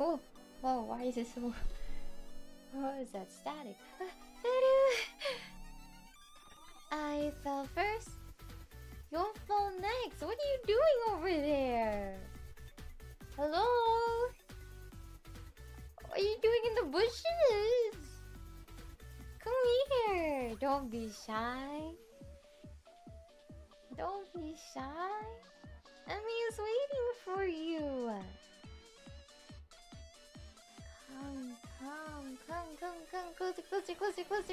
Oh, oh, why is it so... What is that static? I fell first. You'll fall next. What are you doing over there? Hello? What are you doing in the bushes? Come here. Don't be shy. Don't be shy. Emmy is waiting for you. Come.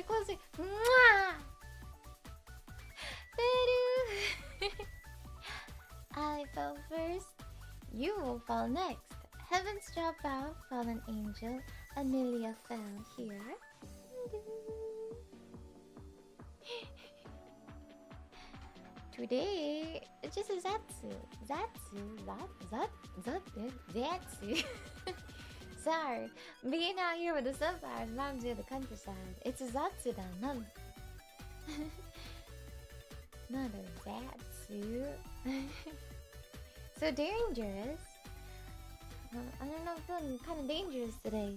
Closer. Mwah! I fell first. You will fall next. Heavens drop out, fallen angel. Emiliya fell here. Today, it's just a zatsu. Zatsu. Sorry, being out here with the sunflowers reminds me of the countryside. It's a zatsudan, not a zatsu. So dangerous. I don't know, I'm feeling kind of dangerous today.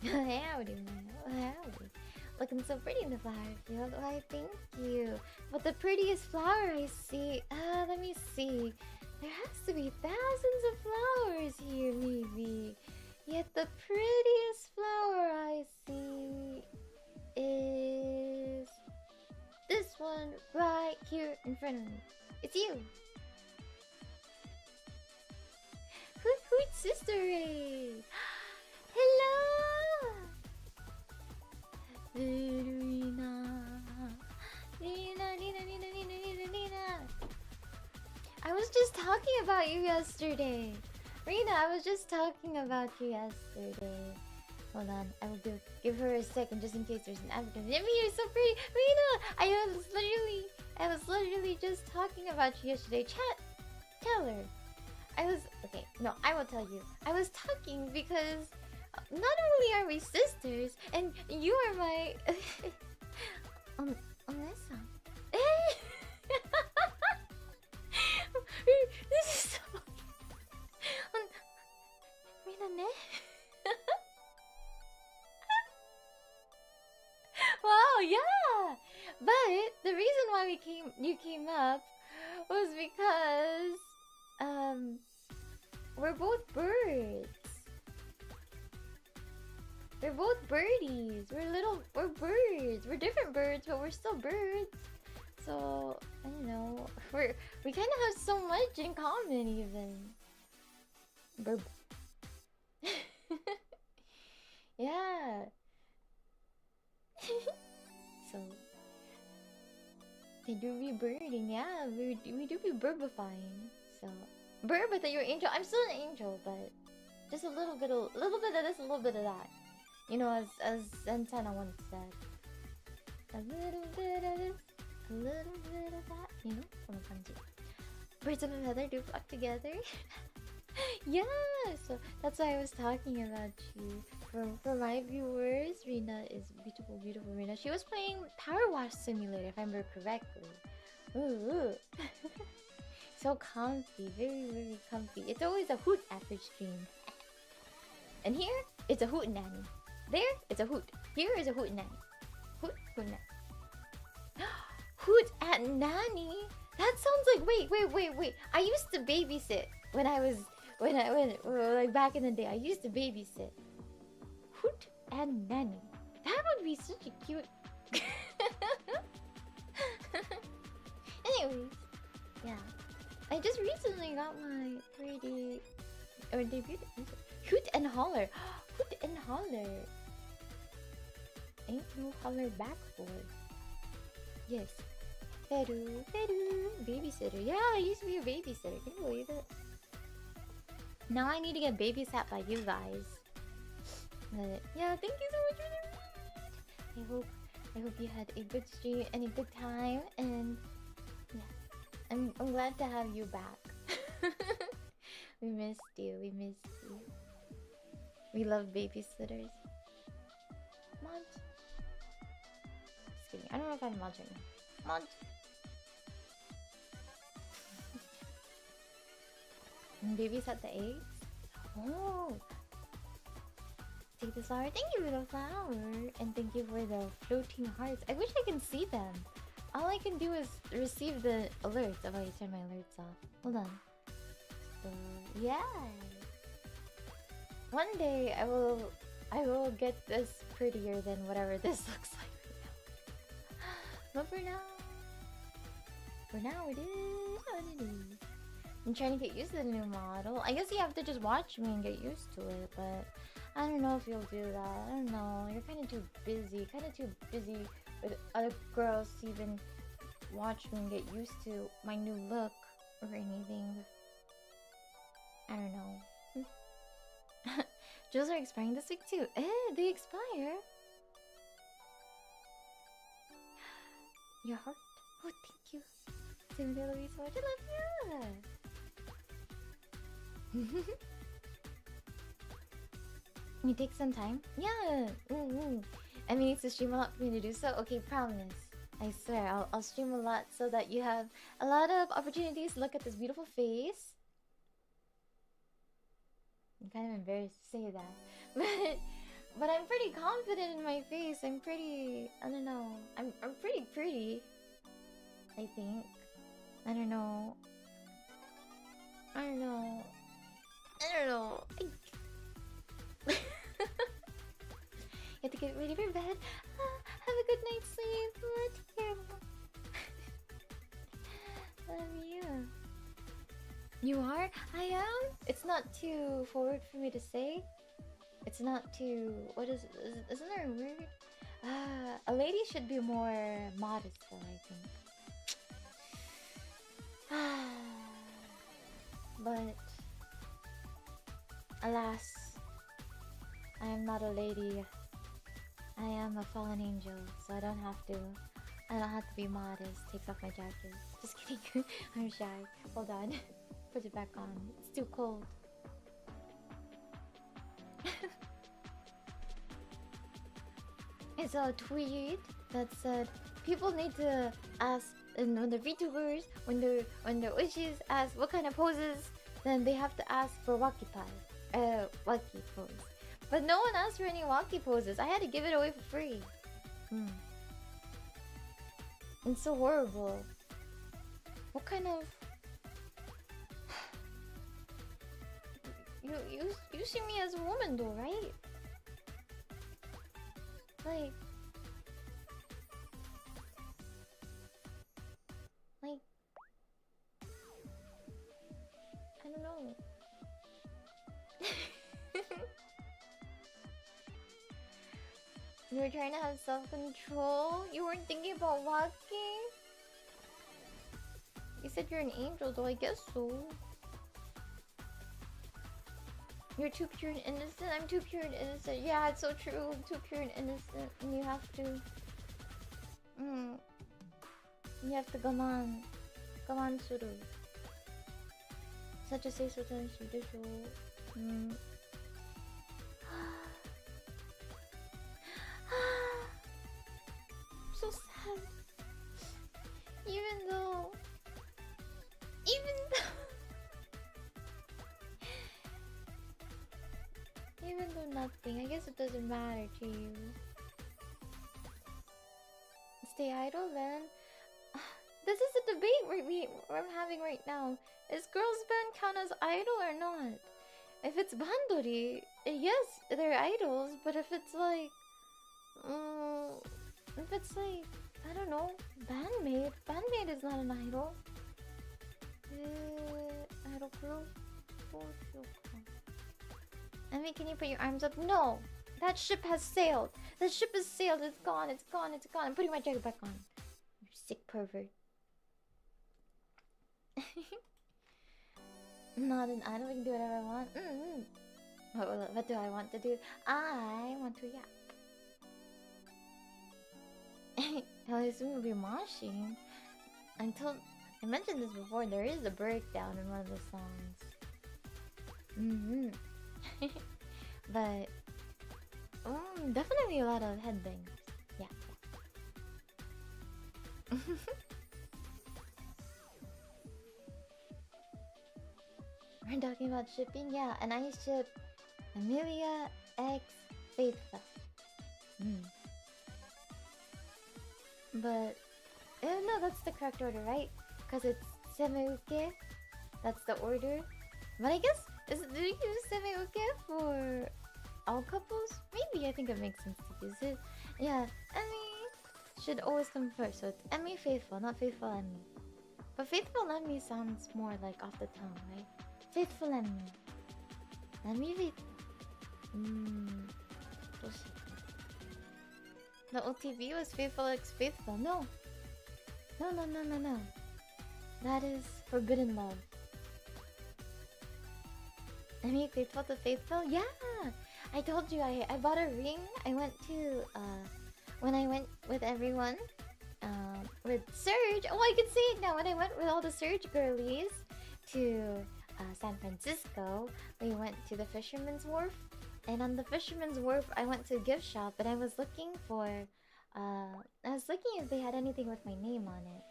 Howdy, man. Howdy. Looking so pretty in the flower field. Why, thank you. But the prettiest flower I see... let me see. There has to be thousands of flowers here, maybe. Yet the prettiest flower I see is... this one right here in front of me. It's you. Hoot Sister Ray. Hello. Rina. I was just talking about you yesterday. Rina, I was just talking about you yesterday. Hold on, I will give her a second just in case there's an advertisement. Emmy, you're so pretty. Rina, I was literally just talking about you yesterday. Tell her. I will tell you. I was talking because not only are we sisters, and you are my... Onesa. This is so... Rina ne? Wow, yeah! But the reason why you came up was because... we're both birds. We're both birdies. We're birds. We're different birds, but we're still birds. So, I don't know. We kind of have so much in common, even. Burb. Yeah. So, they do be birding. Yeah, we do be burbifying. So, burb, I thought you were angel. I'm still an angel, but just a little bit of this, a little bit of that. You know, as Santana once said, a little bit of this, a little bit of that. You know, from a kanji. Birds of a feather do flock together. Yeah, so that's why I was talking about you. For my viewers, Rina is beautiful Rina. She was playing Power Wash Simulator, if I remember correctly. Ooh. So comfy, very comfy. It's always a hoot after stream. And here, it's a hoot nanny. There, it's a hoot. Here is a hoot nanny. Hoot nanny. Hoot at nanny? That sounds like... Wait. I used to babysit when I like back in the day. I used to babysit. Hoot and nanny. That would be such a cute... Anyways, yeah. I just recently got my 3D... or debut... Hoot and holler. Hoot and holler. Ain't no holler back for. Yes. Feru. Babysitter. Yeah, I used to be a babysitter. Can you believe it? Now I need to get babysat by you guys. But yeah, thank you so much for the read. I hope you had a good stream and a good time, and yeah, I'm glad to have you back. We missed you. We love babysitters. Munch. Just kidding. I don't know if I'm munching. Munch. Babysat the eggs? Oh, take this flower. Thank you for the flower. And thank you for the floating hearts. I wish I can see them. All I can do is receive the alerts. Oh, I turn my alerts off. Hold on. So, yeah. One day I will get this prettier than whatever this looks like right now. But for now it is what it is. I'm trying to get used to the new model. I guess you have to just watch me and get used to it, but I don't know if you'll do that. I don't know. You're kind of too busy. With other girls to even watch me and get used to my new look or anything. I don't know. Jewels are expiring this week too. They expire. Your heart. Oh, thank you. Timothy, I love you so much. I love you. You take some time? Yeah. I mean, it's a stream a lot for me to do so. Okay, promise. I swear, I'll stream a lot so that you have a lot of opportunities to look at this beautiful face. I'm kind of embarrassed to say that, but I'm pretty confident in my face. I'm pretty. I don't know. I'm pretty pretty. I think. I don't know. I don't know. I don't know. You have to get ready for bed. Have a good night's sleep. Take care. Love you. You are? I am? It's not too forward for me to say. It's not too... What is... Isn't there a word? A lady should be more modest though, I think. But... Alas... I am not a lady. I am a fallen angel, so I don't have to be modest. Takes off my jacket. Just kidding. I'm shy. Hold on. Put it back on. It's too cold. It's a tweet that said people need to ask, and when the VTubers, when the Ushis ask what kind of poses, then they have to ask for waki pose. But no one asked for any waki poses. I had to give it away for free. It's so horrible. What kind of... You see me as a woman though, right? Like... I don't know. You were trying to have self-control? You weren't thinking about walking? You said you're an angel though, I guess so. You're too pure and innocent. I'm too pure and innocent. Yeah, it's so true. I'm too pure and innocent. And you have to... You have to gaman. Gaman suru. Such a say so judicial. So sad. Even though nothing, I guess it doesn't matter to you. Stay idle then. This is a debate we're having right now. Is girls band count as idol or not? If it's bandori, yes, they're idols, but if it's like I don't know, bandmate is not an idol. Idol crew. I mean, can you put your arms up? No! That ship has sailed! The ship has sailed! It's gone! It's gone! It's gone! I'm putting my jacket back on. You sick pervert. Not an idol, I can do whatever I want. What do I want to do? I want to yap. Hell, I assume we'll be moshing. I mentioned this before, there is a breakdown in one of the songs. But definitely a lot of headbangers. Yeah. We're talking about shipping, yeah, and I ship Emiliya X Faithful. Mm. But no, that's the correct order, right? Because it's semeuke. That's the order. But I guess do you use semeuke for all couples? Maybe. I think it makes sense to use it. Yeah, Emmy should always come first. So it's Emmy Faithful, not Faithful Emmy. But Faithful Emmy sounds more like off the tongue, right? Faithful Emmy. Emmy Faithful. The OTV was Faithful X Faithful. No. No. That is Forbidden Love. Emmy Faithful to Faithful? Yeah! I told you I bought a ring. I went to when I went with everyone with Surge. Oh, I can say it now. When I went with all the Surge girlies to San Francisco, we went to the Fisherman's Wharf. And on the Fisherman's Wharf, I went to a gift shop and I was looking for if they had anything with my name on it.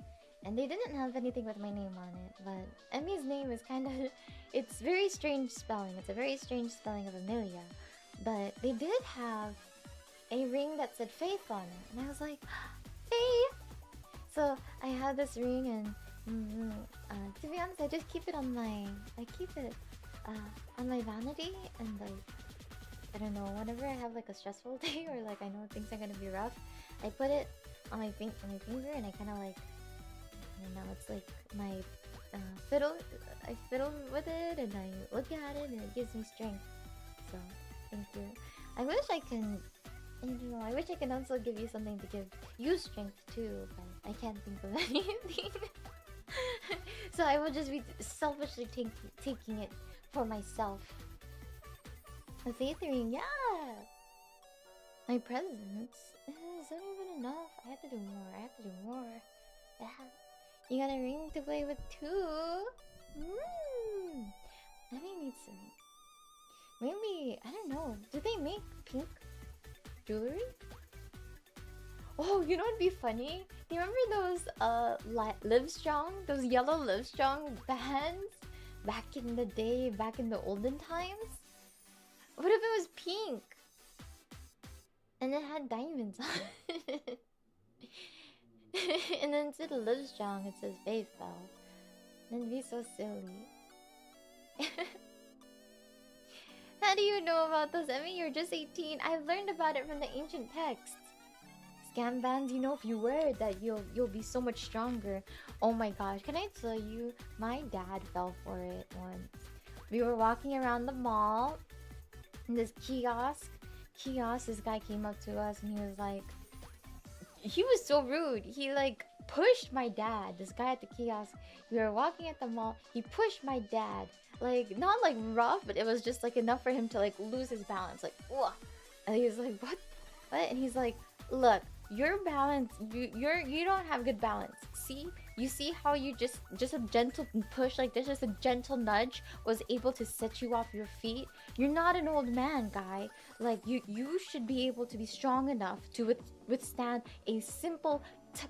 And they didn't have anything with my name on it, but Emmy's name is kind of it's very strange spelling. It's a very strange spelling of Emiliya. But they did have a ring that said Faith on it. And I was like, Faith! So I had this ring and to be honest, I just keep it on my vanity, and like I don't know, whenever I have like a stressful day or like I know things are gonna be rough, I put it on my finger and I kinda like, and now it's like my I fiddle with it and I look at it and it gives me strength. So thank you. I wish I can, I wish I can also give you something to give you strength too, but I can't think of anything. So I will just be selfishly taking it for myself. A faith ring, yeah! My presents? Is that even enough? I have to do more. Yeah. You got a ring to play with too? Maybe needs a ring. Maybe, I don't know. Do they make pink jewelry? Oh, you know what'd be funny? Do you remember those Livestrong? Those yellow Livestrong bands? Back in the day, back in the olden times? What if it was pink? And it had diamonds on it. And then instead of Livestrong, it says Faithful. That'd be so silly. How do you know about those? I mean, you're just 18. I've learned about it from the ancient texts. Scam bands, you know, if you wear it, that you'll be so much stronger. Oh my gosh, can I tell you? My dad fell for it once. We were walking around the mall in this kiosk. This guy came up to us and he was like, he was so rude. He like pushed my dad. This guy at the kiosk. We were walking at the mall. He pushed my dad. Like, not like rough, but it was just like enough for him to like lose his balance. Like, ugh. And he was like, what? And he's like, look, your balance, you don't have good balance. See? You see how you just a gentle push like this, just a gentle nudge was able to set you off your feet? You're not an old man, guy. Like, you should be able to be strong enough to withstand a simple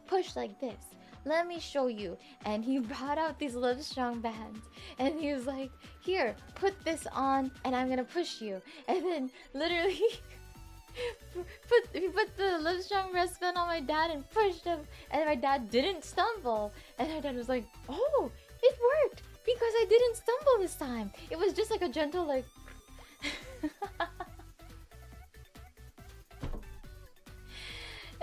push like this. Let me show you. And he brought out these Livestrong bands. And he was like, here, put this on and I'm gonna push you. And then literally he put the Livestrong breastband on my dad and pushed him. And my dad didn't stumble. And my dad was like, oh, it worked. Because I didn't stumble this time. It was just like a gentle like...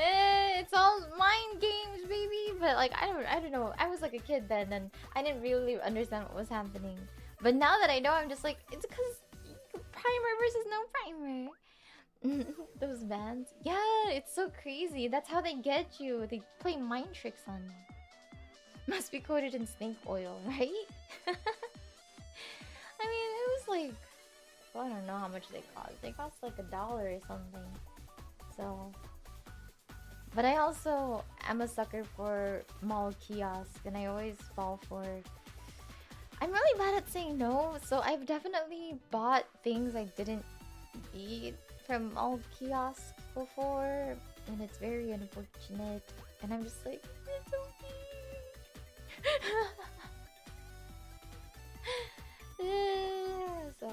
It's all mind games, baby. But like I don't know. I was like a kid then, and I didn't really understand what was happening. But now that I know, I'm just like, it's because primer versus no primer. Those bands, yeah, it's so crazy. That's how they get you. They play mind tricks on you. Must be coated in snake oil, right? I mean, it was like, well, I don't know how much they cost. They cost like $1 or something. So. But I also am a sucker for mall kiosk, and I always fall for... I'm really bad at saying no, so I've definitely bought things I didn't need from mall kiosk before, and it's very unfortunate, and I'm just like, it's okay. So,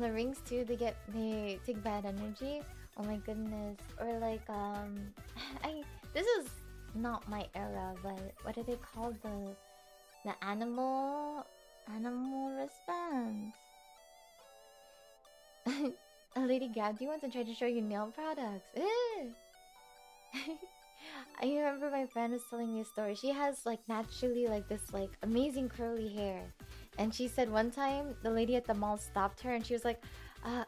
the rings too, they take bad energy. Oh my goodness. Or like I this is not my era, but what are they called? The animal wristbands. A lady grabbed you once and tried to show you nail products. Ew. I remember my friend was telling me a story. She has like naturally like this like amazing curly hair. And she said one time the lady at the mall stopped her and she was like,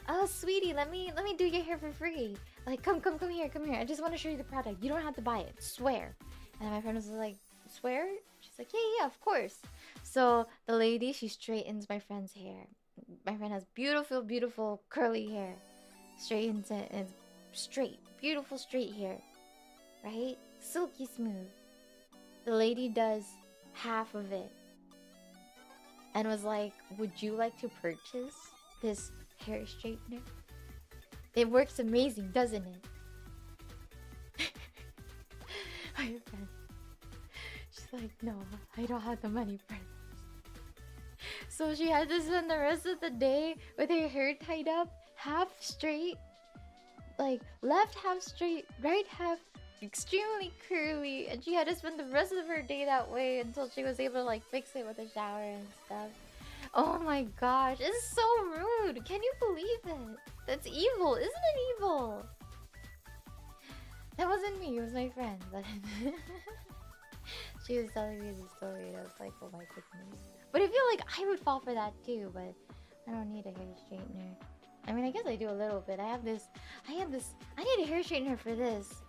oh sweetie, let me do your hair for free. Like come here. I just want to show you the product. You don't have to buy it. Swear. And my friend was like, swear? She's like, yeah, of course. So the lady, she straightens my friend's hair. My friend has beautiful curly hair. Straightens it and it's straight. Beautiful straight hair. Right? Silky smooth. The lady does half of it. And was like, would you like to purchase this hair straightener? It works amazing, doesn't it? My friend. She's like, no, I don't have the money for this. So she had to spend the rest of the day with her hair tied up, half straight. Like, left half straight, right half extremely curly. And she had to spend the rest of her day that way until she was able to like fix it with a shower and stuff. Oh my gosh, it's so rude. Can you believe it? That's evil. Isn't it evil? That wasn't me, it was my friend. But she was telling me the story and I was like, oh my goodness. But I feel like I would fall for that too, but I don't need a hair straightener. I mean, I guess I do a little bit. I need a hair straightener for this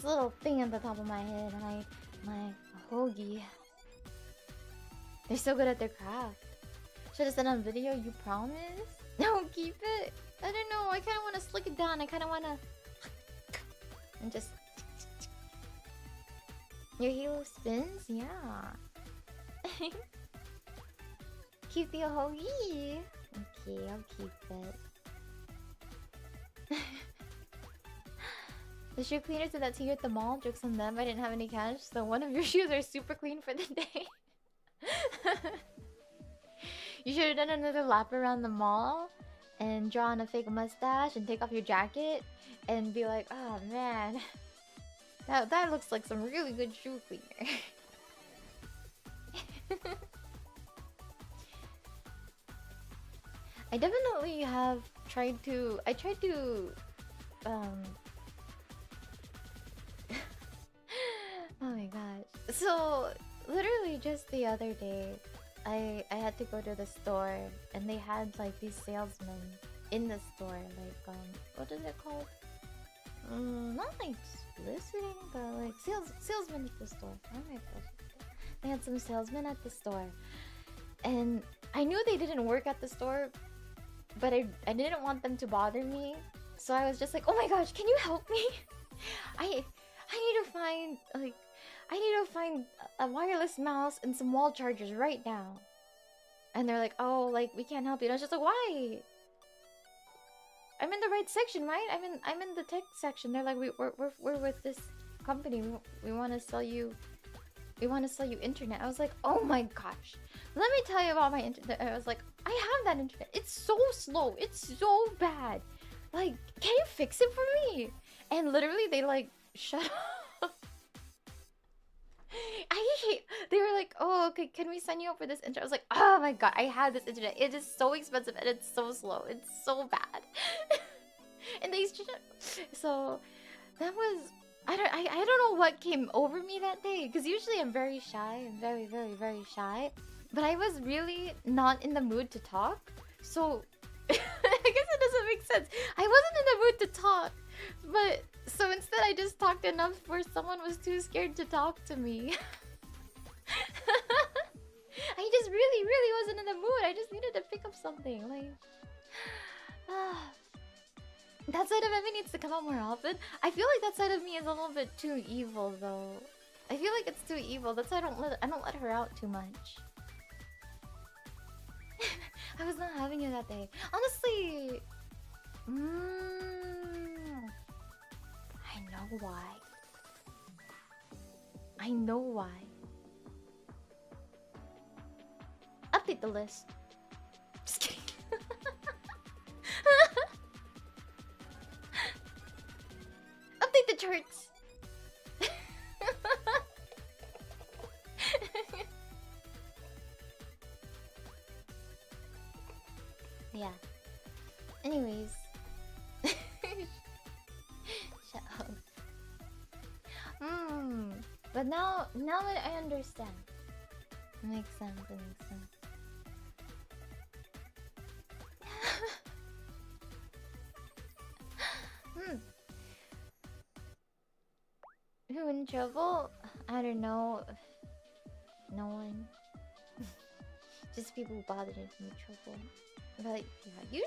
little thing on the top of my head and my hoagie. They're so good at their craft. Should have sent on video, you promise? No, keep it. I don't know, I kinda wanna slick it down. I kinda wanna and just your halo spins? Yeah. Keep the hoagie. Okay, I'll keep it. The shoe cleaner said that to you at the mall. Jokes on them. I didn't have any cash, so one of your shoes are super clean for the day. You should have done another lap around the mall and draw on a fake mustache and take off your jacket and be like, oh man, that looks like some really good shoe cleaner. I definitely have tried to oh my gosh. So literally just the other day I had to go to the store and they had like these salesmen in the store, like what is it called? Not like soliciting, but like salesmen at the store. They had some salesmen at the store. And I knew they didn't work at the store, but I didn't want them to bother me. So I was just like, oh my gosh, can you help me? I need to find a wireless mouse and some wall chargers right now. And they're like, oh, like we can't help you. And I was just like, why? I'm in the right section, right? I'm in the tech section. They're like, we're with this company. We want to sell you. We want to sell you internet. I was like, oh my gosh. Let me tell you about my internet. I was like, I have that internet. It's so slow. It's so bad. Like, can you fix it for me? And literally, they like shut up. They were like, oh, okay, can we sign you up for this internet? I was like, oh my god, I have this internet. It is so expensive and it's so slow. It's so bad. And they so that was I don't know what came over me that day, because usually I'm very shy. I'm very, very, very shy. But I was really not in the mood to talk. So I guess it doesn't make sense. I wasn't in the mood to talk. But so instead I just talked enough where someone was too scared to talk to me. I just really, really wasn't in the mood. I just needed to pick up something. Like that side of me needs to come out more often. I feel like that side of me is a little bit too evil though. I feel like it's too evil. That's why I don't let her out too much. I was not having it that day. Honestly, I know why. I know why. Update the list. Just kidding. hurts. Yeah. Anyways. Shut up. But now that I understand. It makes sense, it makes sense. Who in trouble? I don't know. No one. Just people bothered in trouble. But yeah,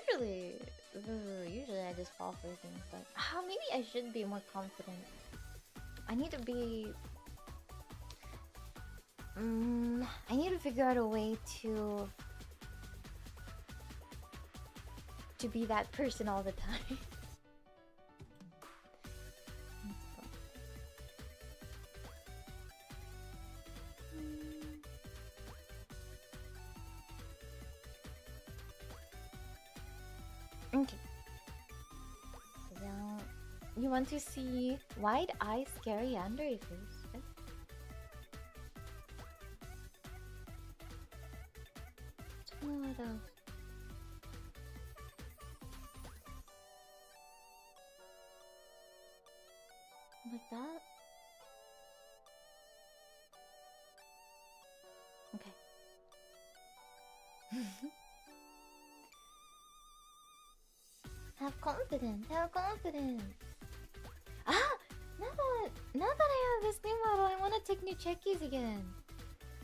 usually I just fall for things. But maybe I should be more confident. I need to be. I need to figure out a way to be that person all the time. Okay. Now, you want to see wide eye scary Andre first? What else? Like that? Okay. Have confidence. Have confidence. Now that I have this new model, I want to take new checkies again.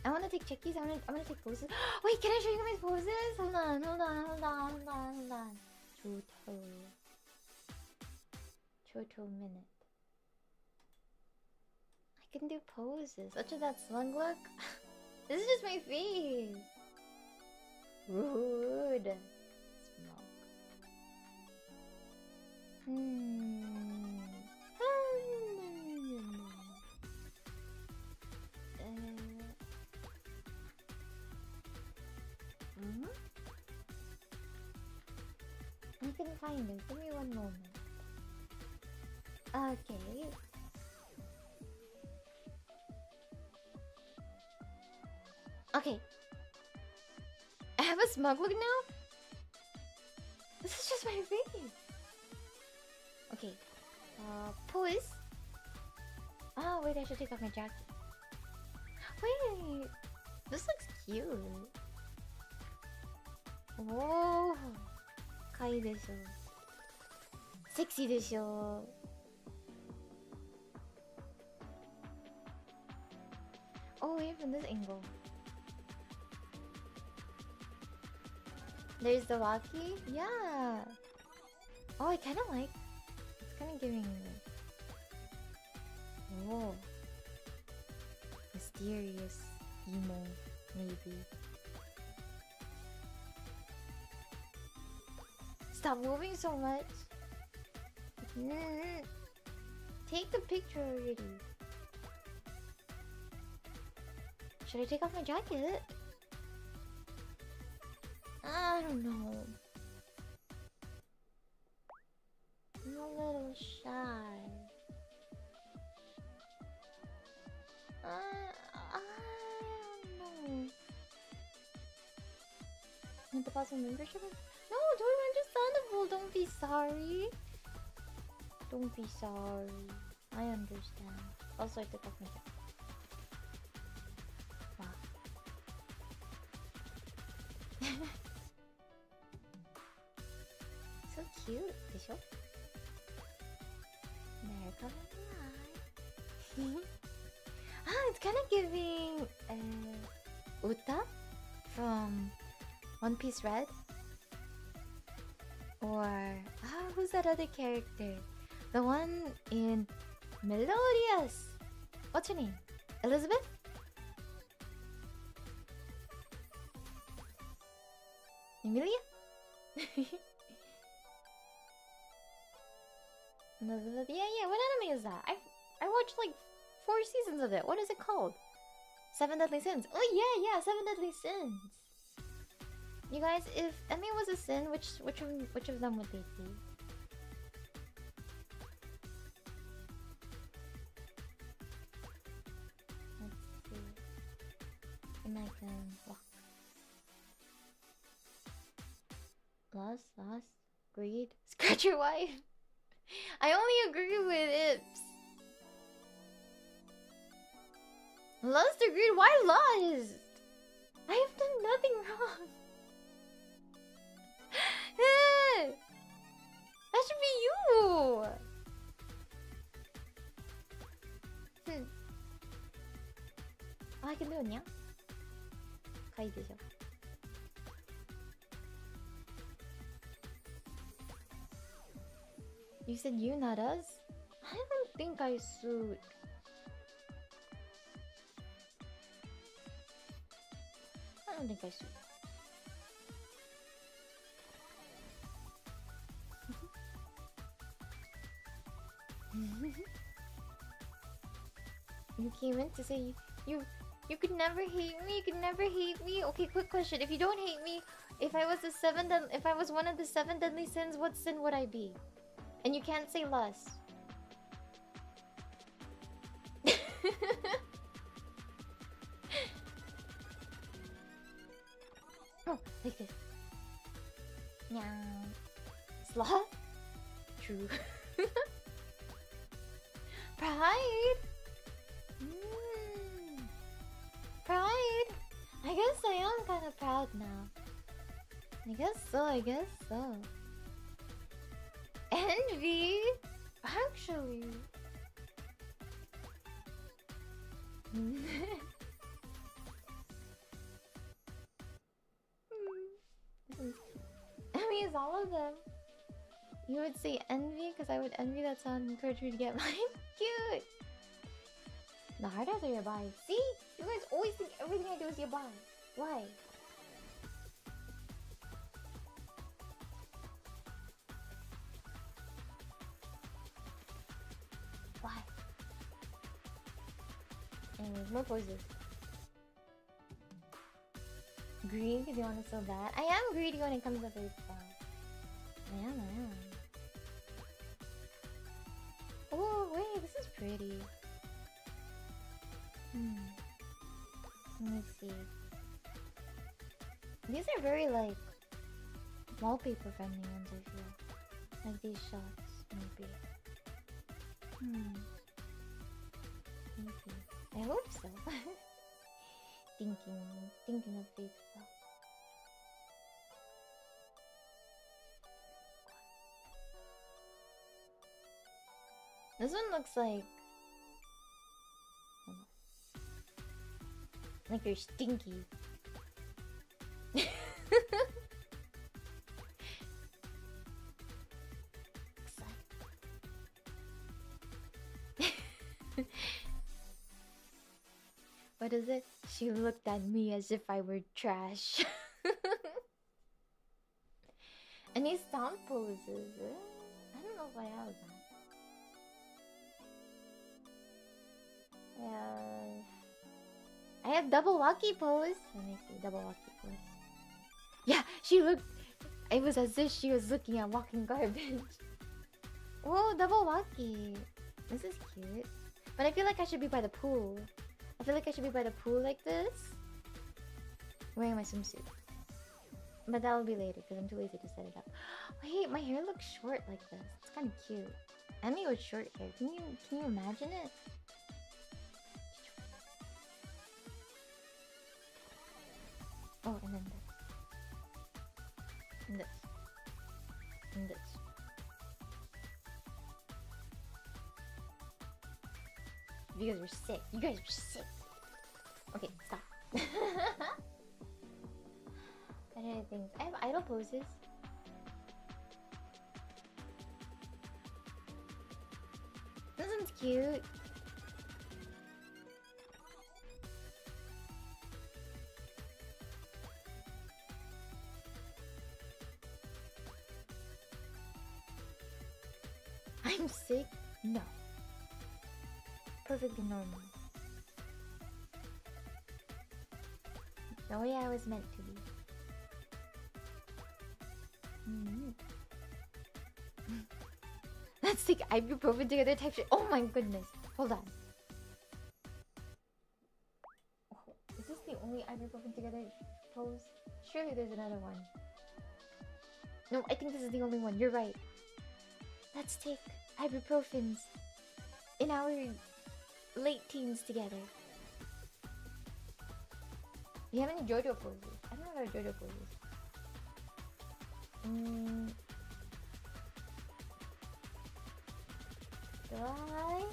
I want to take checkies. I want to take poses. Wait, can I show you my poses? Hold on. Choto minute. I can do poses. Such as that slug look. This is just my face. Rude. I can find it. Give me one moment. Okay. Okay. I have a smug look now? This is just my face. Okay. Pose. Oh, wait, I should take off my jacket. Wait. This looks cute. Whoa. Kai desho. Sexy desho. Oh, wait, from this angle. There's the walkie? Yeah. Oh, I kind of like. It's kind of giving. Whoa. Mysterious. Emo. Maybe. Stop moving so much. Take the picture already. Should I take off my jacket? I don't know. I'm a little shy. I don't know. Want to pass my membership? No, totally understandable. Don't be sorry. Don't be sorry. I understand. Also, I took off my jacket. Wow. So cute, desho? There comes light. It's kind of giving Uta from One Piece Red. Or who's that other character? The one in Melodious. What's her name? Elizabeth? Emiliya? Elizabeth? Yeah. What anime is that? I watched like 4 seasons of it. What is it called? Seven Deadly Sins. Oh yeah, Seven Deadly Sins. You guys, if Emmy was a sin, which of them would they be? then I can walk. Lust, greed, scratch your wife. I only agree with Ips. Lust or greed? Why lust? I have done nothing wrong. That should be you. I can do it, yeah? You said you, not us? I don't think I sued. I don't think I sued. You came in to say you could never hate me. You could never hate me. Okay, quick question: if you don't hate me, if I was one of the 7 deadly sins, what sin would I be? And you can't say lust. Oh, like this. Meow. Sloth? True. Pride? Pride? I guess I am kind of proud now. I guess so. Envy? Actually. I mean, it's all of them. You would say envy because I would envy that sound and encourage you to get mine. Cute! The hard ass or your buy? See? You guys always think everything I do is your buy. Why? Why? Anyways, more poses. Greedy because you want to so bad. I am greedy when it comes to food stuff. I am. Oh, wait, this is pretty. Let me see. These are very, like, wallpaper friendly ones, I feel. Like these shots, maybe. Maybe. I hope so. Thinking of faithful. This one looks like... Hold on. Like you're stinky. What is it? She looked at me as if I were trash. Any stomp poses? I don't know if I have that. I have double walkie pose. Let me see, double walkie pose. Yeah, she looked. It was as if she was looking at walking garbage. Whoa, double walkie. This is cute. But I feel like I should be by the pool. I feel like I should be by the pool like this, wearing my swimsuit. But that will be later because I'm too lazy to set it up. Wait, my hair looks short like this. It's kind of cute. Emmy with short hair. Can you imagine it? Oh, and then this. And this. And this. You guys were sick. You guys were sick. Okay, stop. What other things? I have idle poses. This one's cute. I'm sick? No. Perfectly normal. The way I was meant to be. Let's take ibuprofen together type shit. Oh my goodness. Hold on. Oh, is this the only ibuprofen pose? Surely there's another one. No, I think this is the only one. You're right. Let's take ibuprofens in our late teens together. Do you have any JoJo poses? I don't know about JoJo poses. Do I?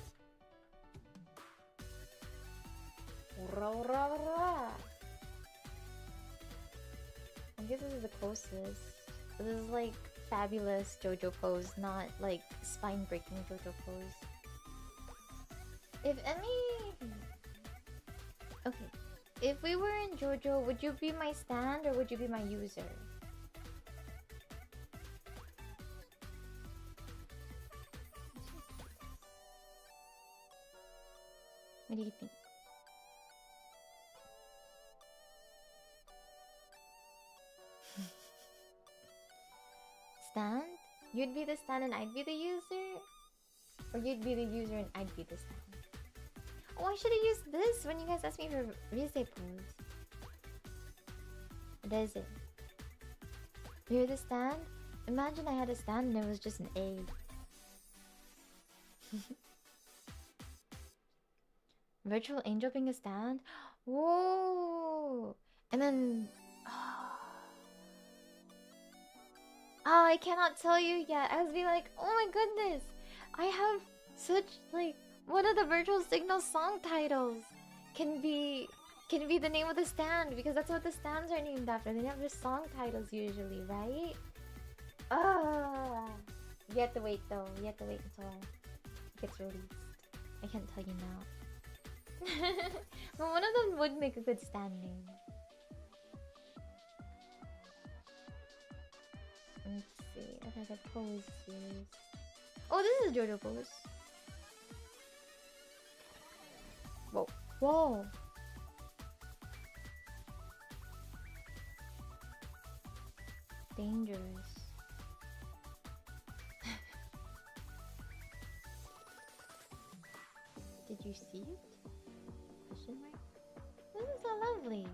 I guess this is the closest. This is like fabulous JoJo pose, not like spine breaking JoJo pose. If okay. If we were in JoJo, would you be my stand or would you be my user? What do you think? Stand? You'd be the stand and I'd be the user? Or you'd be the user and I'd be the stand? Oh, I should have used this when you guys asked me for Rise pose. What is it? You're the stand? Imagine I had a stand and it was just an A. Virtual angel being a stand? Whoa! And then... Oh, I cannot tell you yet. I was being like, oh my goodness! I have such, like... One of the virtual signal song titles can be the name of the stand, because that's what the stands are named after. They have their song titles usually, right? You have to wait though. You have to wait until it gets released. I can't tell you now. But one of them would make a good stand name. Let's see. If I could pose this. Oh, this is a JoJo pose. Whoa. Whoa. Dangerous. Did you see it? Question mark? This is so lovely.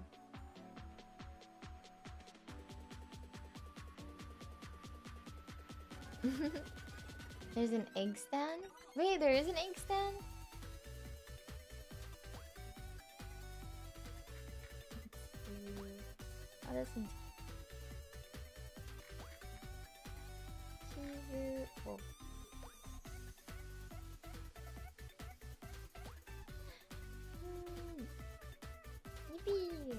There's an egg stand? Wait, there is an egg stand? Oh, that's insane. Whoa. Yippee!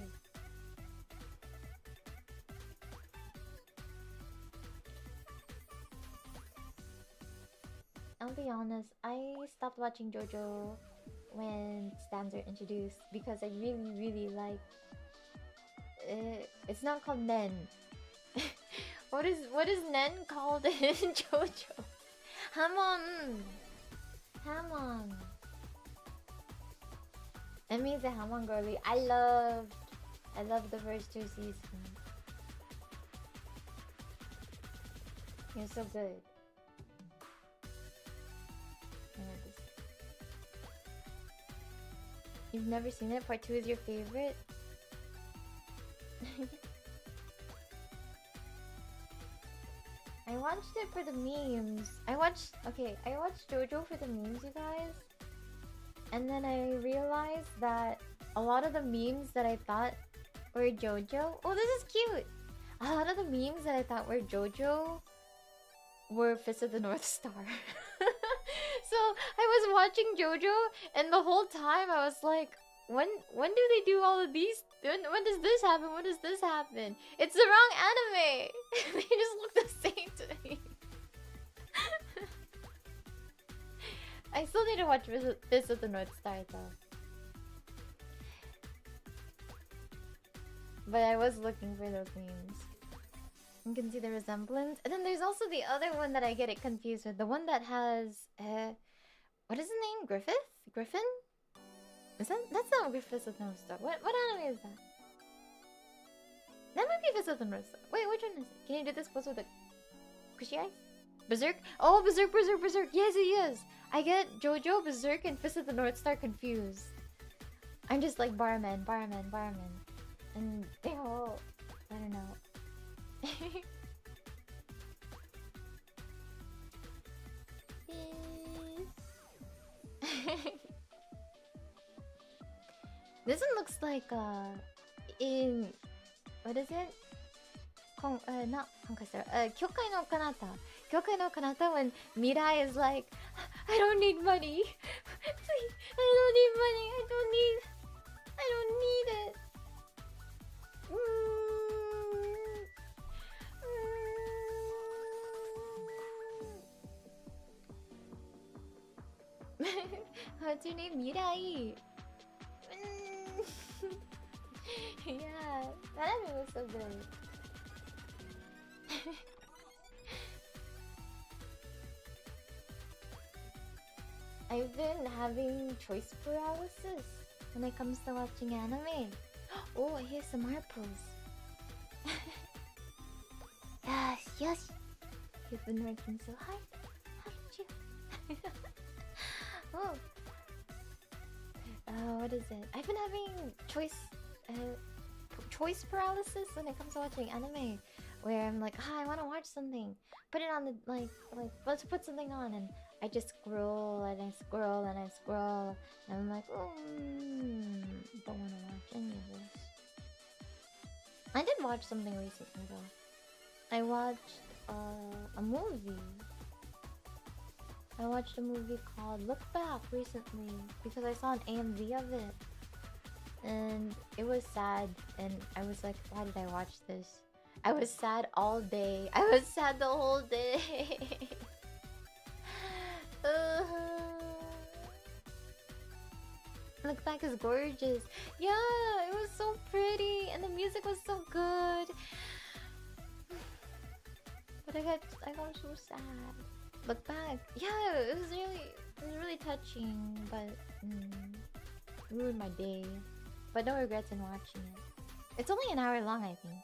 I'll be honest, I stopped watching JoJo when stands are introduced because I really like. It's not called Nen. What is Nen called in JoJo? Hamon. Hamon. Emi's a Hamon girly. I loved the first 2 seasons. You're so good. You've never seen it? Part 2 is your favorite? I watched it for the memes. I watched JoJo for the memes, you guys. And then I realized that a lot of the memes that I thought were JoJo... Oh, this is cute! A lot of the memes that I thought were JoJo were Fist of the North Star. So I was watching JoJo and the whole time I was like, when do they do all of these? When does this happen? When does this happen? It's the wrong anime! They just look the same to me. I still need to watch Fist of the North Star though. But I was looking for those memes. You can see the resemblance. And then there's also the other one that I get it confused with. The one that has... what is his name? Griffin? Is that... That's not Fist of the North Star. What anime is that? That might be Fist of the North Star. Wait, which one is it? Can you do this pose with the... Squishy eyes? Berserk? Oh, Berserk! Yes, it is! I get JoJo, Berserk, and Fist of the North Star confused. I'm just like barman. and they all, I don't know. This one looks like in what is it? Not Konkasara. Kyokai no Kanata. Kyokai no Kanata when Mirai is like, I don't need money. Please, I don't need money. I don't need it. What's your name? Mirai. Yeah, that anime was so good. I've been having choice paralysis when it comes to watching anime. Oh, ASMR pose. Yes, yes. You've been working so hard, haven't you? Oh. What is it? I've been having choice paralysis when it comes to watching anime, where I'm like, I want to watch something, put it on the like let's put something on, and I just scroll and I scroll and I scroll, and I'm like, don't want to watch any of this. I did watch something recently though. I watched a movie. I watched a movie called Look Back recently because I saw an AMV of it. And it was sad, and I was like, why did I watch this? I was sad all day. I was sad the whole day. Look Back is gorgeous. Yeah, it was so pretty, and the music was so good. But I got so sad. Look Back, yeah, it was really touching, but ruined my day. But no regrets in watching it. It's only an hour long, I think.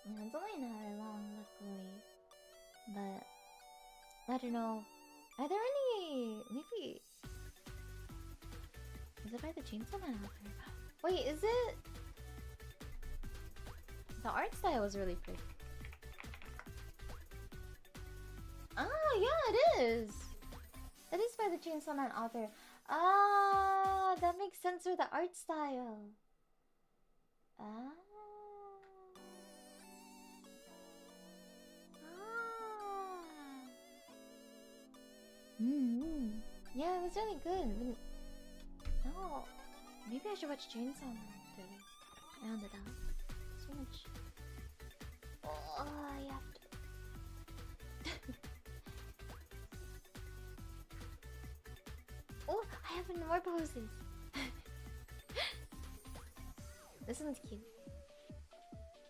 Yeah, it's only an hour long, luckily. But I don't know. Are there any? Maybe. Is it by the Chainsaw Man author? Wait, is it? The art style was really pretty. Ah, yeah, it is. It is by the Chainsaw Man author. Ah, that makes sense for the art style. Ah. Yeah, it was really good. No, maybe I should watch Chainsaw Man to round it out. So much. Oh, I have to. Oh, I have more poses. This one's cute.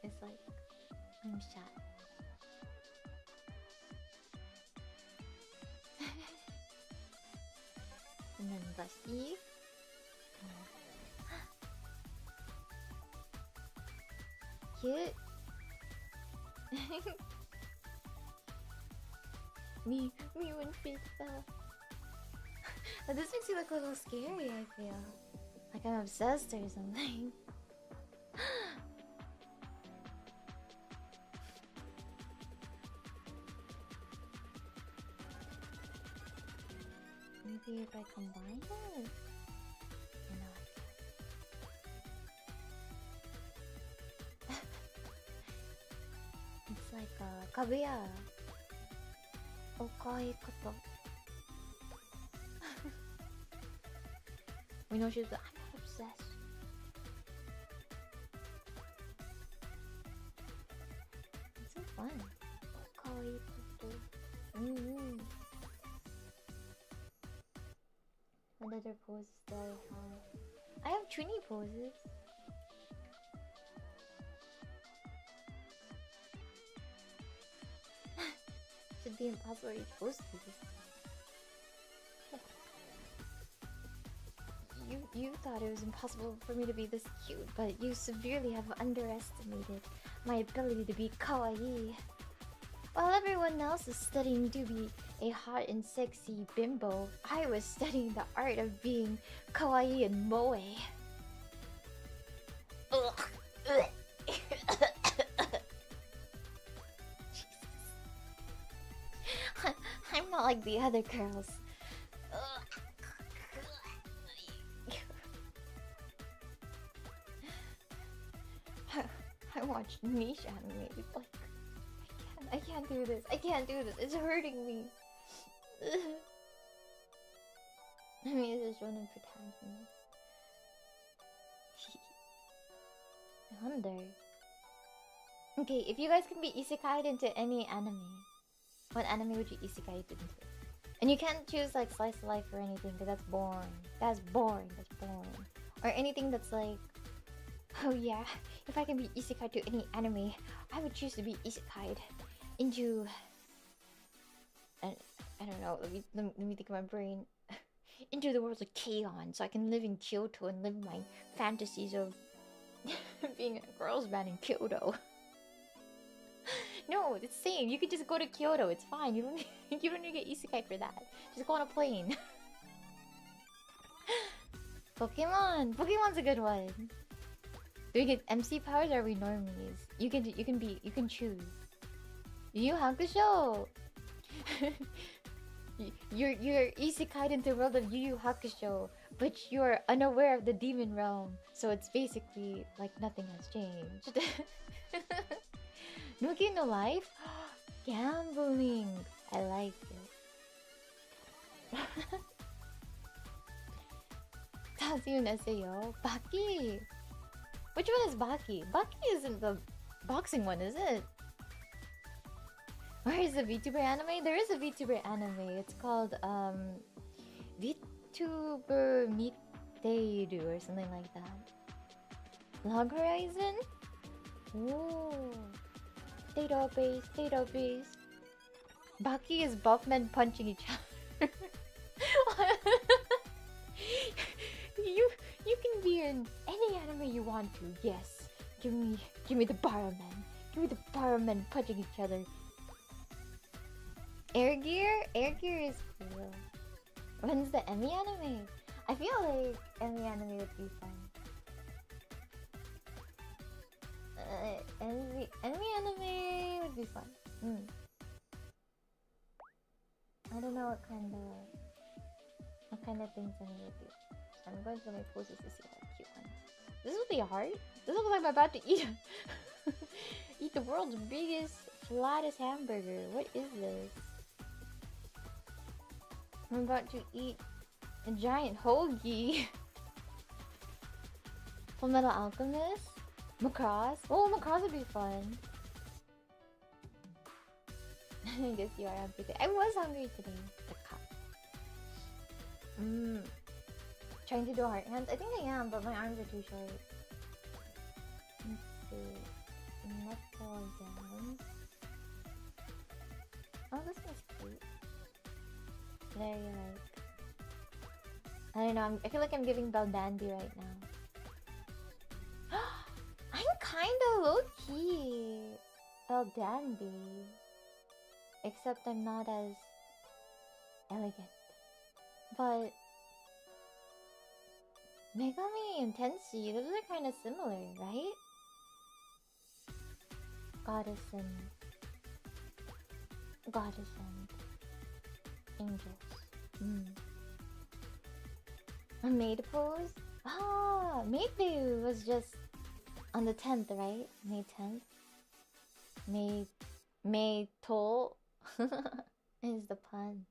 It's like I'm shot. And then Busty. Cute. me when face fell. This makes you look a little scary, I feel. Like I'm obsessed or something. Maybe if I combine it? You know, it's like Kaguya. Okai koto. We know she's like, I'm obsessed. It's so fun. Okai koto. What other poses do I have? I have trini poses. Should be impossible to reach both of these. You thought it was impossible for me to be this cute, but you severely have underestimated my ability to be kawaii. While everyone else is studying to be a hot and sexy bimbo, I was studying the art of being kawaii and moe. Ugh. I'm not like the other girls. I watched niche anime. Like, I can't do this. I can't do this. It's hurting me. I mean, it's just running protagonist. I wonder. Okay, if you guys can be isekai'd into any anime, what anime would you isekai into? And you can't choose like slice of life or anything, because that's boring. That's boring. That's boring. Or anything that's like, oh yeah, if I can be isekai to any anime, I would choose to be isekai'd into... I don't know, let me think of my brain. Into the world of K-On! So I can live in Kyoto and live my fantasies of being a girls band in Kyoto. No, it's same. You can just go to Kyoto. It's fine. You don't need to get isekai for that. Just go on a plane. Pokemon. Pokemon's a good one. Do we get MC powers or are we normies? You can choose. Yu Yu Hakusho. You're isekai'd into the world of Yu Yu Hakusho, but you're unaware of the demon realm. So it's basically like nothing has changed. Nuki no life? Gambling. I like it. Tazu Neseyo. Baki. Which one is Baki? Baki isn't the boxing one, is it? Where is the VTuber anime? There is a VTuber anime. It's called VTuber Miteiru or something like that. Log Horizon? Ooh. Database. Baki is buff men punching each other. You can be in any anime you want to. Yes. Give me the barmen. Give me the barmen punching each other. Air Gear is cool. When's the Emmy anime? I feel like Emmy anime would be fun. Emmy anime would be fun. I don't know what kind of things I'm gonna do. So I'm going through my poses to see what cute ones. This will be hard. This looks like I'm about to eat eat the world's biggest, flattest hamburger. What is this? I'm about to eat a giant hoagie. Full Metal Alchemist? Macross? Oh, Macross would be fun. I guess you are hungry today. I was hungry today. The cup. Trying to do heart hands? I think I am, but my arms are too short. Let's see. Knuckle down. Oh, this is cute. Very like... I don't know, I feel like I'm giving Belle Dandy right now. I'm kinda low-key Belle Dandy. Except I'm not as elegant. But Megami and Tenshi, those are kinda similar, right? Goddess and angels. A maid pose? Ah, maid pose was just on the 10th, right? May 10th? May Toll is the pun.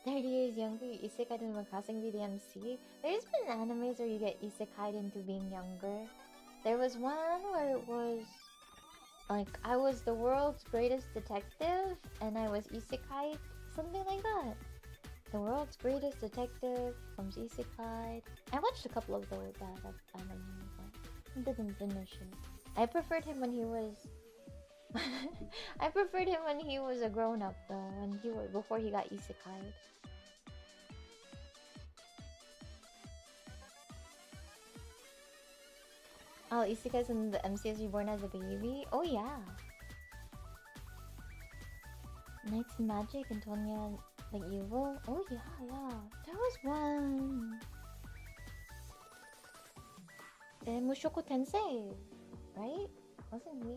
"30 years younger, you isekai'd into crossing VDMC." There's been animes where you get isekai'd into being younger. There was one where it was like I was the world's greatest detective and I was isekai'd, something like that. The world's greatest detective comes isekai'd. I watched a couple of those anime, but didn't finish it. I preferred him when he was I preferred him when he was a grown-up though, before he got isekai'd. Oh, Isika's in the MCS reborn as a baby? Oh yeah. Knight's magic and Tonya like evil? Oh yeah, yeah. There was one. Mushoku Tensei, right? Wasn't he?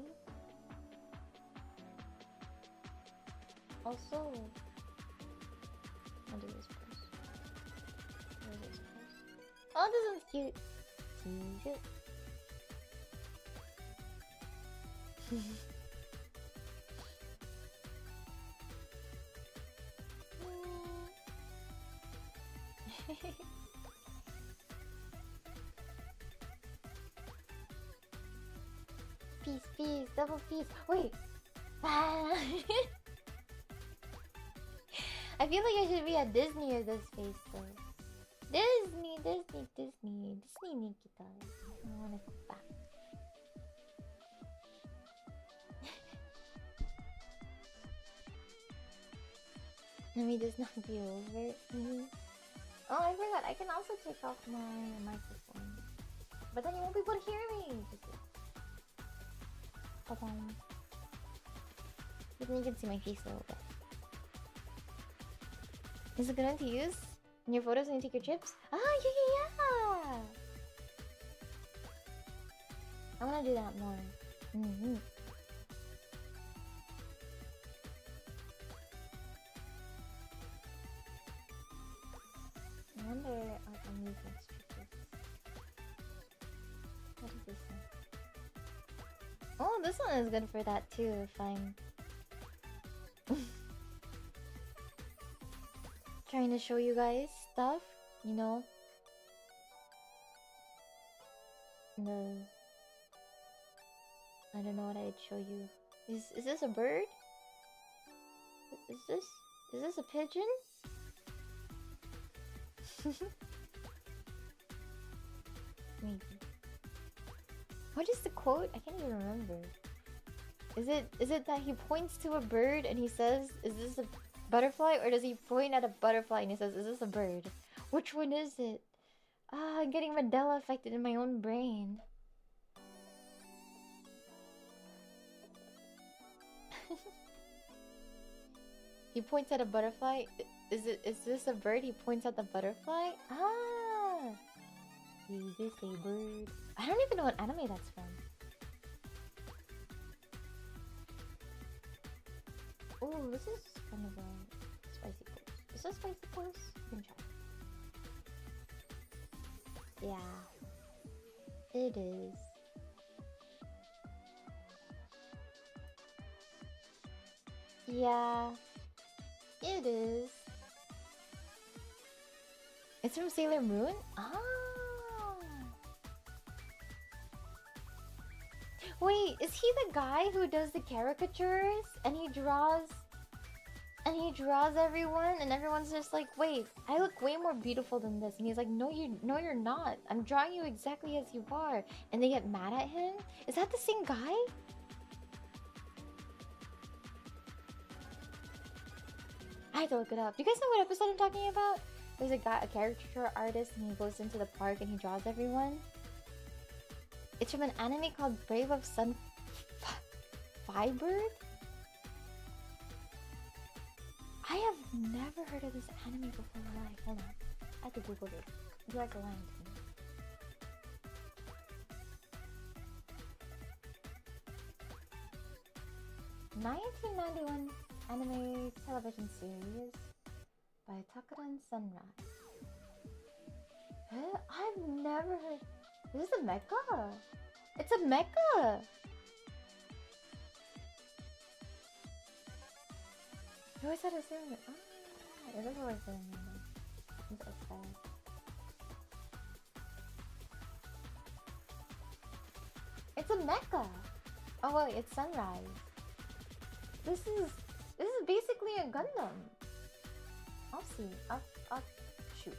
Also, I'll do this first. I'll do this first. Oh, this one's cute. Cute. Peace, peace, double peace. Wait. I feel like I should be at Disney with this face though. Disney, Disney, Disney. Disney Nikita. I wanna go back. Let me just not be over. Oh, I forgot. I can also take off my microphone. But then you won't be able to hear me. Ba-bum. Even you can see my face a little bit. Is it good one to use in your photos when you take your trips? Ah, yeah. I want to do that more. I wonder how I can use next trips. What is this one? Oh, this one is good for that too, if I'm trying to show you guys stuff, you know? No. I don't know what I'd show you. Is this a bird? Is this a pigeon? Maybe. What is the quote? I can't even remember. Is it that he points to a bird and he says, "Is this a butterfly?" Or does he point at a butterfly and he says, "Is this a bird?" Which one is it? Ah, I'm getting Mandela affected in my own brain. He points at a butterfly. Is this a bird? He points at the butterfly. Ah, is this a bird? I don't even know what anime that's from. Oh, this is kind of a spicy pose. Is this a spicy pose? You can try. Yeah, it is. Yeah, it is. It's from Sailor Moon? Ah. Wait, is he the guy who does the caricatures and he draws everyone and everyone's just like, "Wait, I look way more beautiful than this." And he's like, "No, you're not. I'm drawing you exactly as you are." And they get mad at him? Is that the same guy? I have to look it up. Do you guys know what episode I'm talking about? There's a guy, a caricature artist, and he goes into the park and he draws everyone. It's from an anime called Brave of Sun Firebird? I have never heard of this anime before in my life. Hold on. I have to Google it. You guys are lying to me. 1991 anime television series by Takuran Sunrise. Huh? I've never heard. This is a mecha. It's a mecha. You always had to say it. Ah, it is always saying it. It's outside. It's a mecha. Oh wait, it's Sunrise. This is basically a Gundam. I'll see. I'll shoot.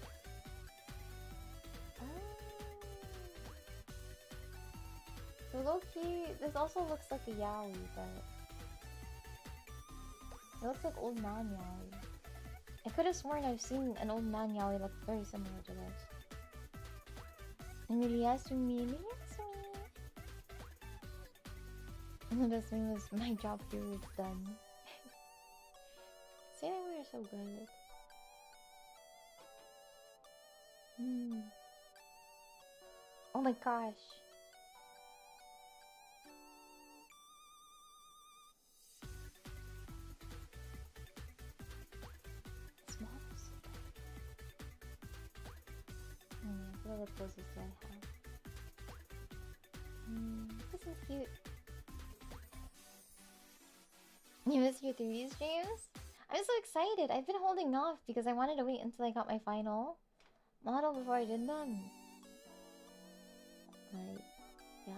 So low-key, this also looks like a yaoi, but it looks like old man yaoi. I could have sworn I've seen an old man yaoi look very similar to this. Emiliya Sumi. This means my job here is done. Say that we are so good. Oh my gosh. Smalls. What other poses do I have? This is cute. You missed your 3 streams? I'm so excited. I've been holding off because I wanted to wait until I got my final model before I did them. Like, yeah.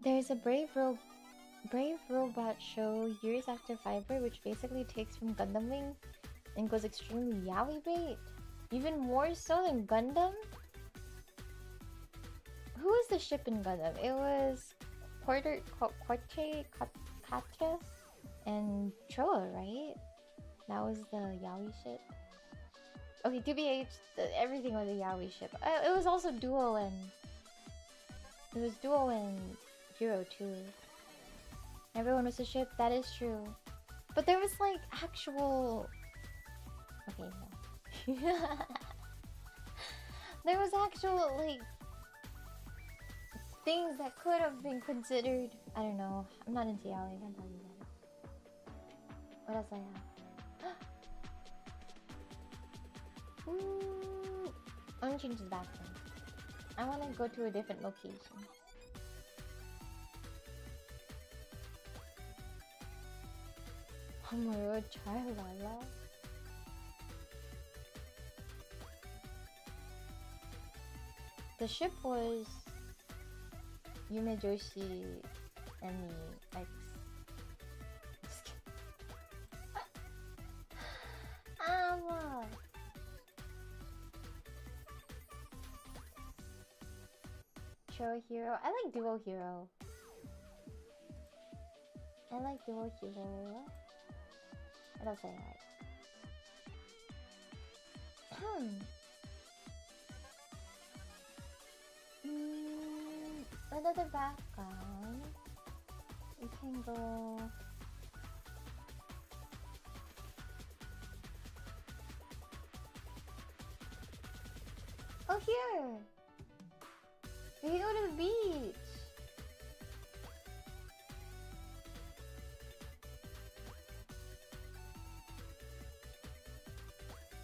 There's a Brave Robot show years after Fiber, which basically takes from Gundam Wing and goes extremely yaoi bait. Even more so than Gundam? Who was the ship in Gundam? It was Quartre, Katra, and Troa, right? That was the yaoi ship. Okay, 2BH, everything was a yaoi ship. It was also Duo and... It was Duo and Hero too. Everyone was a ship, that is true. But there was like actual... Okay, no. There was actual like... things that could have been considered. I don't know. I'm not into yaoi, I can't tell you that. What else I have? I'm gonna change the bathroom. I wanna go to a different location. Oh my god, Chilala. The ship was Yume Joshi and the ex. Show Hero. I like Duo Hero. I like Duo Hero. What else I like? Another background. We can go. Oh, here! We can go to the beach!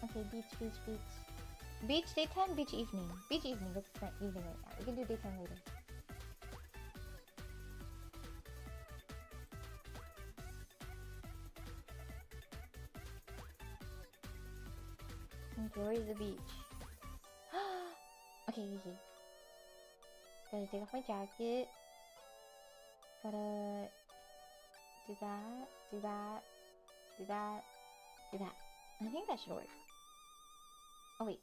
Okay, beach, beach, beach. Beach daytime, beach evening. Beach evening, let's start evening right now. We can do daytime later. Okay, where's the beach? Okay, okay. Gotta take off my jacket. Gotta do that, do that, do that, do that. I think that should work. Oh wait.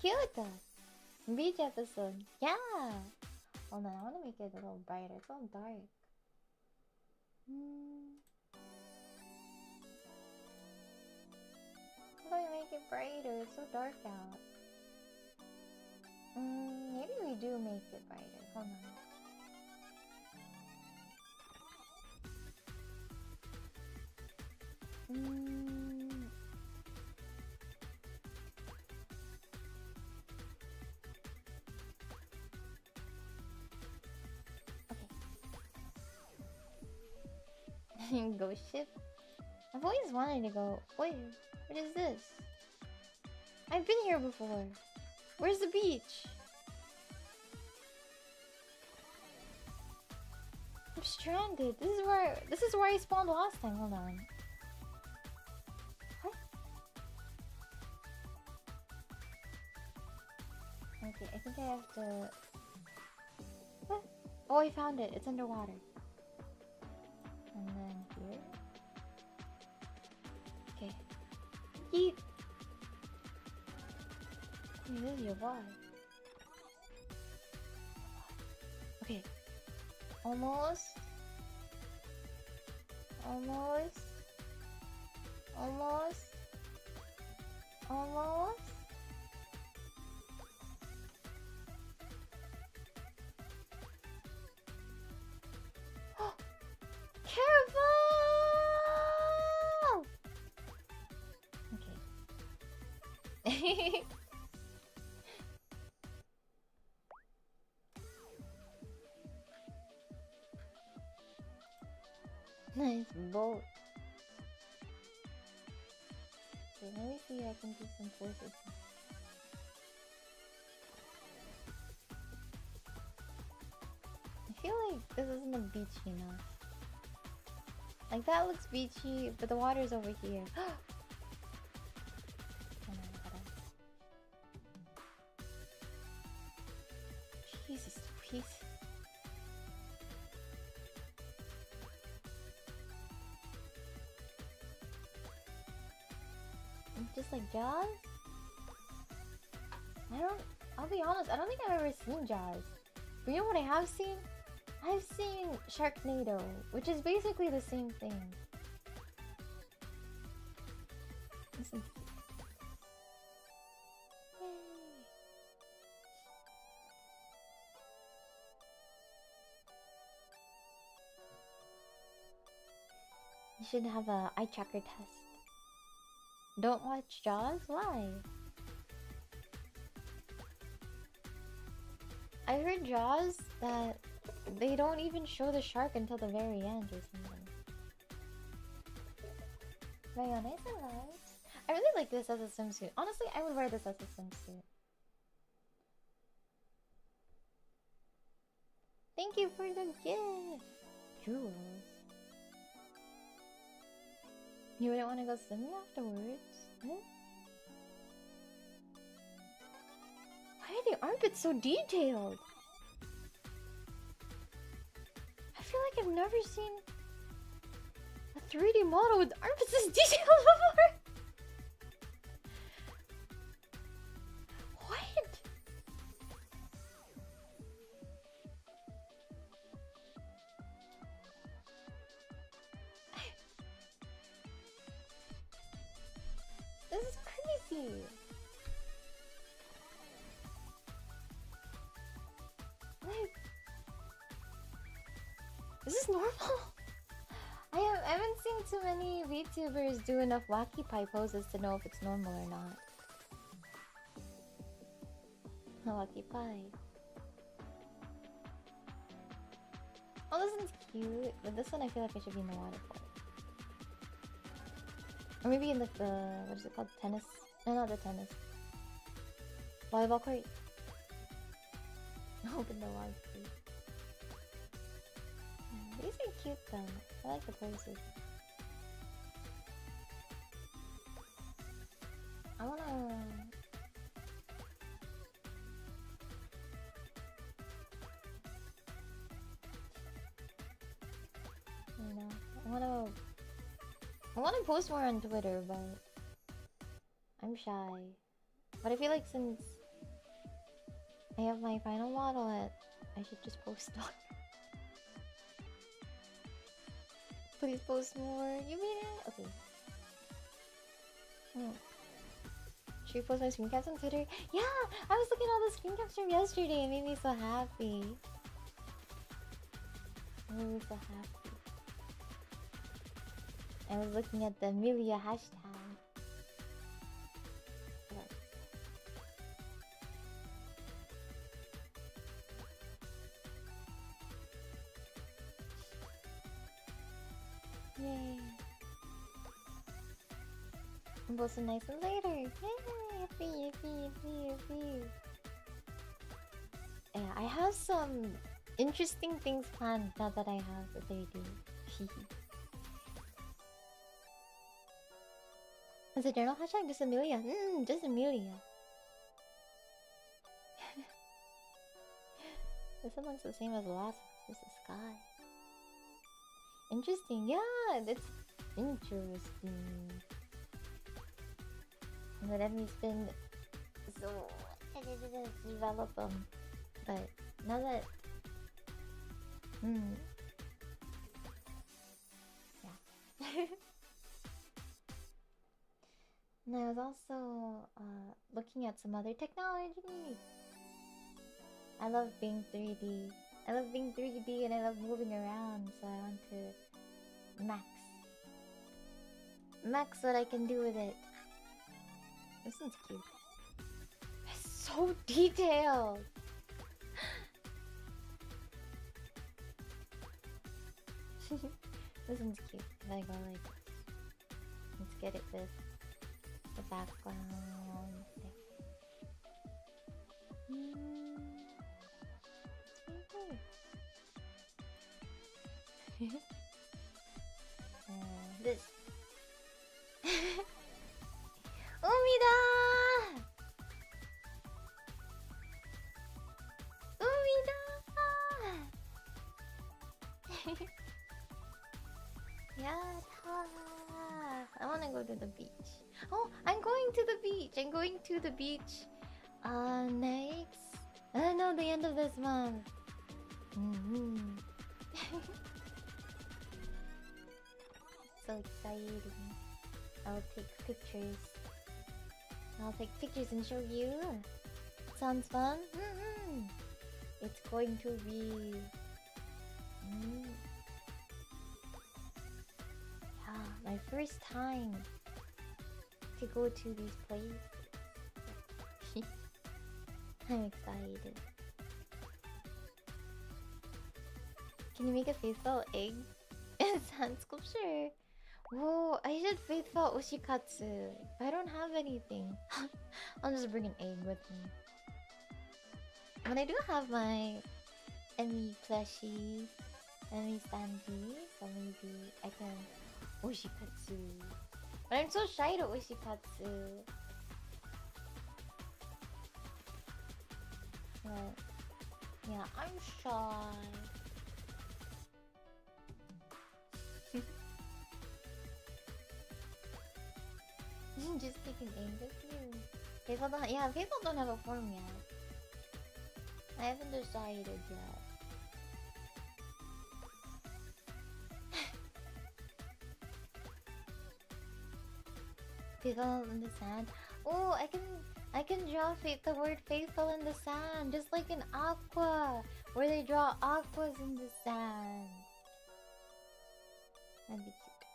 Cute! Beach episode. Yeah! Hold on, I want to make it a little brighter. It's all dark. How do I make it brighter? It's so dark out. Maybe we do make it brighter. Hold on. Okay. Ghost ship? I've always wanted to go. Wait, what is this? I've been here before. Where's the beach? I'm stranded. This is where I spawned last time. Hold on. What? Okay, I think I have to... What? Oh, I found it. It's underwater. And then here. Okay. Yeet! This is your bar. Okay, Okay. Almost. Almost. Almost. Almost. Careful! Okay. Nice bolt. Okay, let me see if I can do some forces. I feel like this isn't beachy enough. Like that looks beachy, but the water's over here. Jesus Louise. Just like Jaws? I'll be honest, I don't think I've ever seen Jaws. But you know what I have seen? I've seen Sharknado, which is basically the same thing. Listen. Yay. You should have a eye tracker test. Don't watch Jaws? Why? I heard Jaws that they don't even show the shark until the very end or something. Very nice and nice. I really like this as a swimsuit. Honestly, I would wear this as a swimsuit. Thank you for the gift! Jewels. You wouldn't want to go swimming afterwards? Huh? Why are the armpits so detailed? I feel like I've never seen a 3D model with armpits this detailed before. What? This is crazy. Like, is this normal? I haven't seen too many VTubers do enough wacky pie poses to know if it's normal or not. Wacky pie. Oh, this one's cute, but this one I feel like I should be in the water for. Or maybe in like the what is it called? Tennis? No, not the tennis. Volleyball court. Open the water. These are cute though. I like the poses. I wanna... You know, I wanna post more on Twitter, but I'm shy. But I feel like since I have my final model, I should just post on. Please post more. You mean it? Okay. Should we post my screen caps on Twitter? Yeah! I was looking at all the screen caps from yesterday. It made me so happy. It made me so happy. I was looking at the Emiliya hashtag. Look. Yay. I'm posting nice and later. Yay! Yippee. Yeah, I have some interesting things planned now that I have a 3D. Is it journal hashtag? Just Emiliya. Just Emiliya. This one looks the same as the last one. It's just the sky. Interesting. Yeah, it's interesting. But Emmy's been so I didn't develop them. But now that Mm. Yeah. And I was also looking at some other technology. I love being 3D. I love being 3D and I love moving around, so I want to max what I can do with it. This one's cute. It's so detailed. This one's cute. If I go like this. Let's get it with the background. This. Umida! Umida! Yeah, I wanna go to the beach. Oh, I'm going to the beach. I'm going to the beach. Next. No, the end of this month. So exciting. I'll take pictures. I'll take pictures and show you. Sounds fun? It's going to be... Yeah, my first time to go to these places. I'm excited. Can you make a faithful egg and sand sculpture? Whoa, I should faithful ushikatsu. If I don't have anything, I'll just bring an egg with me. But I do have my Emmy plushie, Emmy standee, so maybe I can ushikatsu. But I'm so shy to ushikatsu. But yeah, I'm shy. Just take an egg with you. Faithful don't, yeah, Faithful don't have a form yet. I haven't decided yet. Faithful in the sand. Oh, I can draw the word faithful in the sand, just like in Aqua, where they draw aquas in the sand. That'd be cute.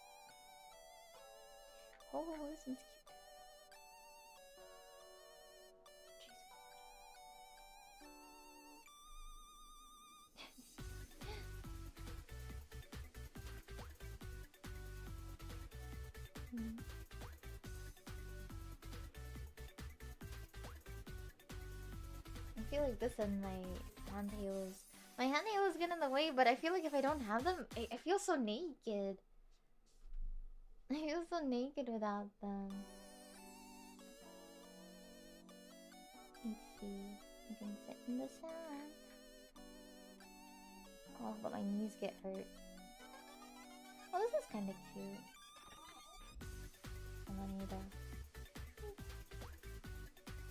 Oh, this one's cute. I feel like this and my hand halos. My hand halos get in the way, but I feel like if I don't have them, I feel so naked. I feel so naked without them. Let's see. I can sit in the sand. Oh, but my knees get hurt. Oh, this is kind of cute. Amanita.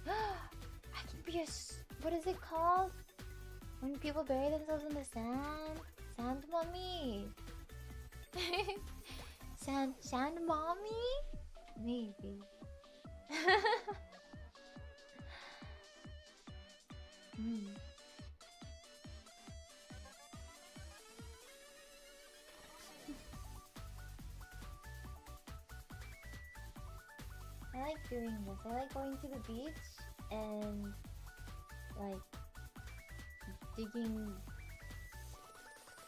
I can be a... What is it called? When people bury themselves in the sand? Sand mommy. Sand mommy? Maybe. I like doing this. I like going to the beach and like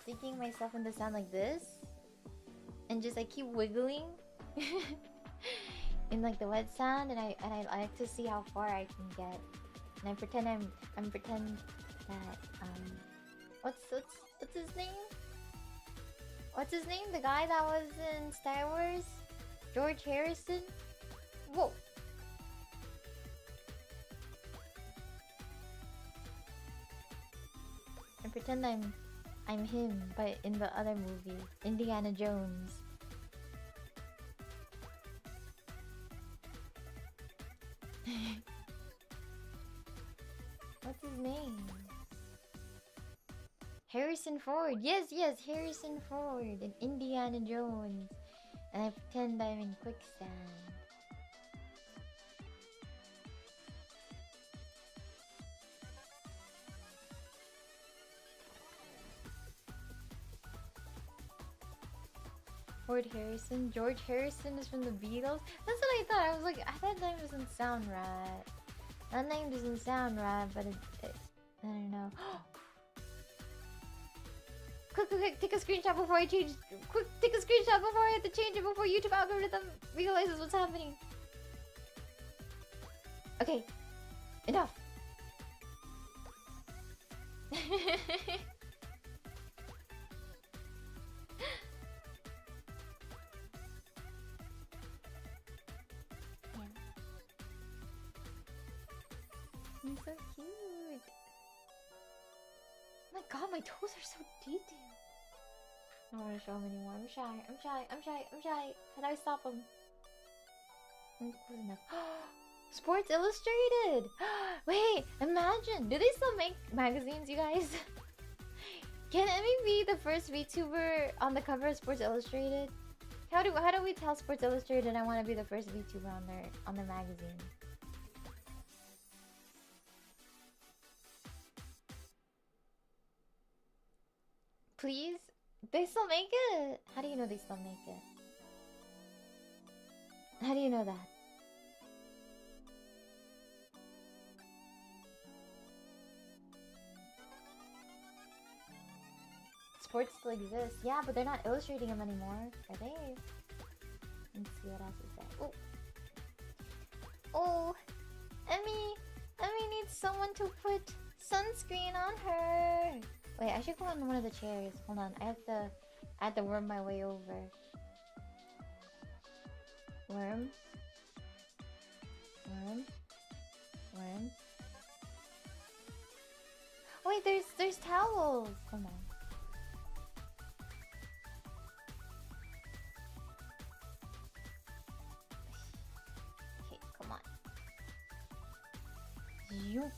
digging myself in the sand like this, and just I keep wiggling in like the wet sand, and I like to see how far I can get, and I pretend that what's his name? What's his name? The guy that was in Star Wars, George Harrison. Whoa. I pretend I'm him, but in the other movie, Indiana Jones. What's his name? Harrison Ford. Yes, yes, Harrison Ford and Indiana Jones. And I pretend I'm in quicksand. Ford Harrison. George Harrison is from the Beatles. That's what I thought. I was like, that name doesn't sound right. That name doesn't sound right, but I don't know. Quick, take a screenshot before I change. Quick, take a screenshot before I have to change it before YouTube algorithm realizes what's happening. Okay, enough. He's so cute. Oh my god, my toes are so detailed. I don't want to show him anymore. I'm shy. How do I stop him? I'm close enough. Sports Illustrated! Wait, imagine! Do they still make magazines, you guys? Can Emmy be the first VTuber on the cover of Sports Illustrated? How do we tell Sports Illustrated I want to be the first VTuber on their magazine? Please? They still make it? How do you know they still make it? How do you know that? Sports still exists. Yeah, but they're not illustrating them anymore, are they? Let's see what else is there. Oh, Emmy needs someone to put sunscreen on her. Wait, I should go on one of the chairs. Hold on, I have to worm my way over. Worm. Wait, there's towels. Come on. Okay, come on. You.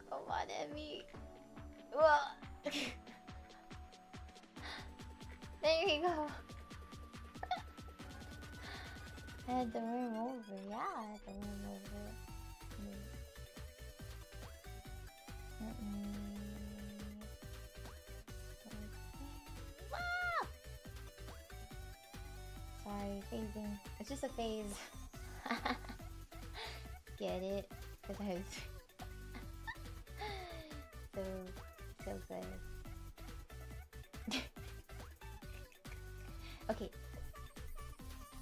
Come on, Emmy. There you go. I had to worm over. Yeah, I had to worm over. Sorry, phasing. It's just a phase. Get it? Because I was so good. Okay.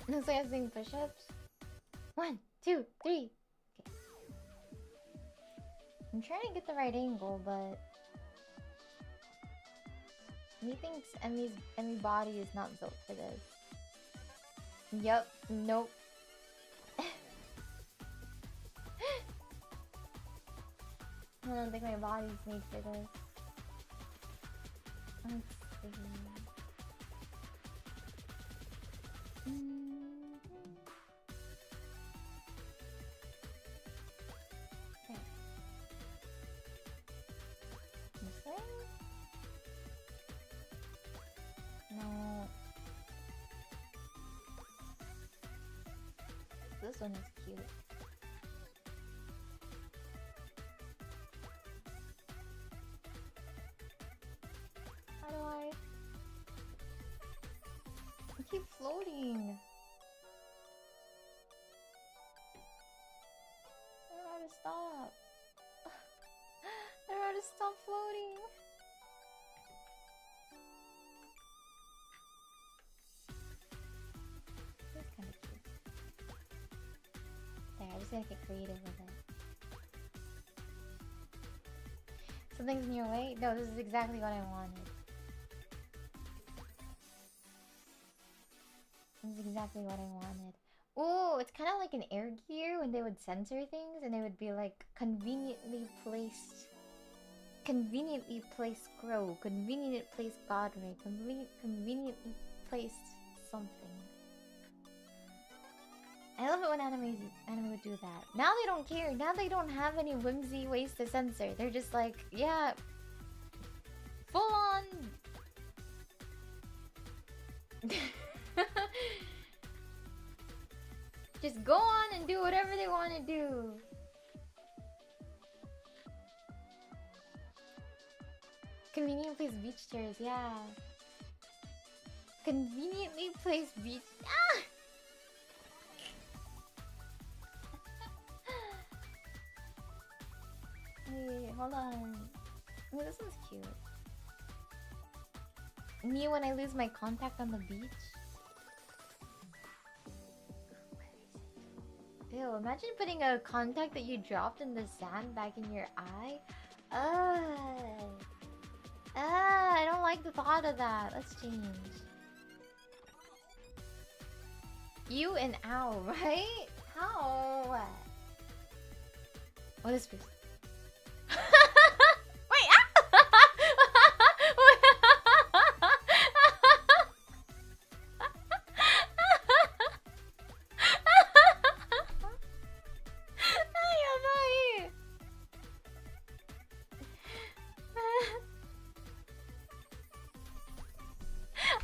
Looks like I'm doing push-ups. 1, 2, 3. Okay. I'm trying to get the right angle, but he thinks Emmy's body is not built for this. Yup. Nope. I don't think my body's made for this. Let's see. Okay. This way? No. This one is cute. How do I keep floating? I don't know how to stop. I don't know how to stop floating. That's kind of cute. There, I'm just gonna get creative with it. Something's in your way? No, this is exactly what I wanted. This is exactly what I wanted. Oh, it's kind of like an Air Gear when they would censor things and they would be like conveniently placed Crow, conveniently placed Godray, conveniently placed something. I love it when anime would do that. that. Now they don't care. Now they don't have any whimsy ways to censor. They're just like, yeah, full on. Just go on and do whatever they want to do. Convenient place beach chairs, yeah. Conveniently placed beach. Ah! Wait, hold on. Oh, this one's cute. Me when I lose my contact on the beach. Ew, imagine putting a contact that you dropped in the sand back in your eye. I don't like the thought of that. Let's change. You and ow, right? How? Oh, this person. Wait!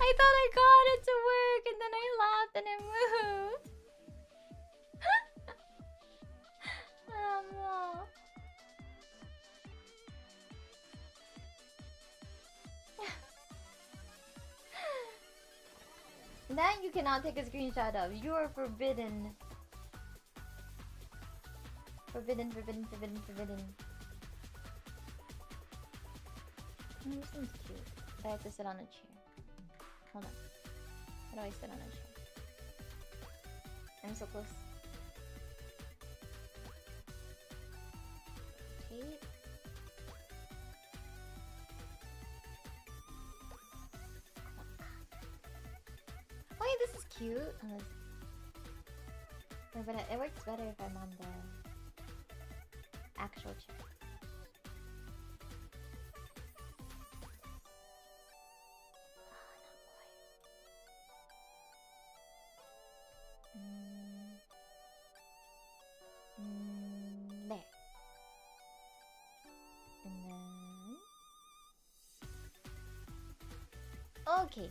I thought I got it to work and then I laughed and it moved. No. That you cannot take a screenshot of. You are forbidden. Forbidden. This one's cute. I have to sit on a chair. Hold on. How do I sit on a chair? I'm so close. Okay. Wait, this is cute. Wait, but it works better if I'm on the actual chair. There. And then... Okay.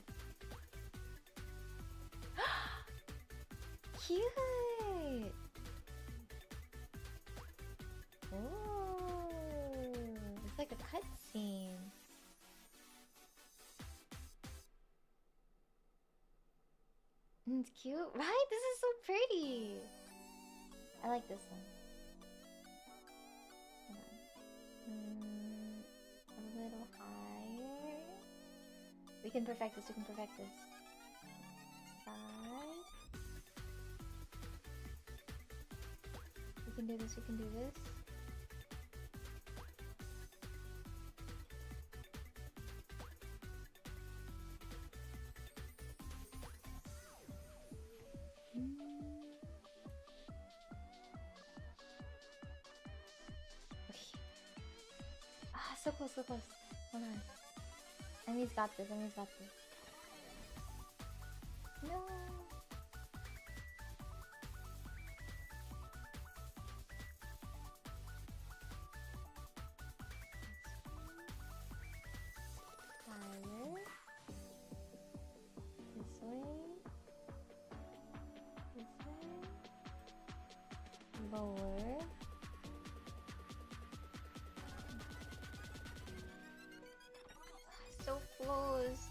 Cute! Oh, it's like a cutscene. It's cute, right? This is so pretty. I like this one. A little higher. We can perfect this. Side. We can do this. So close. Hold on. Emi's got this. No. Higher. This way. Lower. So close.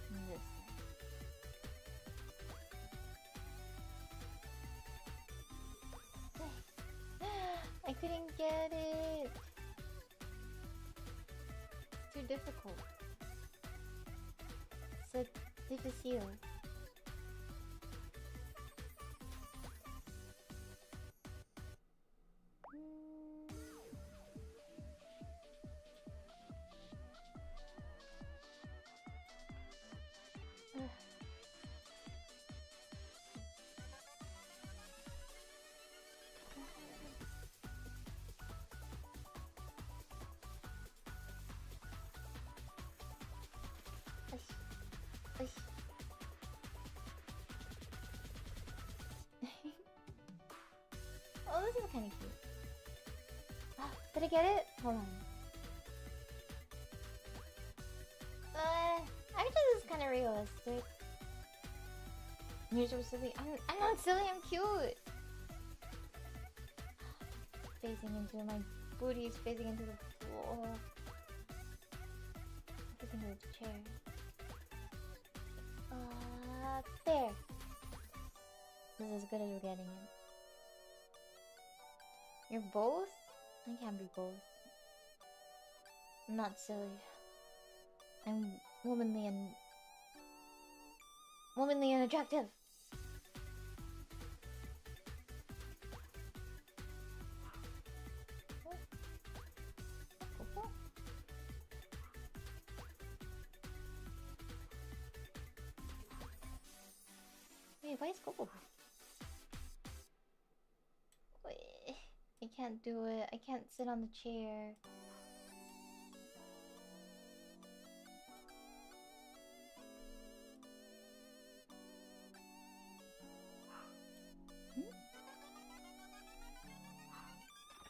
And this. I couldn't get it. It's too difficult. So take the seal. is kind of cute. Oh, did I get it? Hold on. Actually, this is kind of realistic. You're so silly. I'm not silly. I'm cute. Facing into my booty is facing into the floor. Facing into the chair. There. This is as good as we're getting it. You're both? I can't be both. I'm not silly. I'm womanly and attractive. Wait, why is Coco? Wait, I can't do it. I can't sit on the chair.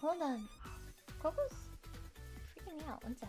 Hold on. Coco's freaking me out. One sec.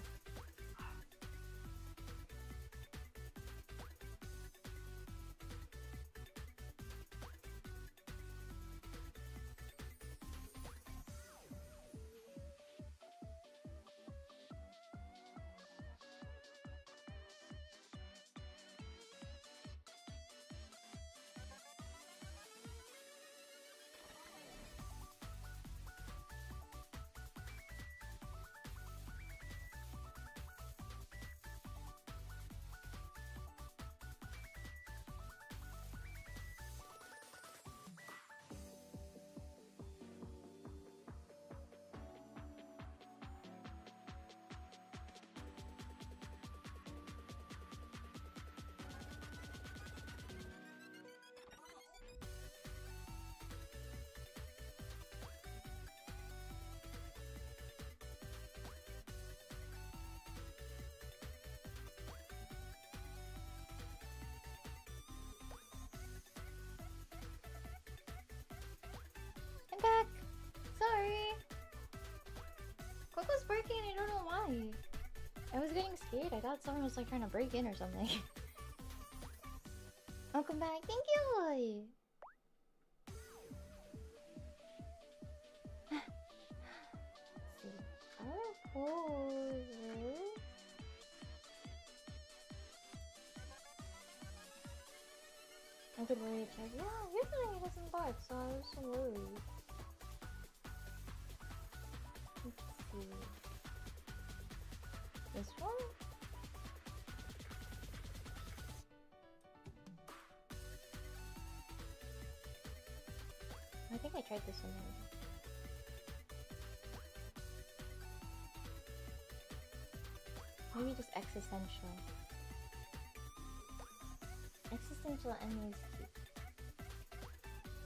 I'm back! Sorry! Coco's breaking and I don't know why. I was getting scared. I thought someone was like trying to break in or something. Welcome back. Thank you! Let's see. Color poses. I could worry check. Yeah, usually it doesn't bark, so I was so worried. Let's see. This one? I think I tried this one already. Maybe just existential. Existential Emily is cute.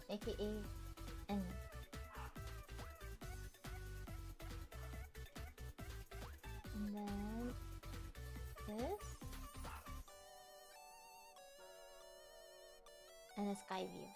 AKA Emily. And then this. And a sky view.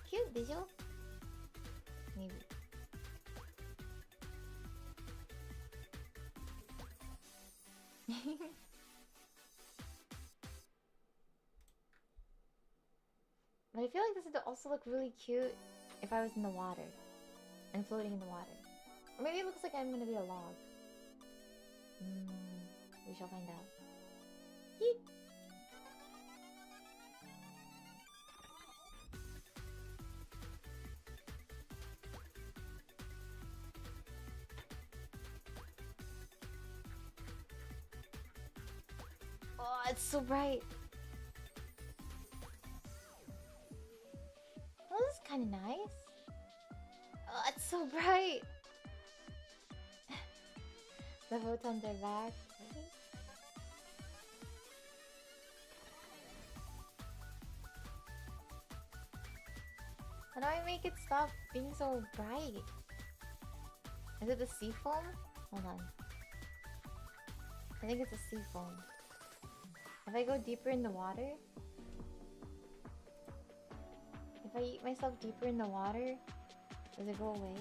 Cute, did you? Maybe. But I feel like this would also look really cute if I was in the water and floating in the water. Or maybe it looks like I'm gonna be a log. We shall find out. Yeet. Oh, it's so bright. Oh, this is kind of nice. Oh, it's so bright. The photons are back. Ready? How do I make it stop being so bright? Is it the sea foam? Hold on. I think it's a sea foam. If I go deeper in the water... If I eat myself deeper in the water, does it go away?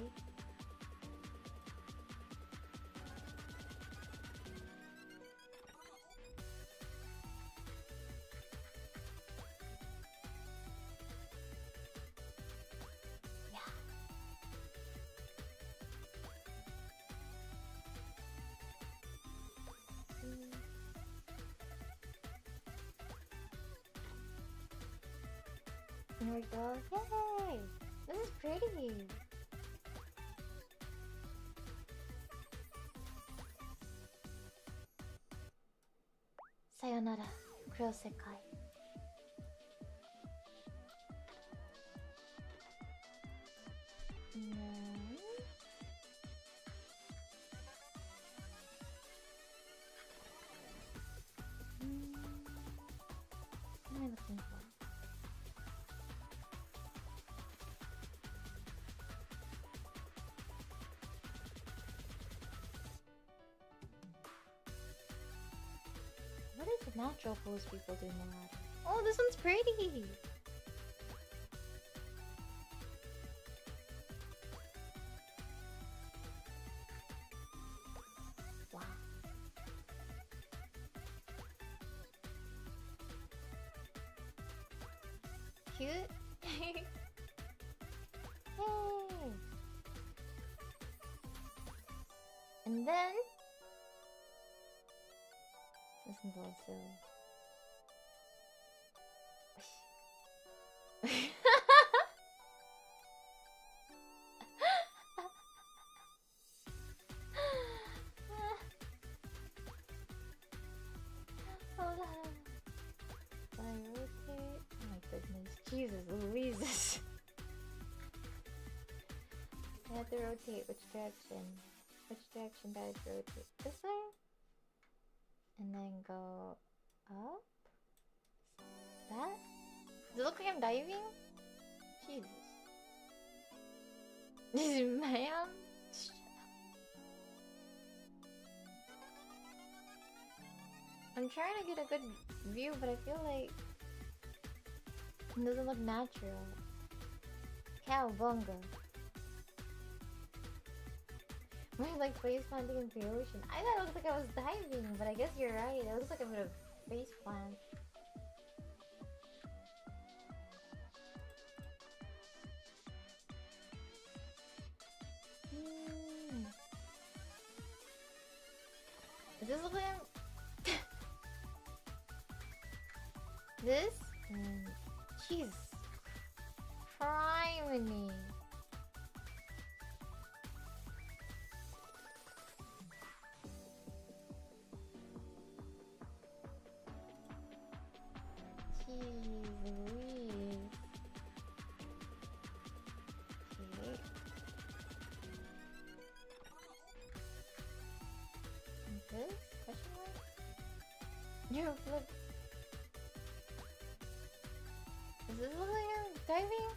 Here we go. Yay! This is pretty. Sayonara, Kurosekai. And then... What am I looking for? What is the natural pose people do in the water? Oh, this one's pretty! Wow. Cute? Yay! And then... This one's a little silly. Hold on. I rotate? Oh my goodness. Jesus Louise. I have to rotate. Which direction? Which direction do I have to rotate? This way? And then go up? That? Does it look like I'm diving? Jesus. Ma'am? I'm trying to get a good view, but I feel like it doesn't look natural. Cowabunga. Am I like face planting into the ocean? I thought it looked like I was diving, but I guess you're right. It looks like I'm gonna face plant. Does this look like I'm... This? Jeez. Criminy. Jeez Louise. Okay. And this? Question mark? No, flip. Does this look like I'm diving?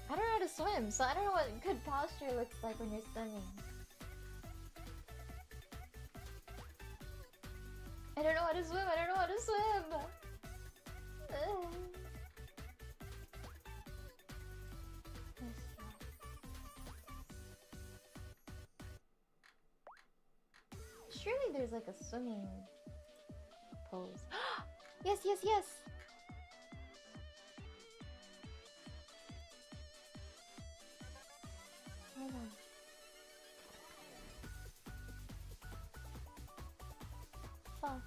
I don't know how to swim, so I don't know what good posture looks like when you're swimming. I don't know how to swim, I don't know how to swim! Surely there's like a swimming pose. Yes, yes, yes! Hold on. Fuck.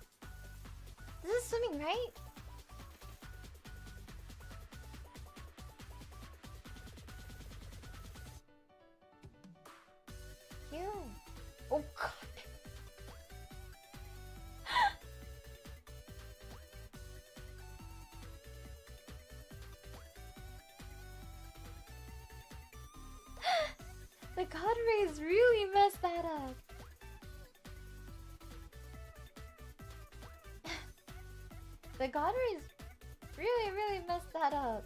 This is swimming, right? Cute. Oh god. The god rays really messed that up. The god rays really messed that up.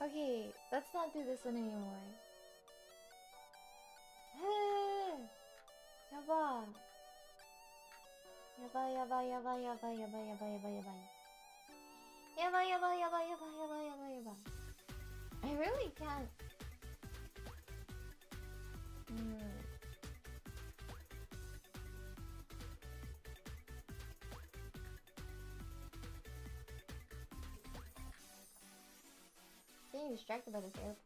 Okay, let's not do this one anymore. Yaba. Yaba, yaba, yaba, yaba, yaba, yaba, yaba, yaba. Yaba, yaba, yaba, yaba, yaba, yaba, yaba. I really can't. Getting distracted by this airplane.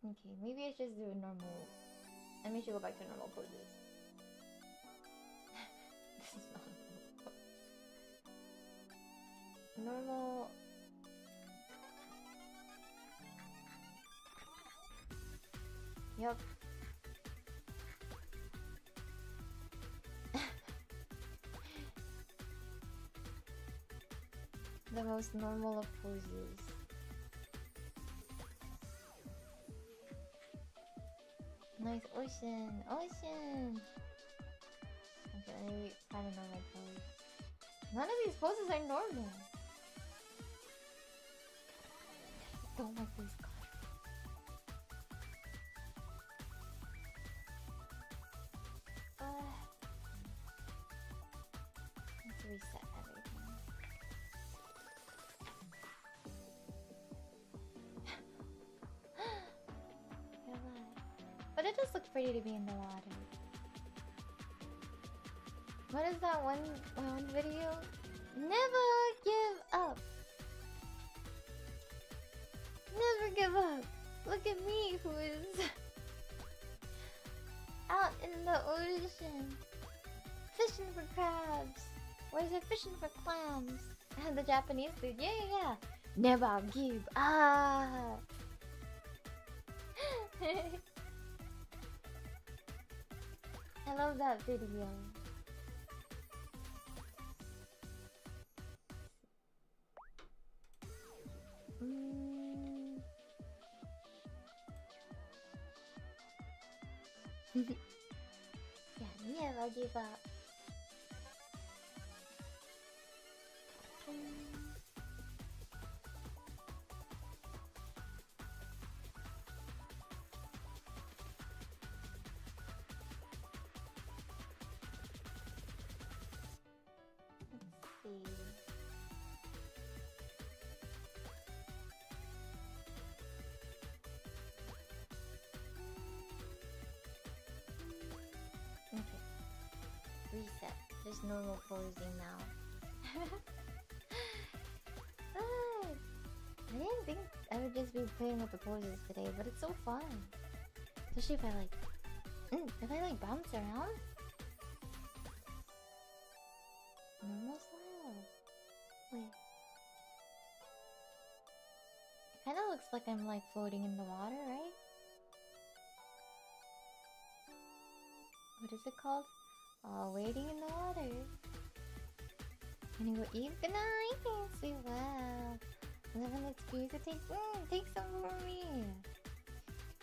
Okay, maybe I should just do a normal. I should go back to normal poses. This is not normal. Yup. The most normal of poses. Nice ocean, ocean. Okay, let me find a normal pose. None of these poses are normal. I don't like these colors. Let's reset everything. But it does look pretty to be in the water. What is that one video? Never give up. Never give up. Look at me, who is out in the ocean, fishing for crabs. Or is it fishing for clams? And the Japanese dude, yeah. Never give up. I love that video. Yeah, never give up. Okay. Reset. Just normal posing now. I didn't think I would just be playing with the poses today, but it's so fun. Especially if I like bounce around. Normal style. Wait. It kinda looks like I'm like floating in the water, right? What is it called? Oh, wading in the water. Gonna go eat. Good night. Sleep well. Live an experience to take some for me.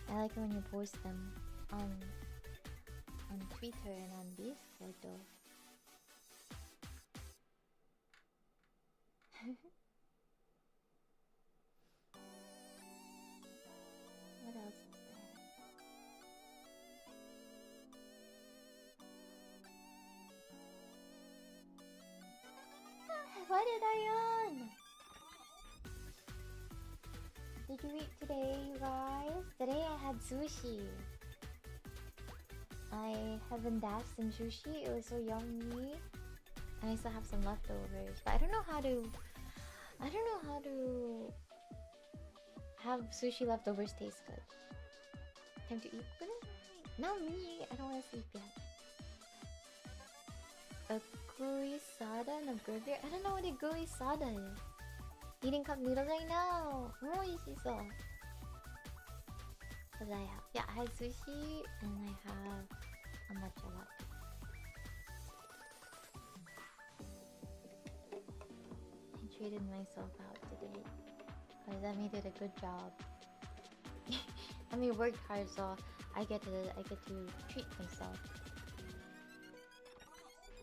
I like it when you post them on Twitter and on Discord though. What else is there? What did I on? Did you eat today, you guys? Today I had sushi. I haven't dashed some sushi. It was so yummy. And I still have some leftovers. But I don't know how to have sushi leftovers taste good. Time to eat. Good night. Not me. I don't want to sleep yet. A guisada and a burger? I don't know what a guisada is. Eating cup noodles right now. Oishishou. What did I have? Yeah, I had sushi and I have a matcha latte. I treated myself out today because Emmy did a good job. Emmy worked hard, so I get to treat myself.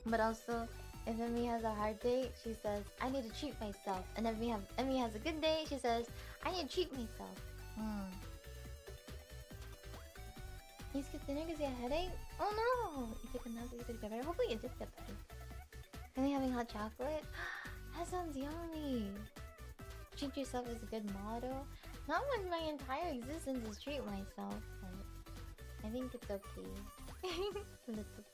But also, If Emmy has a hard day, she says, I need to treat myself. And if Emmy has a good day, she says, I need to treat myself. You skipped dinner because you had a headache? Oh no! You took a nap, you did get better. Hopefully you did get better. Emmy having hot chocolate? That sounds yummy. Treat yourself is a good motto. Not when my entire existence is treat myself, but I think it's okay. Little bit.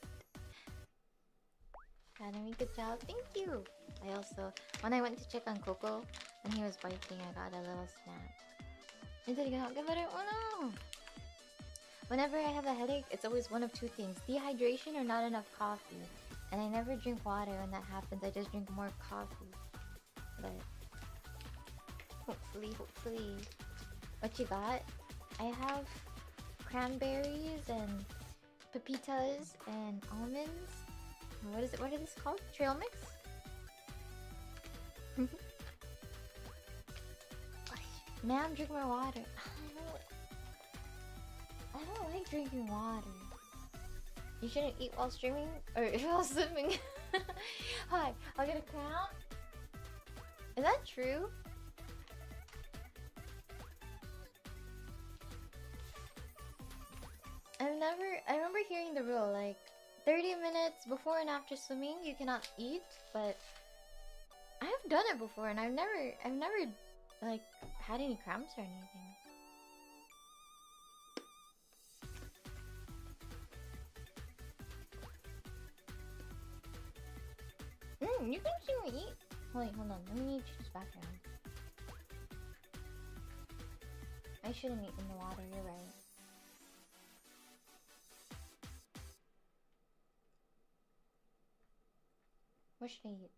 Academy, good job. Thank you. I also, when I went to check on Coco, when he was biting, I got a little snap. Did it get better? Oh no! Whenever I have a headache, it's always one of two things: dehydration or not enough coffee. And I never drink water when that happens. I just drink more coffee. But hopefully. What you got? I have cranberries and pepitas and almonds. What is it? What is this called? Trail mix? Ma'am, drink more water. I don't like drinking water. You shouldn't eat while streaming or while swimming. Hi, I'll get a crown. Is that true? I remember hearing the rule, like 30 minutes before and after swimming you cannot eat, but I have done it before and I've never like had any cramps or anything. You can see me eat. Wait, hold on. Let me choose background. I shouldn't eat in the water, you're right. What should I eat?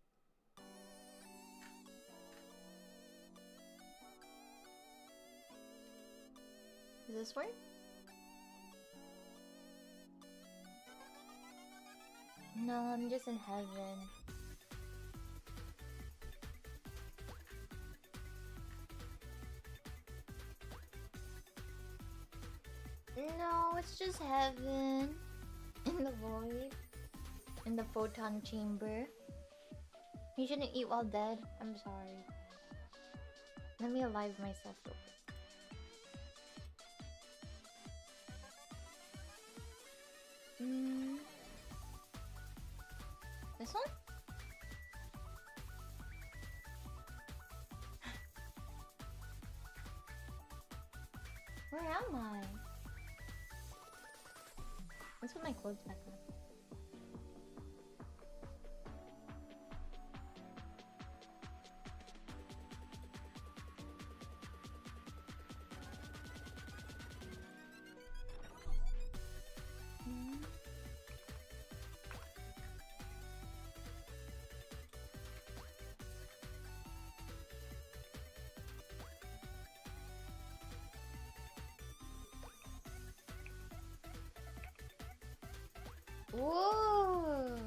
Does this work? No, I'm just in heaven. No, it's just heaven. In the void. In the photon chamber. You shouldn't eat while dead. I'm sorry. Let me alive myself real quick. This one? Where am I? Let's put my clothes back on. Whoa!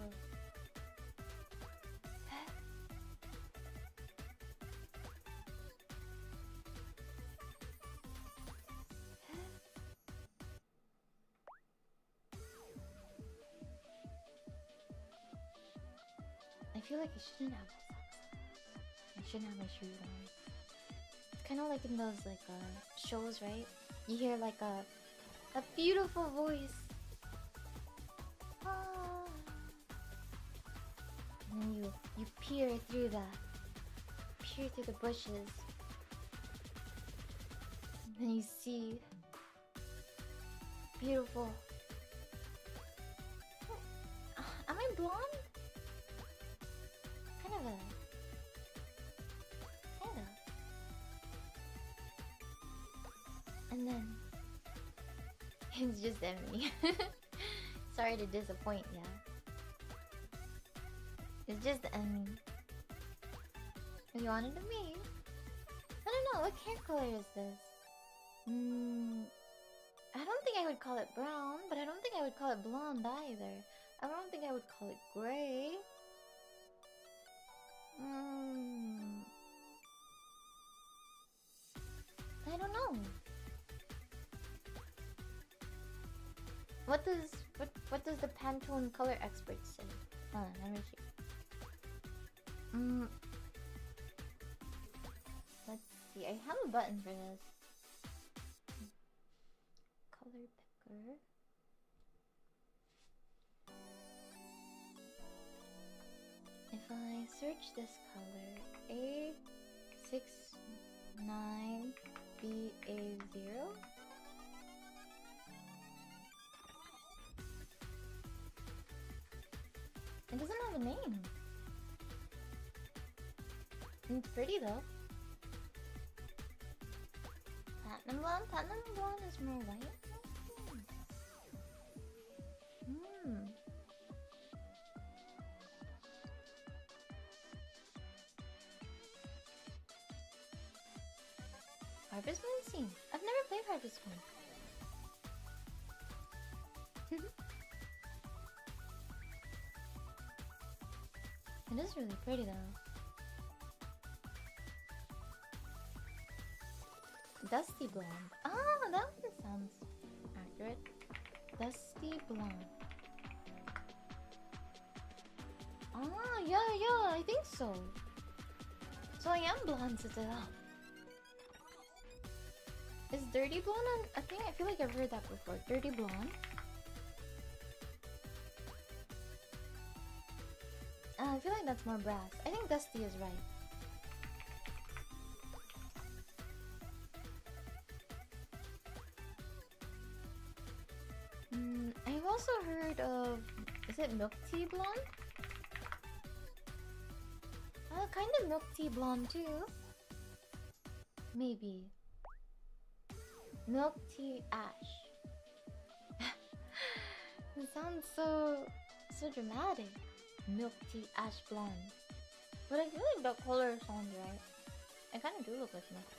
I feel like I shouldn't have my socks on. I shouldn't have my shoes on. It's kind of like in those like shows, right? You hear like a beautiful voice. And then you peer through the bushes. And then you see beautiful. Am I blonde? Kind of. And then it's just Emily. Sorry to disappoint ya. It's just Emmy. You wanted to be? I don't know, what hair color is this? I don't think I would call it brown, but I don't think I would call it blonde either. I don't think I would call it gray. I don't know. What does the Pantone color expert say? Hold on, let me see. Mm, let's see. I have a button for this. Color picker. If I search this color, A69BA0. It doesn't have a name. It's pretty though. Platinum blonde? Platinum blonde is more white? Hmm. Harvest Moon scene. I've never played Harvest Moon. It is really pretty though. Dusty blonde. Ah, that one sounds accurate. Dusty blonde. Ah, yeah, I think so. So I am blonde still. Is dirty blonde on? I feel like I've heard that before. Dirty blonde. I feel like that's more brass. I think Dusty is right. I've also heard of... Is it milk tea blonde? Kind of milk tea blonde too. Maybe. Milk tea ash. It sounds so dramatic. Milk tea ash blonde. But I feel like that color sounds right. I kind of do look like milk tea.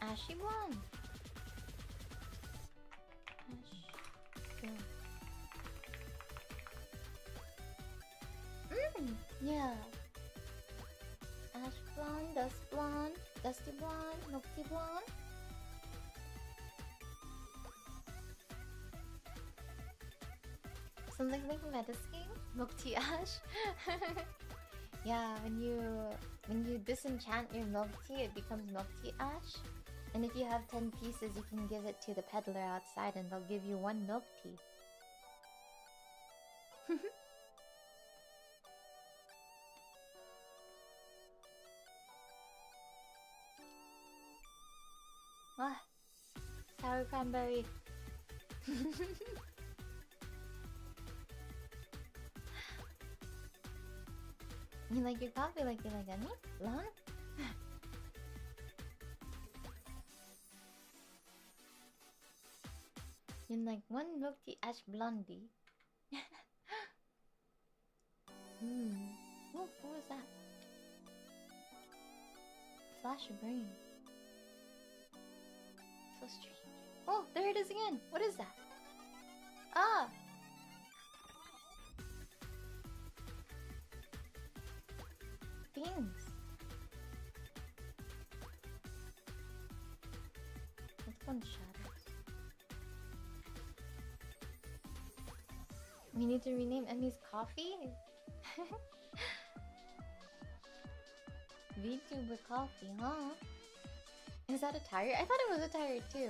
Ashy blonde. Ash blonde. Yeah. Ash blonde, dust blonde, dusty blonde, milk tea blonde. Something like Metascape? Milk tea ash? Yeah, when you disenchant your milk tea, it becomes milk tea ash. And if you have 10 pieces, you can give it to the peddler outside and they'll give you 1 milk tea. Ah, sour cranberry. You like your coffee like you like honey? Blonde? You're like 1 milk tea ash blondie. Oh, what was that? Flash of brain. So strange. Oh, there it is again. What is that? Ah! Things. Let's go in shadows. We need to rename Emmy's coffee? VTuber coffee, huh? Is that a tire? I thought it was a tire too.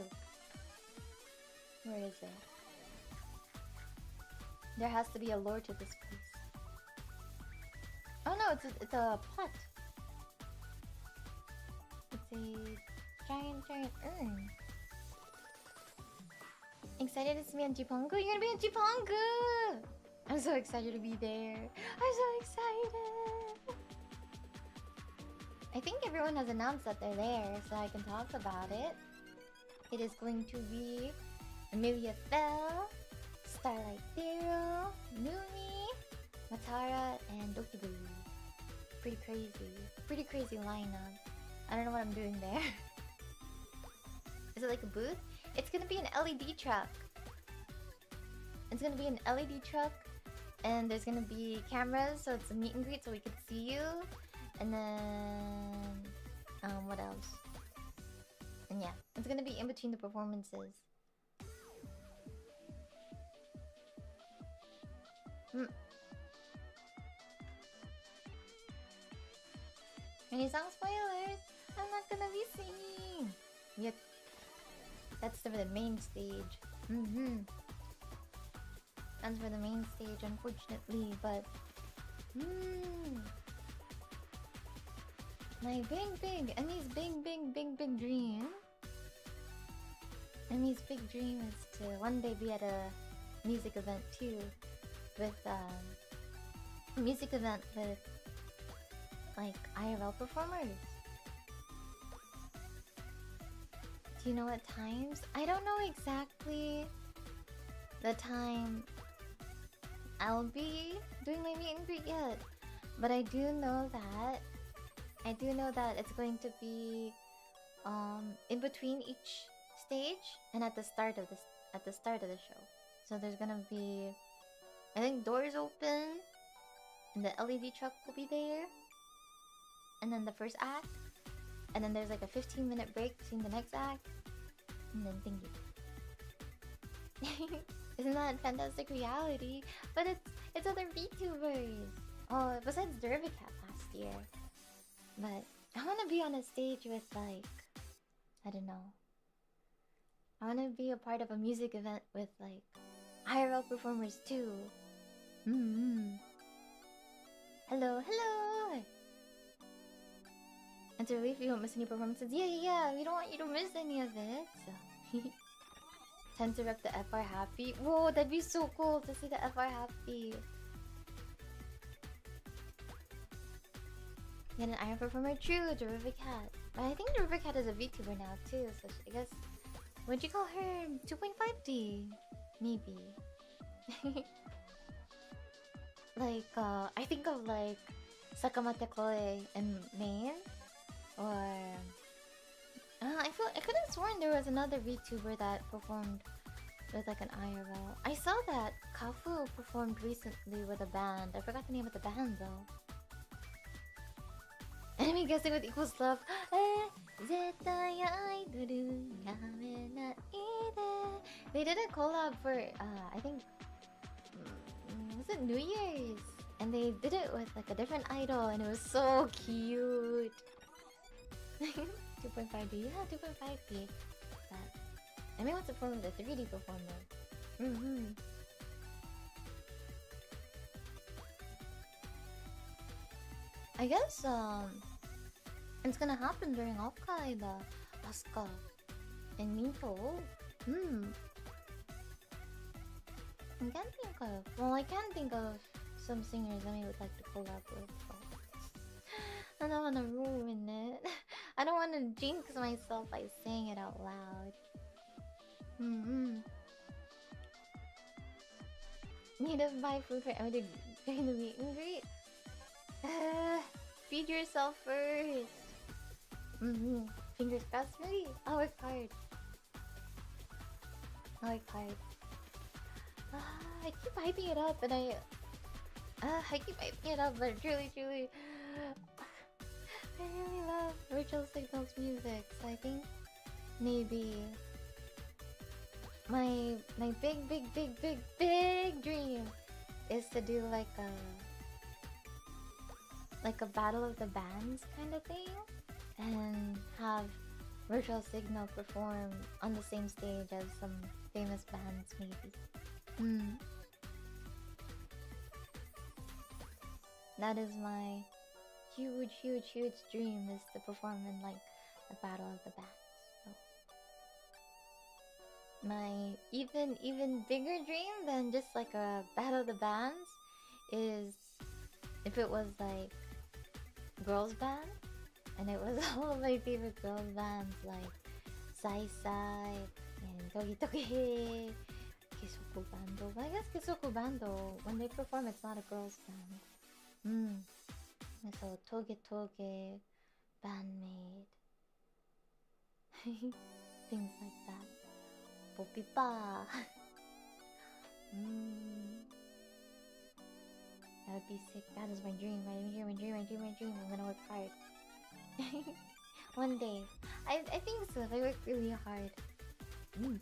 Where is it? There has to be a lore to this place. Oh no, it's a pot. It's a giant urn. Excited to see me on Jipangu? You're gonna be on Jipangu! I'm so excited to be there. I'm so excited! I think everyone has announced that they're there, so I can talk about it. It is going to be Emiliya Fell, Starlight Zero, Numi, Matara, and Dokibu. Pretty crazy lineup. I don't know what I'm doing there. Is it like a booth? It's gonna be an LED truck. It's gonna be an LED truck, and there's gonna be cameras, so it's a meet and greet, so we can see you. And then, what else? And yeah, it's It's gonna be in between the performances. Any song spoilers? I'm not gonna be singing. Yep. That's for the main stage. That's for the main stage, unfortunately, but my Emmy's big dream. Emmy's big dream is to one day be at a music event too, with a music event with like IRL performers. Do you know what times? I don't know exactly the time I'll be doing my meet and greet yet, but I do know that it's going to be in between each stage and at the start of the show. So there's gonna be, I think, doors open and the LED truck will be there, and then the first act, and then there's like a 15-minute break between the next act, and then thingy. Isn't that fantastic reality? But it's other VTubers. Oh, besides Dervicat last year. But I want to be on a stage with like, I don't know. I want to be a part of a music event with like IRL performers too. Hello. And to relieve you don't miss any performances. Yeah. We don't want you to miss any of it. So. Time to rep the FR Happy. Whoa, that'd be so cool to see the FR Happy. Get an Iron performer? True, Dervicat. But I think Dervicat is a VTuber now too, so I guess... Would you call her 2.5D? Maybe. Like, I think of like Sakamate Chloe in Maine. Or... I could have sworn there was another VTuber that performed with like an IRL. I saw that Kafu performed recently with a band. I forgot the name of the band though. Enemy guessing with equals love. They did a collab for I think was it New Year's? And they did it with like a different idol, and it was so cute. 2.5D, yeah, 2.5D. I mean, what's the form of the 3D performer? I guess it's gonna happen during Offkai, the Asuka and Minto. I can't think of some singers I would like to collab with. I don't wanna ruin it. I don't wanna jinx myself by saying it out loud. Need to buy food for Emily during the meet and greet? Feed yourself first. Fingers crossed for me. I'll work hard. I keep hyping it up, and but truly, I really love Virtual Signal's music. So I think maybe my big dream is to do like a battle of the bands kind of thing, and have Virtual Signal perform on the same stage as some famous bands, maybe. That is my huge dream, is to perform in like a battle of the bands. So my even bigger dream than just like a battle of the bands is if it was like girls band, and it was all of my favorite girls bands like Sai Sai and Togi Togi, Kisoku Bando. But I guess Kisoku Bando, when they perform, it's not a girls band. So Toge Toge, Bandmate, things like that. Popipa. That would be sick. That is my dream. My dream. I'm gonna work hard. One day. I think so. If I work really hard. Mm.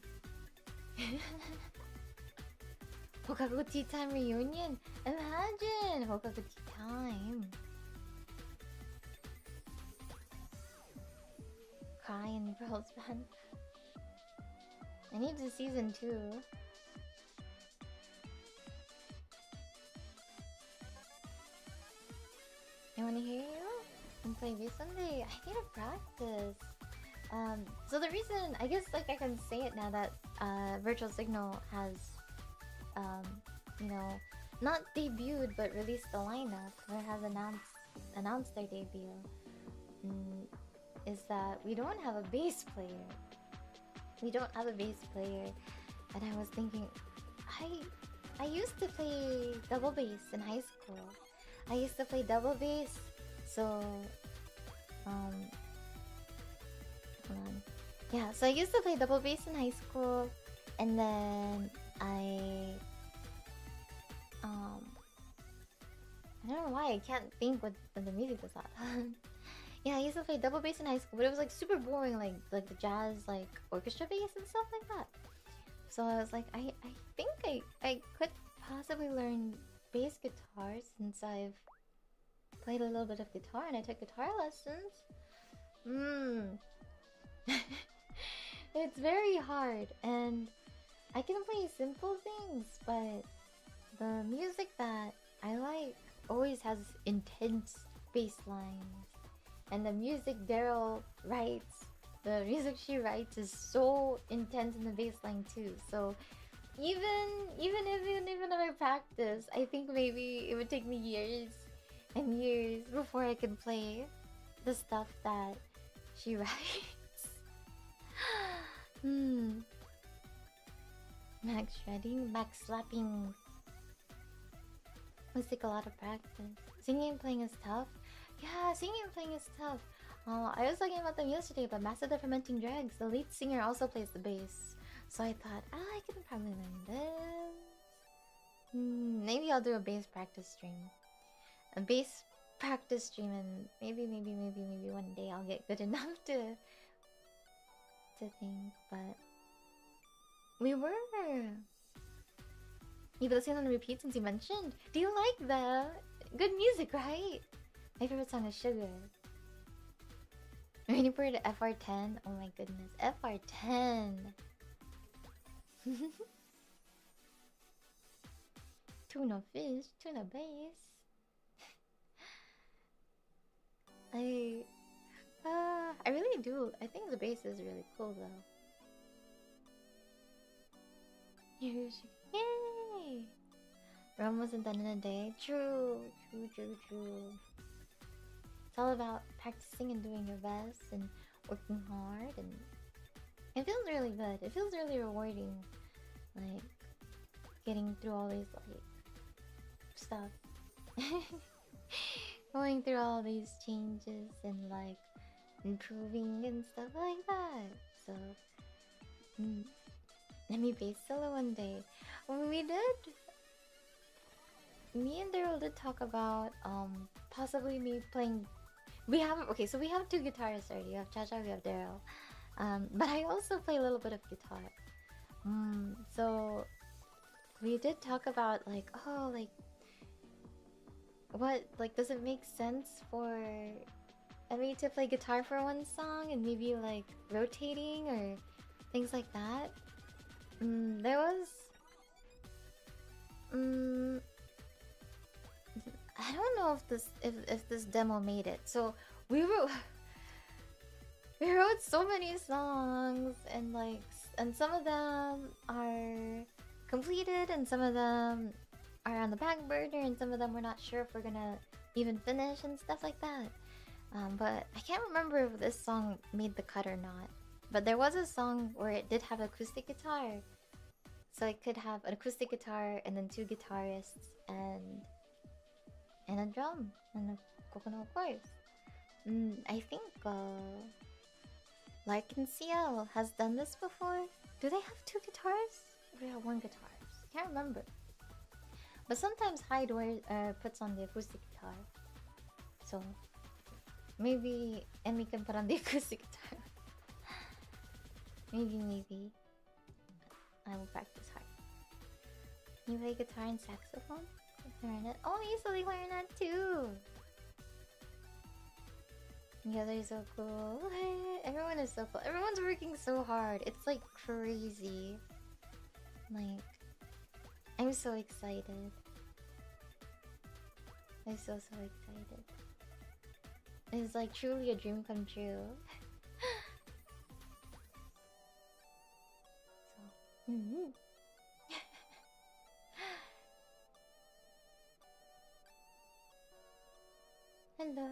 Hokaku tea time reunion. Imagine Hokaku tea time. Cry in Pearl's band. I need the season 2. I wanna hear you and play bass someday. I need to practice. So the reason, I guess, like I can say it now that Virtual Signal has, you know, not debuted but released the lineup or has announced their debut. Is that we don't have a bass player. We don't have a bass player, and I was thinking, I used to play double bass in high school. I used to play double bass, so hold on. Yeah, so I used to play double bass in high school, and then I don't know why I can't think what the music was on. Yeah, I used to play double bass in high school, but it was like super boring, like the jazz, like orchestra bass and stuff like that. So I was like, I think I could possibly learn bass guitar since I've played a little bit of guitar and I took guitar lessons. It's very hard, and I can play simple things, but the music that I like always has intense bass lines. And the music Daryl writes, the music she writes is so intense in the bass line too. So even if I practice, I think maybe it would take me years and years before I can play the stuff that she writes. Max shredding, max slapping. Must take a lot of practice. Singing and playing is tough. Yeah, singing and playing is tough. I was talking about them yesterday, but Master the Fermenting Dregs, the lead singer also plays the bass. So I thought, I can probably learn this. Maybe I'll do a bass practice stream. A bass practice stream, and maybe one day I'll get good enough to think, but we were. You've been listening on repeat since you mentioned. Do you like the good music, right? My favorite song is Sugar. I'm waiting for the FR10. Oh my goodness, FR10. Tuna fish, tuna bass. I really do. I think the bass is really cool though. Yay! Rome wasn't done in a day. True. It's all about practicing and doing your best and working hard, and it feels really good. It feels really rewarding, like getting through all these like stuff. Going through all these changes and like improving and stuff like that. So let me bass solo one day. Me and Daryl did talk about possibly me playing. We have so we have 2 guitarists already. We have Chacha, we have Daryl. But I also play a little bit of guitar. So we did talk about like, what, like, does it make sense for Emmy to play guitar for one song and maybe like rotating or things like that? There was I don't know if this demo made it. So we wrote so many songs, and like some of them are completed and some of them are on the back burner, and some of them we're not sure if we're gonna even finish and stuff like that. But I can't remember if this song made the cut or not. But there was a song where it did have acoustic guitar, so it could have an acoustic guitar and then 2 guitarists and a drum and a coconut, of course. I think Larkin CL has done this before. Do they have 2 guitars? Or do they have 1 guitar? I can't remember. But sometimes Hyde puts on the acoustic guitar. So Maybe Emmy can put on the acoustic guitar. Maybe. I will practice hard. You play guitar and saxophone? Clarinet? Oh, I used to play clarinet too! Yeah, they're so cool. Everyone is so cool. Everyone's working so hard. It's like crazy. Like, I'm so excited. I'm so excited. It's like truly a dream come true. So, hello.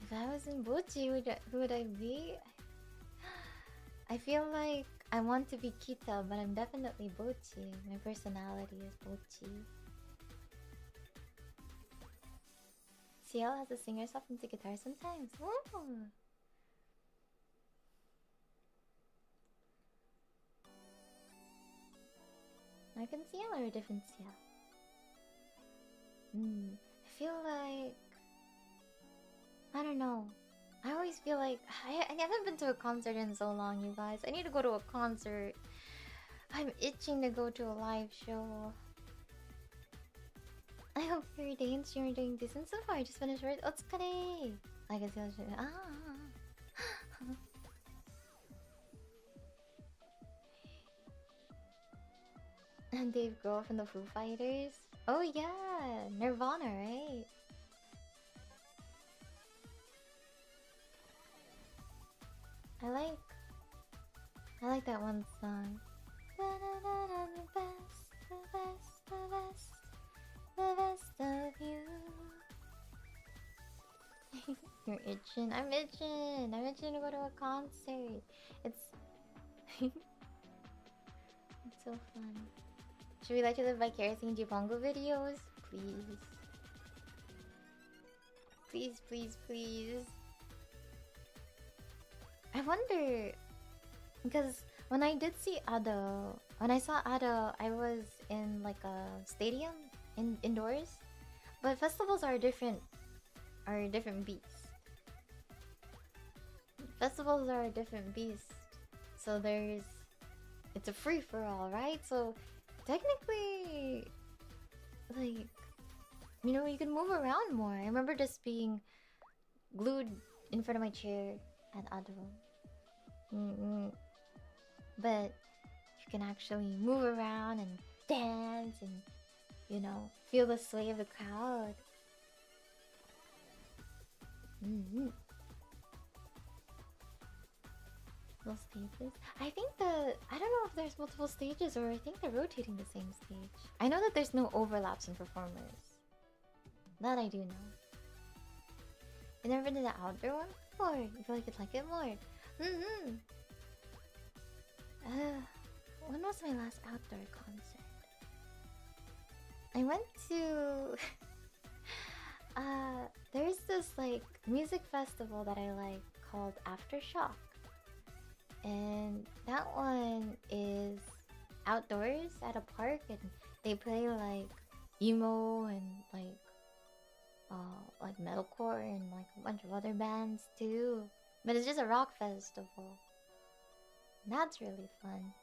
If I was in Bochi, who would I be? I feel like I want to be Kita, but I'm definitely Bochi. My personality is Bochi. CL has a singer swap into guitar sometimes. Ooh. I can CL or a different CL? I feel like... I don't know. I always feel like... I haven't been to a concert in so long, you guys. I need to go to a concert. I'm itching to go to a live show. I hope your day and stream are doing decent so far. I just finished work. Otsukare! I guess you'll show. And Dave Grohl from the Foo Fighters. Oh yeah! Nirvana, right? I like that one song. The best of you. You're itching. I'm itching to go to a concert. It's it's so fun. Should we let you live vicariously in Jipongo videos? Please. I wonder, because when I did see Ado, when I saw Ado, I was in like a stadium indoors, but festivals are different beasts. Festivals are a different beast. So it's a free for all, right? So technically, like, you can move around more. I remember just being glued in front of my chair at Ado. But you can actually move around and dance and, feel the sway of the crowd. Multiple stages? I don't know if there's multiple stages, or I think they're rotating the same stage. I know that there's no overlaps in performers. That I do know. You never did the outdoor one before? You feel like you'd like it more? When was my last outdoor concert? I went to... there's this, like, music festival that I like called Aftershock. And that one is outdoors at a park, and they play, like, emo and, like metalcore and, like, a bunch of other bands, too. But it's just a rock festival. That's really fun.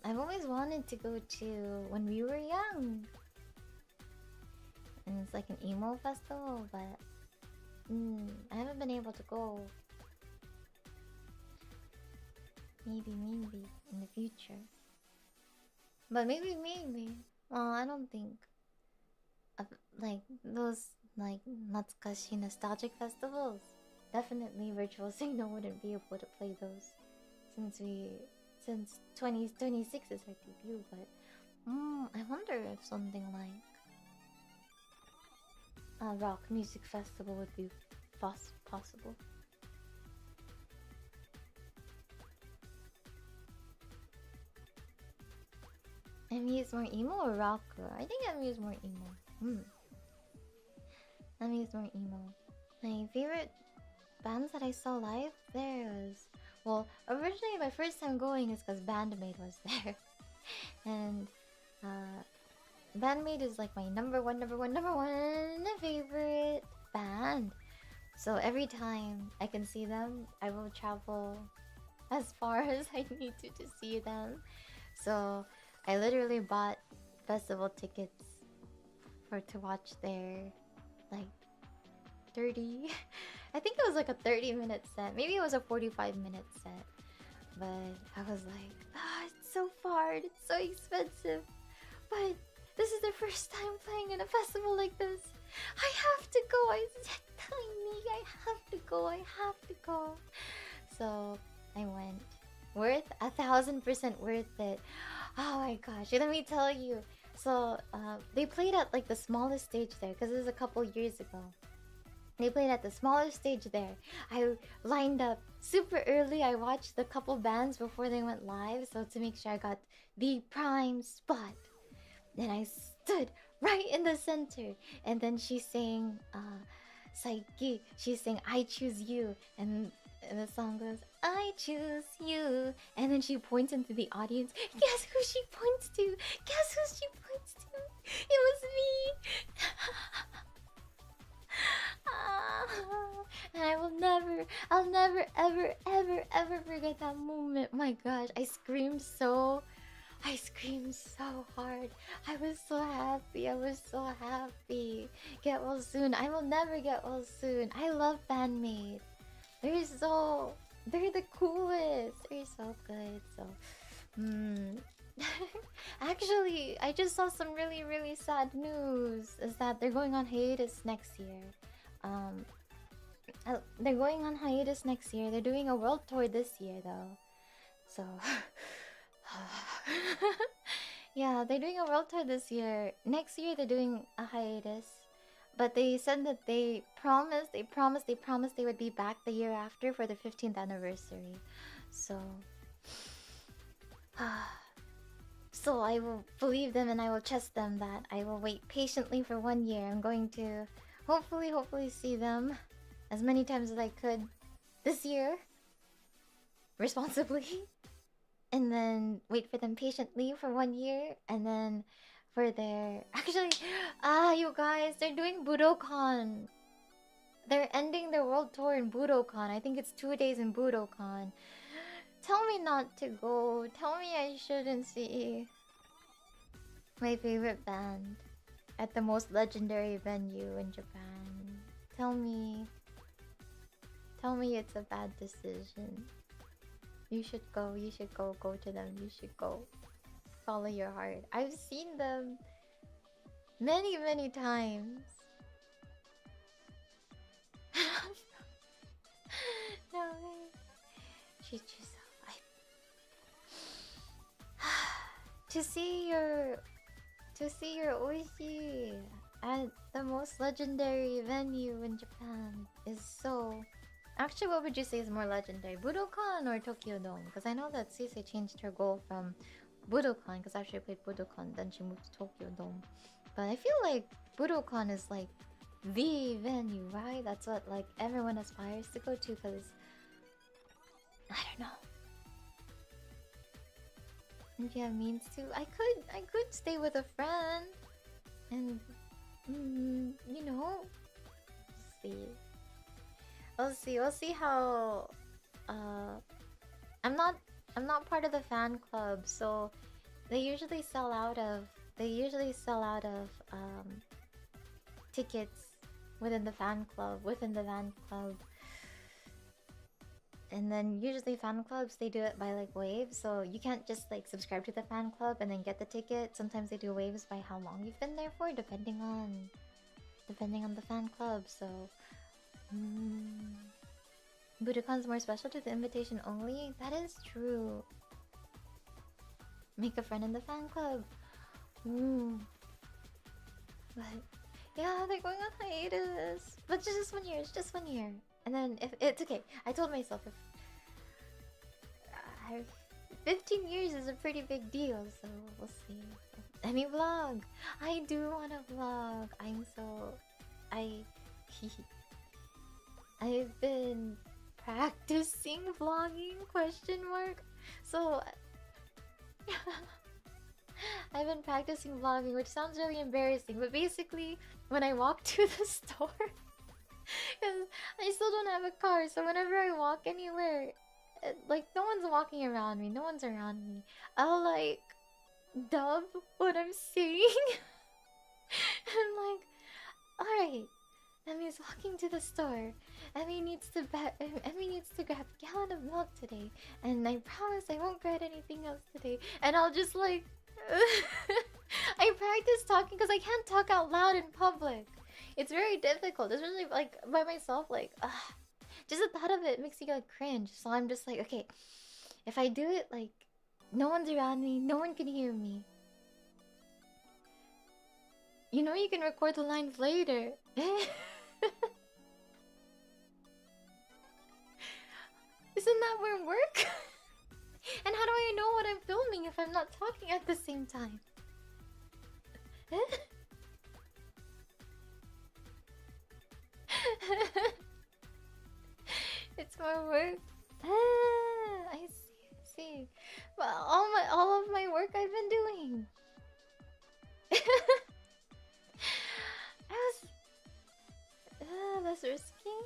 I've always wanted to go to when we were young. And it's like an emo festival, but I haven't been able to go. Maybe in the future. But maybe. Well, I don't think like those like natsukashi nostalgic festivals. Definitely Virtual Signal wouldn't be able to play those since 2026 is our debut, but I wonder if something like a rock music festival would be possible. Emmy is more emo or rock? I think Emmy is more emo. Emmy is more emo. My favorite bands that I saw live there was... Well, originally my first time going is because Bandmate was there. And Bandmate is like my number one favorite band. So every time I can see them, I will travel as far as I need to see them. So I literally bought festival tickets for to watch their like 30 I think it was like a 30-minute set. Maybe it was a 45-minute set. But I was like, it's so far, it's so expensive. But this is the first time playing in a festival like this. I have to go. I have to go. I have to go. So I went. Worth 1,000% worth it. Oh my gosh! Let me tell you. So they played at like the smallest stage there because it was a couple years ago. They played at the smallest stage there. I lined up super early. I watched the couple bands before they went live, so to make sure I got the prime spot. Then I stood right in the center, and then she sang Saiki. She sang I Choose You, and the song goes I choose you, and then she points into the audience. Guess who she points to? Guess who she points to? It was me. And I'll never, ever forget that moment. My gosh, I screamed so hard. I was so happy. Get well soon. I will never get well soon. I love Bandmate. They're the coolest. They're so good. So, actually, I just saw some really sad news. Is that they're going on hiatus next year. They're going on hiatus next year. They're doing a world tour this year though. So yeah, they're doing a world tour this year. Next year they're doing a hiatus. But they said that they promised they would be back the year after for the 15th anniversary. So so I will believe them and I will trust them that I will wait patiently for 1 year. I'm going to hopefully see them as many times as I could this year responsibly, and then wait for them patiently for 1 year, and then for their you guys, they're doing Budokan. They're ending their world tour in Budokan. I think it's 2 days in Budokan. Tell me not to go. Tell me I shouldn't see my favorite band at the most legendary venue in Japan. Tell me it's a bad decision. You should go to them. You should go. Follow your heart. I've seen them many times. No way. Treat yourself. To see your Oishi at the most legendary venue in Japan is so... Actually, what would you say is more legendary? Budokan or Tokyo Dome? Because I know that Sisei changed her goal from Budokan, because after she played Budokan, then she moved to Tokyo Dome. But I feel like Budokan is like the venue, right? That's what like everyone aspires to go to, because I don't know. If you have means to, I could stay with a friend and you know, see. We'll see how I'm not part of the fan club, so they usually sell out of tickets within the fan club. And then usually fan clubs, they do it by like waves, so you can't just like subscribe to the fan club and then get the ticket. Sometimes they do waves by how long you've been there for, depending on the fan club. So Budokan's more special to the invitation only. That is true. Make a friend in the fan club. But yeah, they're going on hiatus. But just 1 year. It's just 1 year. And then if it's okay, I told myself if 15 years is a pretty big deal, so we'll see. Any vlog. I do want to vlog. I've been practicing vlogging ? So I've been practicing vlogging, which sounds really embarrassing, but basically, when I walk to the store, because I still don't have a car, so whenever I walk anywhere, like no one's walking around me, no one's around me, I'll like dub what I'm saying. I'm like, alright, Emmy's walking to the store. Emmy needs to grab a gallon of milk today, and I promise I won't grab anything else today. And I'll just like, I practice talking because I can't talk out loud in public. It's very difficult, especially like by myself. Like, just the thought of it makes you like cringe. So I'm just like, okay, if I do it, like, no one's around me, no one can hear me. You know, you can record the lines later. Isn't that where work? And how do I know what I'm filming if I'm not talking at the same time? It's more work. I see. Well, all of my work I've been doing. That's risky.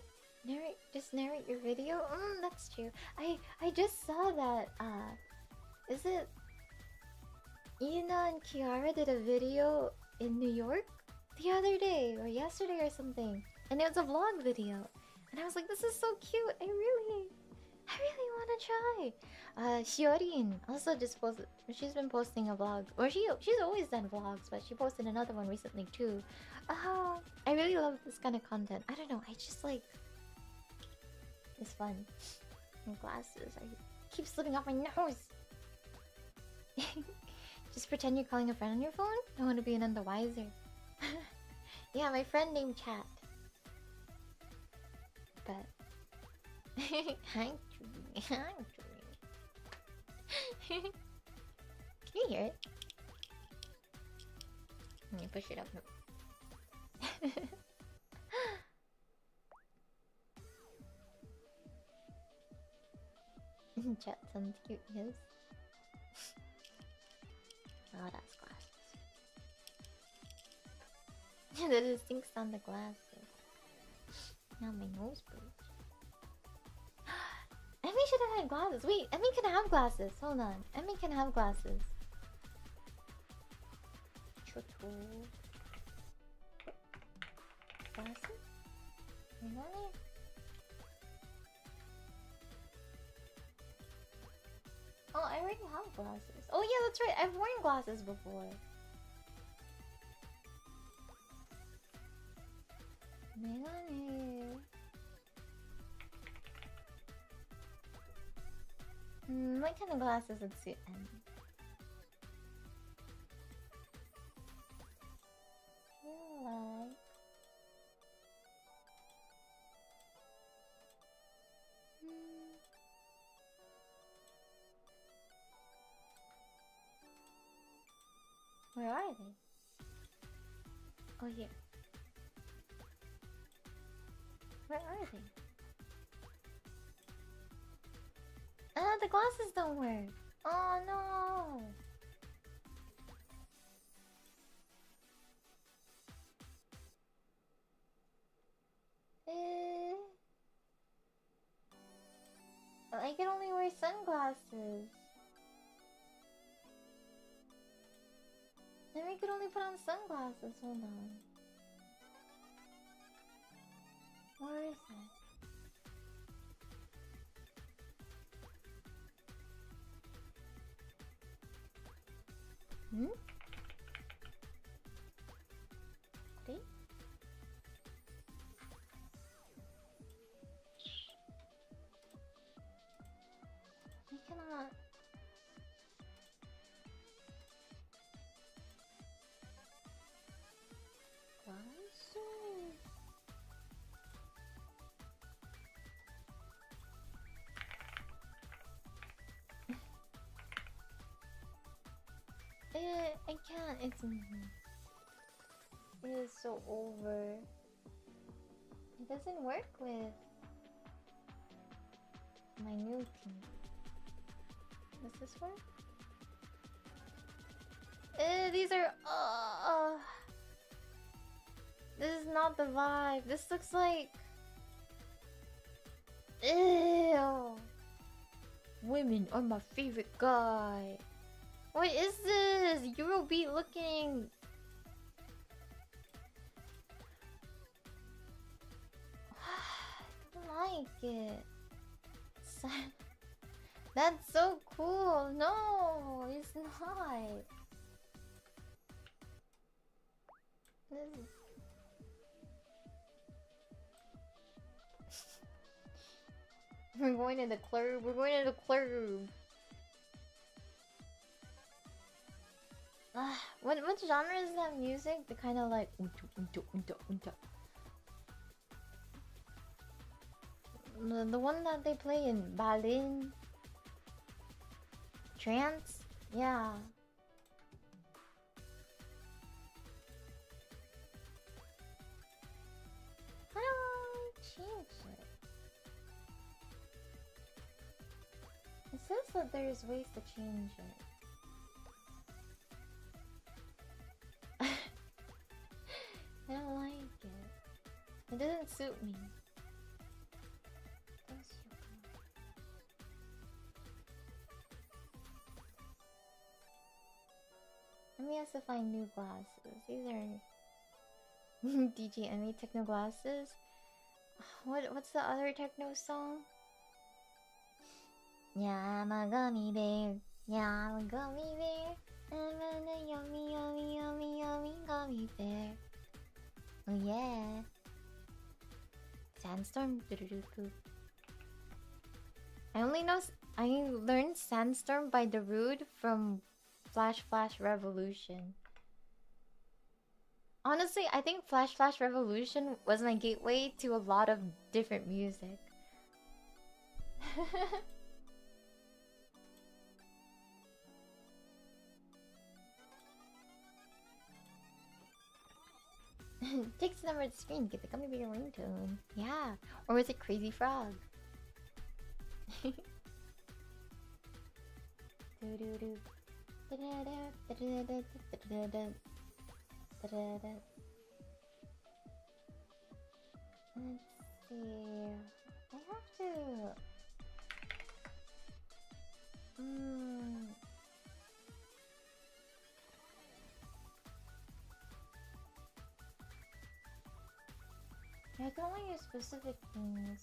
Narrate your video. That's true. I just saw that. Is it Ina and Kiara did a video in New York the other day or yesterday or something, and it was a vlog video, and I was like, this is so cute. I really want to try. Shiorin also just posted. She's been posting a vlog, or she's always done vlogs, but she posted another one recently too. I really love this kind of content. I don't know. I just like. It's fun. My glasses. I keep slipping off my nose. Just pretend you're calling a friend on your phone. I want to be none the wiser. Yeah, my friend named Chat. But hi, Julie. Can you hear it? Let me push it up. Chat sounds cute, yes. Oh, that's glasses. The distinct sound the glasses. Now my nose bleeds. Emmy should have had glasses. Wait, Emmy can have glasses. Hold on. Emmy can have glasses. Glasses? Really? Oh, I already have glasses. Oh yeah, that's right. I've worn glasses before. What kind of glasses would suit Emmy? Like... Where are they? Oh, here. Where are they? The glasses don't work. Oh no. I can only wear sunglasses. Then we could only put on sunglasses. Hold on. Where is it? Okay. I cannot. Glasses. I can't. It is so over. It doesn't work with my new team. Does this work? these are. This is not the vibe. This looks like. Ew. Women are my favorite guy. What is this? Eurobeat looking. I don't like it. That's so cool. No, it's not. This is... We're going to the club. We're going to the club. What genre is that music? The kind of like the one that they play in Berlin. Trance? Yeah. How do I change it? It says that there's ways to change it. I don't like it. It doesn't suit me. Emmy has to find new glasses. These are DJ Emmy techno glasses. What's the other techno song? Yeah, I'm a gummy bear. Yeah, I'm a gummy bear. I'm a yummy, yummy, yummy, yummy gummy bear. Oh yeah. Sandstorm. I learned Sandstorm by Darude from Flash Revolution. Honestly, I think Flash Revolution was my gateway to a lot of different music. Takes the number of the screen to get the gummy bear ringtone. Yeah. Or was it Crazy Frog? Let's see. I have to. I can only use specific things.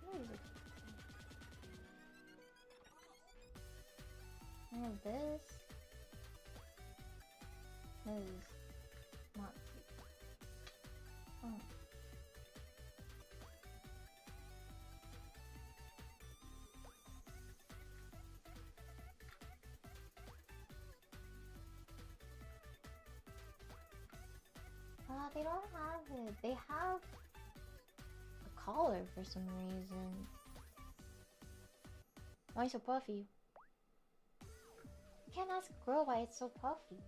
What is it? I have this. This is not cute. Oh. They don't have it. They have a collar for some reason. Why so puffy? You can't ask a girl why it's so puffy.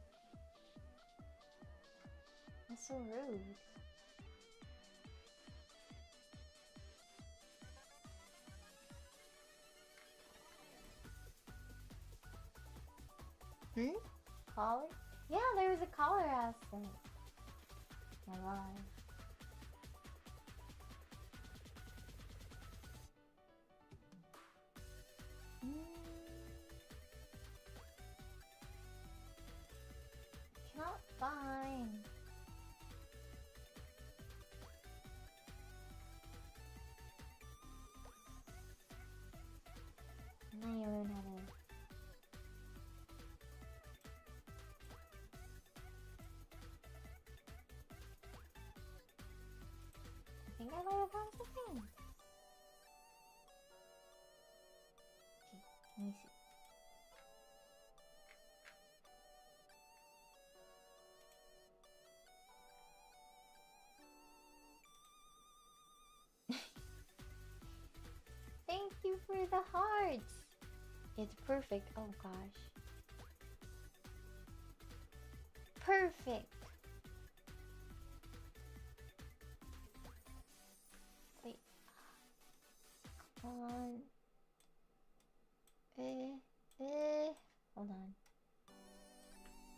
That's so rude. Collar? Yeah, there was a collar aspect. My life. Cannot find. Now you learn how to. I think I might have found something. Okay, let me see. Thank you for the hearts. It's perfect. Oh gosh. Perfect. Wait. Come on. Hold on.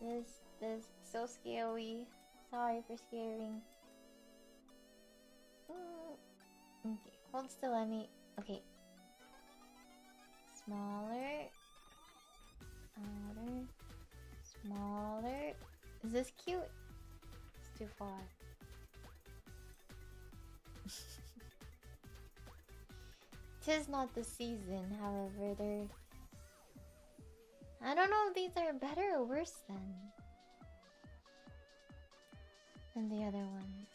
This so scary. Sorry for scaring. Okay, hold still, let me. Okay. Smaller. Outer. Smaller. Is this cute? It's too far. Tis not the season, however, they're... I don't know if these are better or worse than the other ones.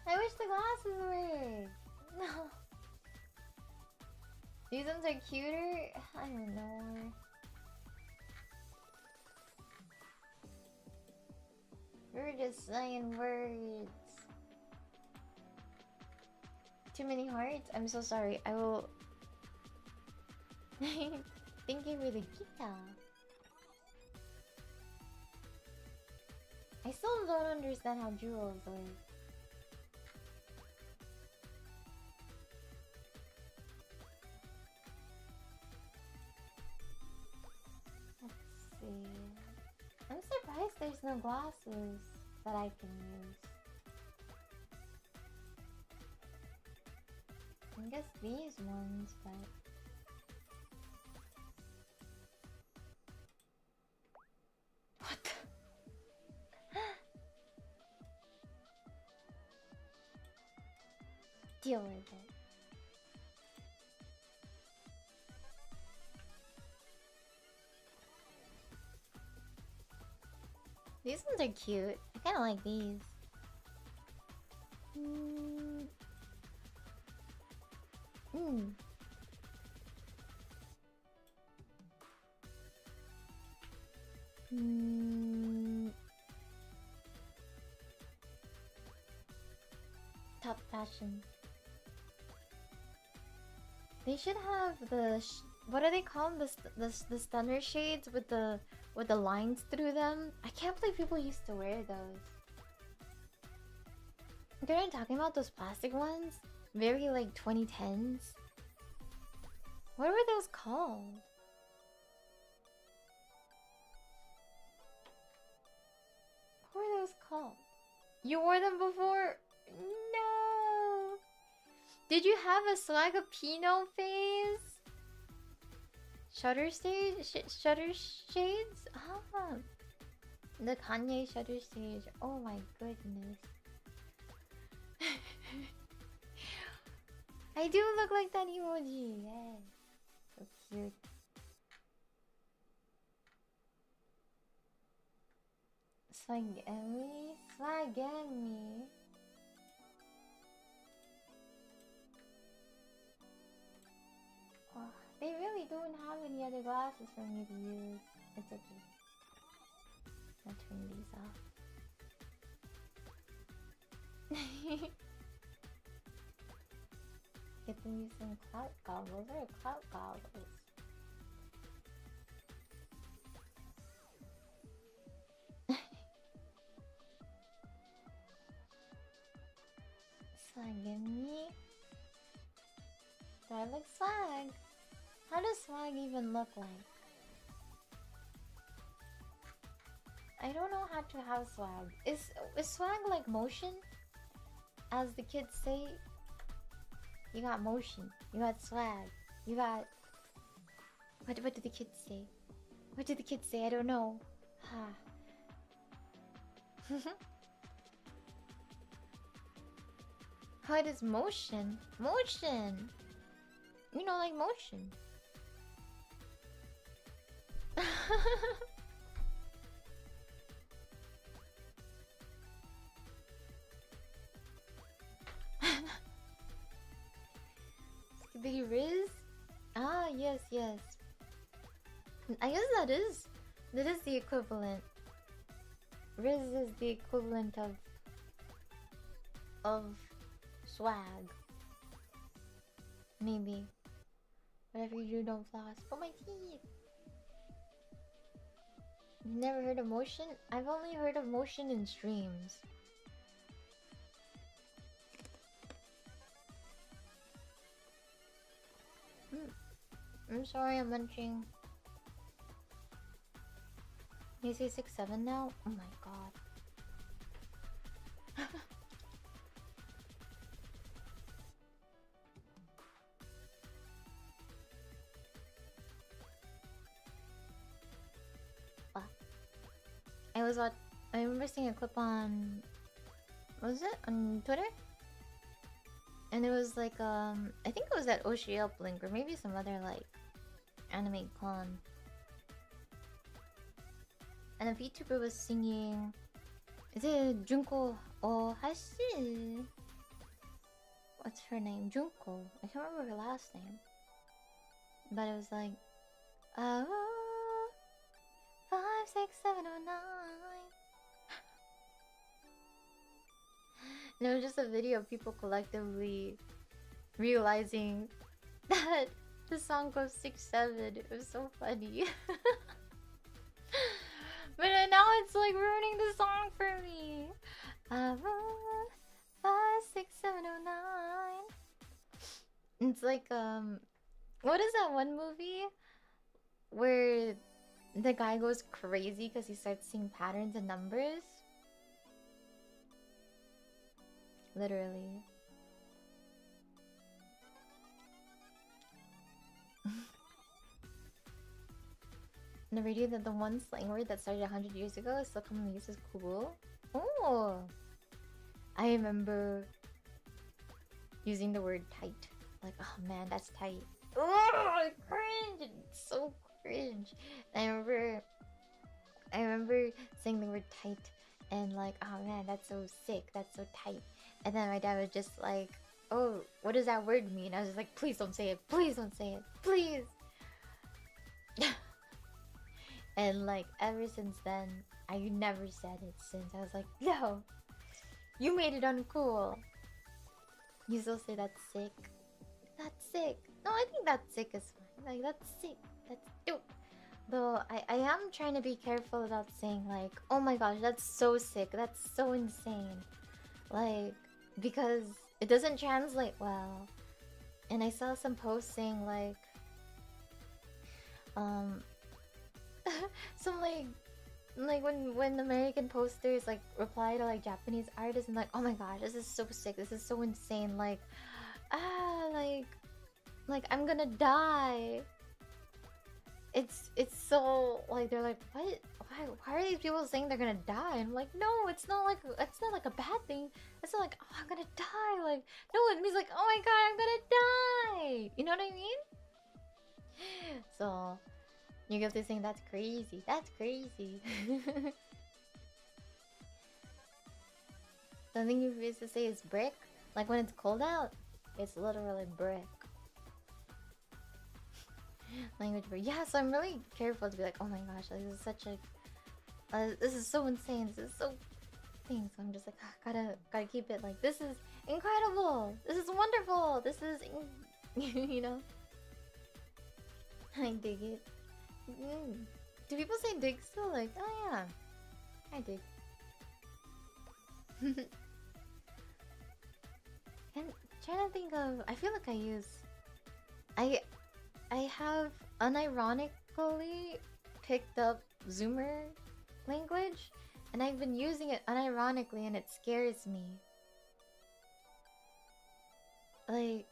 I wish the glasses were. No. These ones are cuter? I don't know. We're just saying words. Too many hearts? I'm so sorry. I will... Thank you for the guitar. I still don't understand how jewels work. Let's see. I'm surprised there's no glasses that I can use. I guess these ones, but... What the... Deal with it. These ones are cute. I kinda like these. Top fashion. They should have the what are they called? The stunner shades with the lines through them. I can't believe people used to wear those. They're not talking about those plastic ones. Very like 2010s. What were those called? What were those called? You wore them before? No. Did you have a Swagapino phase? Shutter shades? Ah. The Kanye shutter stage. Oh my goodness. I do look like that emoji. Yes. So cute. Swagami? Swagami. Oh, they really don't have any other glasses for me to use. It's okay. I'll turn these off. Get them use some clout goggles. What are clout goggles? Swagami? Do I look swag? How does swag even look like? I don't know how to have swag. Is swag like motion? As the kids say, you got motion, you got swag, you got... What do the kids say? What do the kids say? I don't know. What is motion? Motion! You know, like motion. Big Riz? Ah, yes, yes. I guess that is the equivalent. Riz is the equivalent of swag. Maybe. Whatever you do, don't floss. For my teeth! You've never heard of motion? I've only heard of motion in streams. I'm sorry, I'm munching. You say 6'7" now? Oh my god. I remember seeing a clip on, what was it? On Twitter? And it was like, I think it was that Oshi Uplink or maybe some other like anime con. And a VTuber was singing, is it Junko Ohashi? What's her name? Junko. I can't remember her last name. But it was like, 5, 6, 7, 9. And it was just a video of people collectively realizing that the song goes 6, 7. It was so funny. But now it's like ruining the song for me. 5, 6, 7, 9. It's like what is that one movie where the guy goes crazy because he starts seeing patterns and numbers? Literally. And the radio that the one slang word that started 100 years ago is still commonly used as cool. Oh, I remember using the word tight. Like, oh man, that's tight. Oh, cringe! It's so cringe. I remember saying the word tight and like, oh man, that's so sick. That's so tight. And then my dad was just like, oh, what does that word mean? I was just like, please don't say it. Please don't say it. Please. And like ever since then, I never said it since. I was like, no, you made it uncool. You still say that's sick. That's sick. No, I think that's sick is fine. Like, that's sick. That's dope. Though I am trying to be careful about saying like, oh my gosh, that's so sick. That's so insane. Like, because it doesn't translate well. And I saw some posts saying like, some like when American posters like reply to like Japanese artists and like, oh my gosh, this is so sick, this is so insane, like like I'm gonna die. It's so like, they're like, what, why are these people saying they're gonna die? And I'm like, no, it's not like a bad thing. It's not like, oh, I'm gonna die. Like, no, it means like, oh my god, I'm gonna die. You know what I mean? So you get to saying that's crazy. That's crazy. Something you used to say is brick. Like when it's cold out, it's literally brick. Language brick. Yeah, so I'm really careful to be like, oh my gosh, like, this is such a, this is so insane. This is so thing. So I'm just like, gotta keep it like, this is incredible. This is wonderful. This is, you know. I dig it. Do people say dig still? Like, oh yeah, I dig. And trying to think of, I feel like I have unironically picked up Zoomer language, and I've been using it unironically, and it scares me. Like,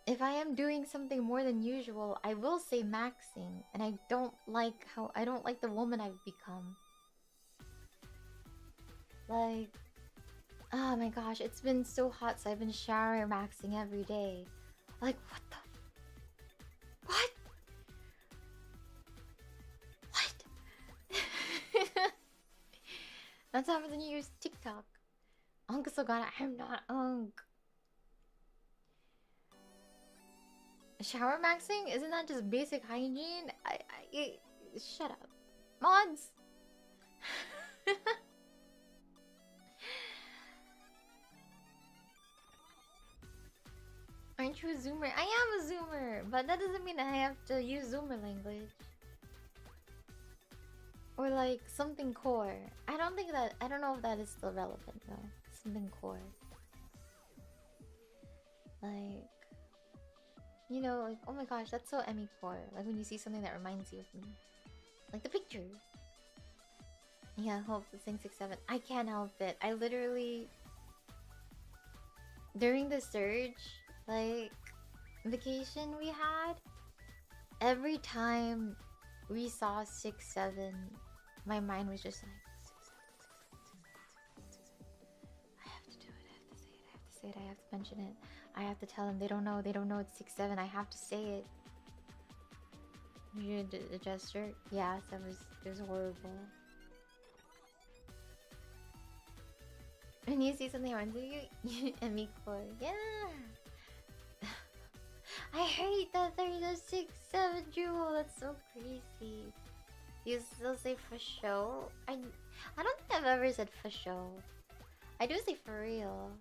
if I am doing something more than usual, I will say maxing, and I don't like the woman I've become. Like, oh my gosh, it's been so hot, so I've been shower maxing every day. Like, what the? What? What? That's happens when you use TikTok. Unk so gone. I'm not unk. Shower maxing? Isn't that just basic hygiene? Shut up. Mods! Aren't true Zoomer. I am a Zoomer, but that doesn't mean I have to use Zoomer language. Or like something core. I don't know if that is still relevant though. Something core. Like, you know, like, oh my gosh, that's so Emmy core. Like when you see something that reminds you of me. Like the picture. Yeah, hope the thing 6-7. I can't help it. I literally, during the surge, like, vacation we had, every time we saw 6-7, my mind was just like, 6-7, 6-7, 6-7, 6-7. I have to do it, I have to say it, I have to say it, I have to mention it. I have to tell them they don't know it's 6-7, I have to say it. You did a gesture? Yeah, it was horrible. When you see something wrong with you and me core, yeah. I hate that there's a 6-7 jewel. That's so crazy. You still say for show? I don't think I've ever said for show. I do say for real.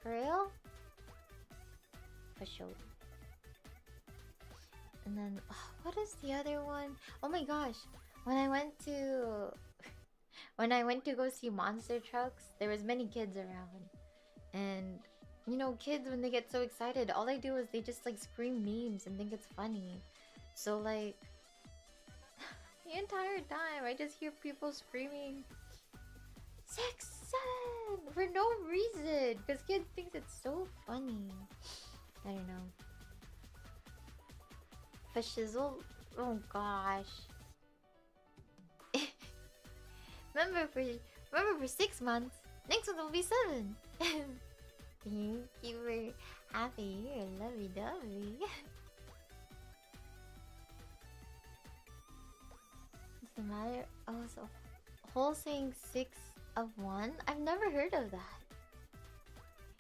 For real? For show. And then what is the other one? Oh my gosh! When I went to go see monster trucks, there was many kids around, and you know, kids when they get so excited, all they do is they just like scream memes and think it's funny. So like the entire time, I just hear people screaming 6-7 for no reason because kids think it's so funny. I don't know. For shizzle, oh gosh. Remember for 6 months. Next one will be 7. Thank you for happy year, lovey dovey. What's the matter? Oh, so whole saying 6 of 1? I've never heard of that.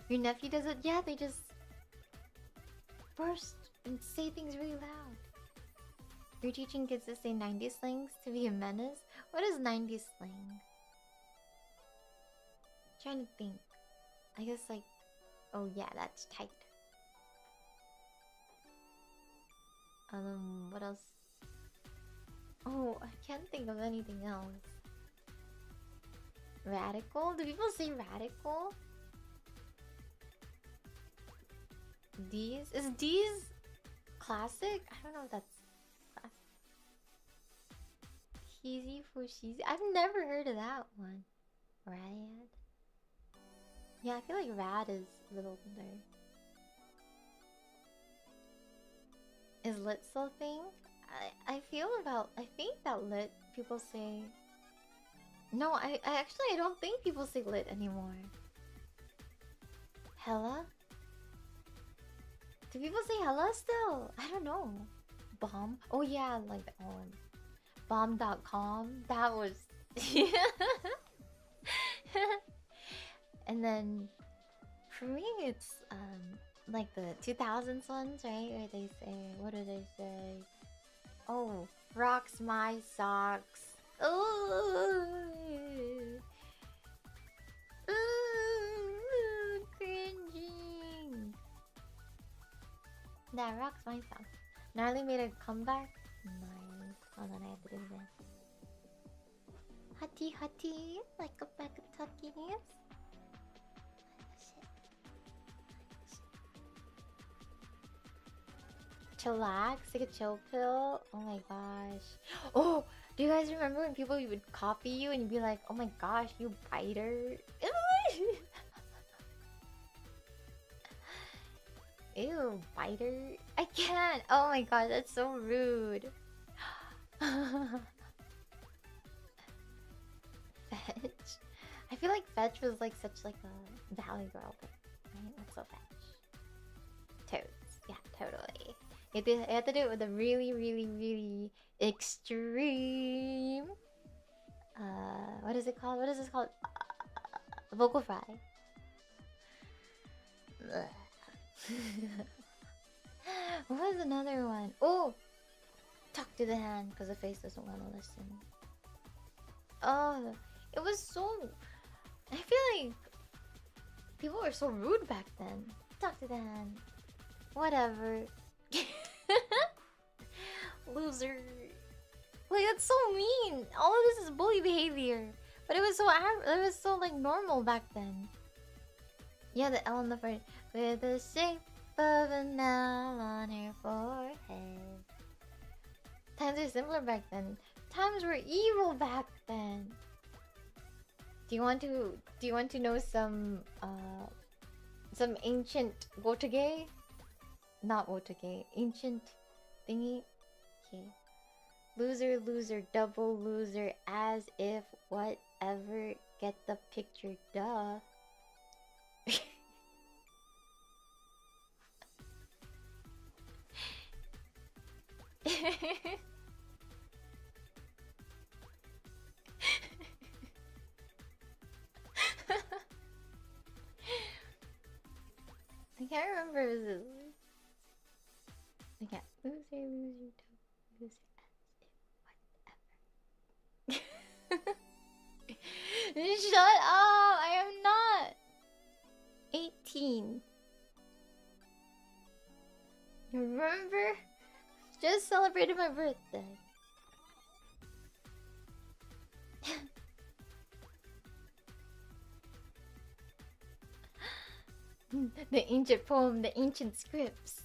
Your nephew does it? Yeah, they just burst and say things really loud. You're teaching kids to say 90s slangs to be a menace? What is 90s slang? Trying to think. I guess like, oh yeah, that's tight. What else? Oh, I can't think of anything else. Radical? Do people say radical? D's? Is D's classic? I don't know if that's classic. Easy for cheesy. I've never heard of that one. Rad? Yeah, I feel like rad is a little older. Is lit still a thing? I think that lit people say. No, I actually don't think people say lit anymore. Hella? Do people say hella still? I don't know. Bomb? Oh yeah, like bomb.com. That was And then for me it's like the 2000s ones, right? Where they say, what do they say? Oh, rocks my socks. Oh, cringing. That rocks my socks. Gnarly made a comeback. Nice. Hold on, I have to do this. Hutty hutty, like a bag of tuckies. Chillax, like a chill pill. Oh my gosh. Oh, do you guys remember when people would copy you and you'd be like, oh my gosh, you biter? Ew, biter? I can't. Oh my god, that's so rude. Fetch. I feel like Fetch was like such like a valley girl, but right? Not so Fetch. Toads. Yeah, totally. You have to do it with a really, really, really extreme. What is it called? What is this called? Vocal fry. What was another one? Oh, talk to the hand because the face doesn't want to listen. Oh, it was so. I feel like people were so rude back then. Talk to the hand. Whatever. Loser. Like, that's so mean. All of this is bully behavior. But it was so like normal back then. Yeah, the L on the front. With the shape of an L on her forehead. Times were simpler back then. Times were evil back then. Do you want to know some ancient wotage? Not wotage, ancient thingy. Okay. Loser, loser, double loser, as if whatever. Get the picture, duh. I can't remember. I can't. Loser, loser, double loser, as if whatever. Shut up! I am not 18. You remember? Just celebrated my birthday. The ancient poem, the ancient scripts.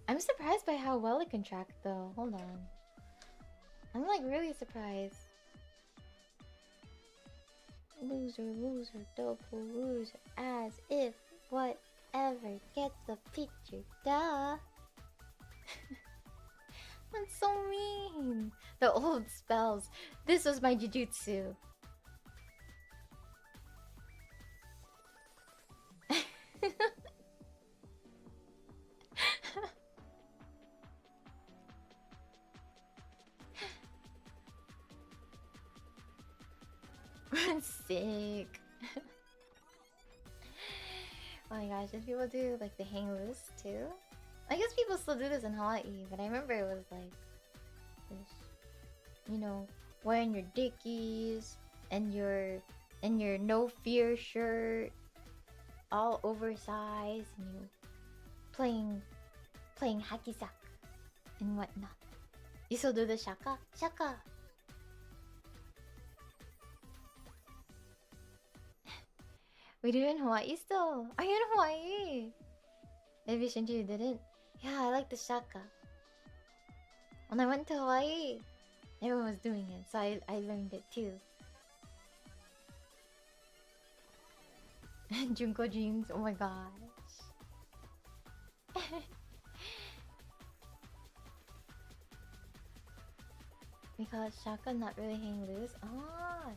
I'm surprised by how well it can track though. Hold on. I'm like really surprised. Loser, loser, double loser, as if whatever. Get the picture, duh. That's so mean. The old spells. This was my jujutsu. Sick. Oh my gosh, did people do like the hang loose too? I guess people still do this in Hawaii, but I remember it was like this, you know, wearing your dickies and your no fear shirt, all oversized, and you playing hakisak and whatnot. You still do the shaka? Shaka! We do it in Hawaii still. Are you in Hawaii? Maybe Shinji didn't. Yeah, I like the shaka. When I went to Hawaii, everyone was doing it, so I learned it too. Junko jeans, oh my gosh. We call it shaka, not really hang loose. Ah,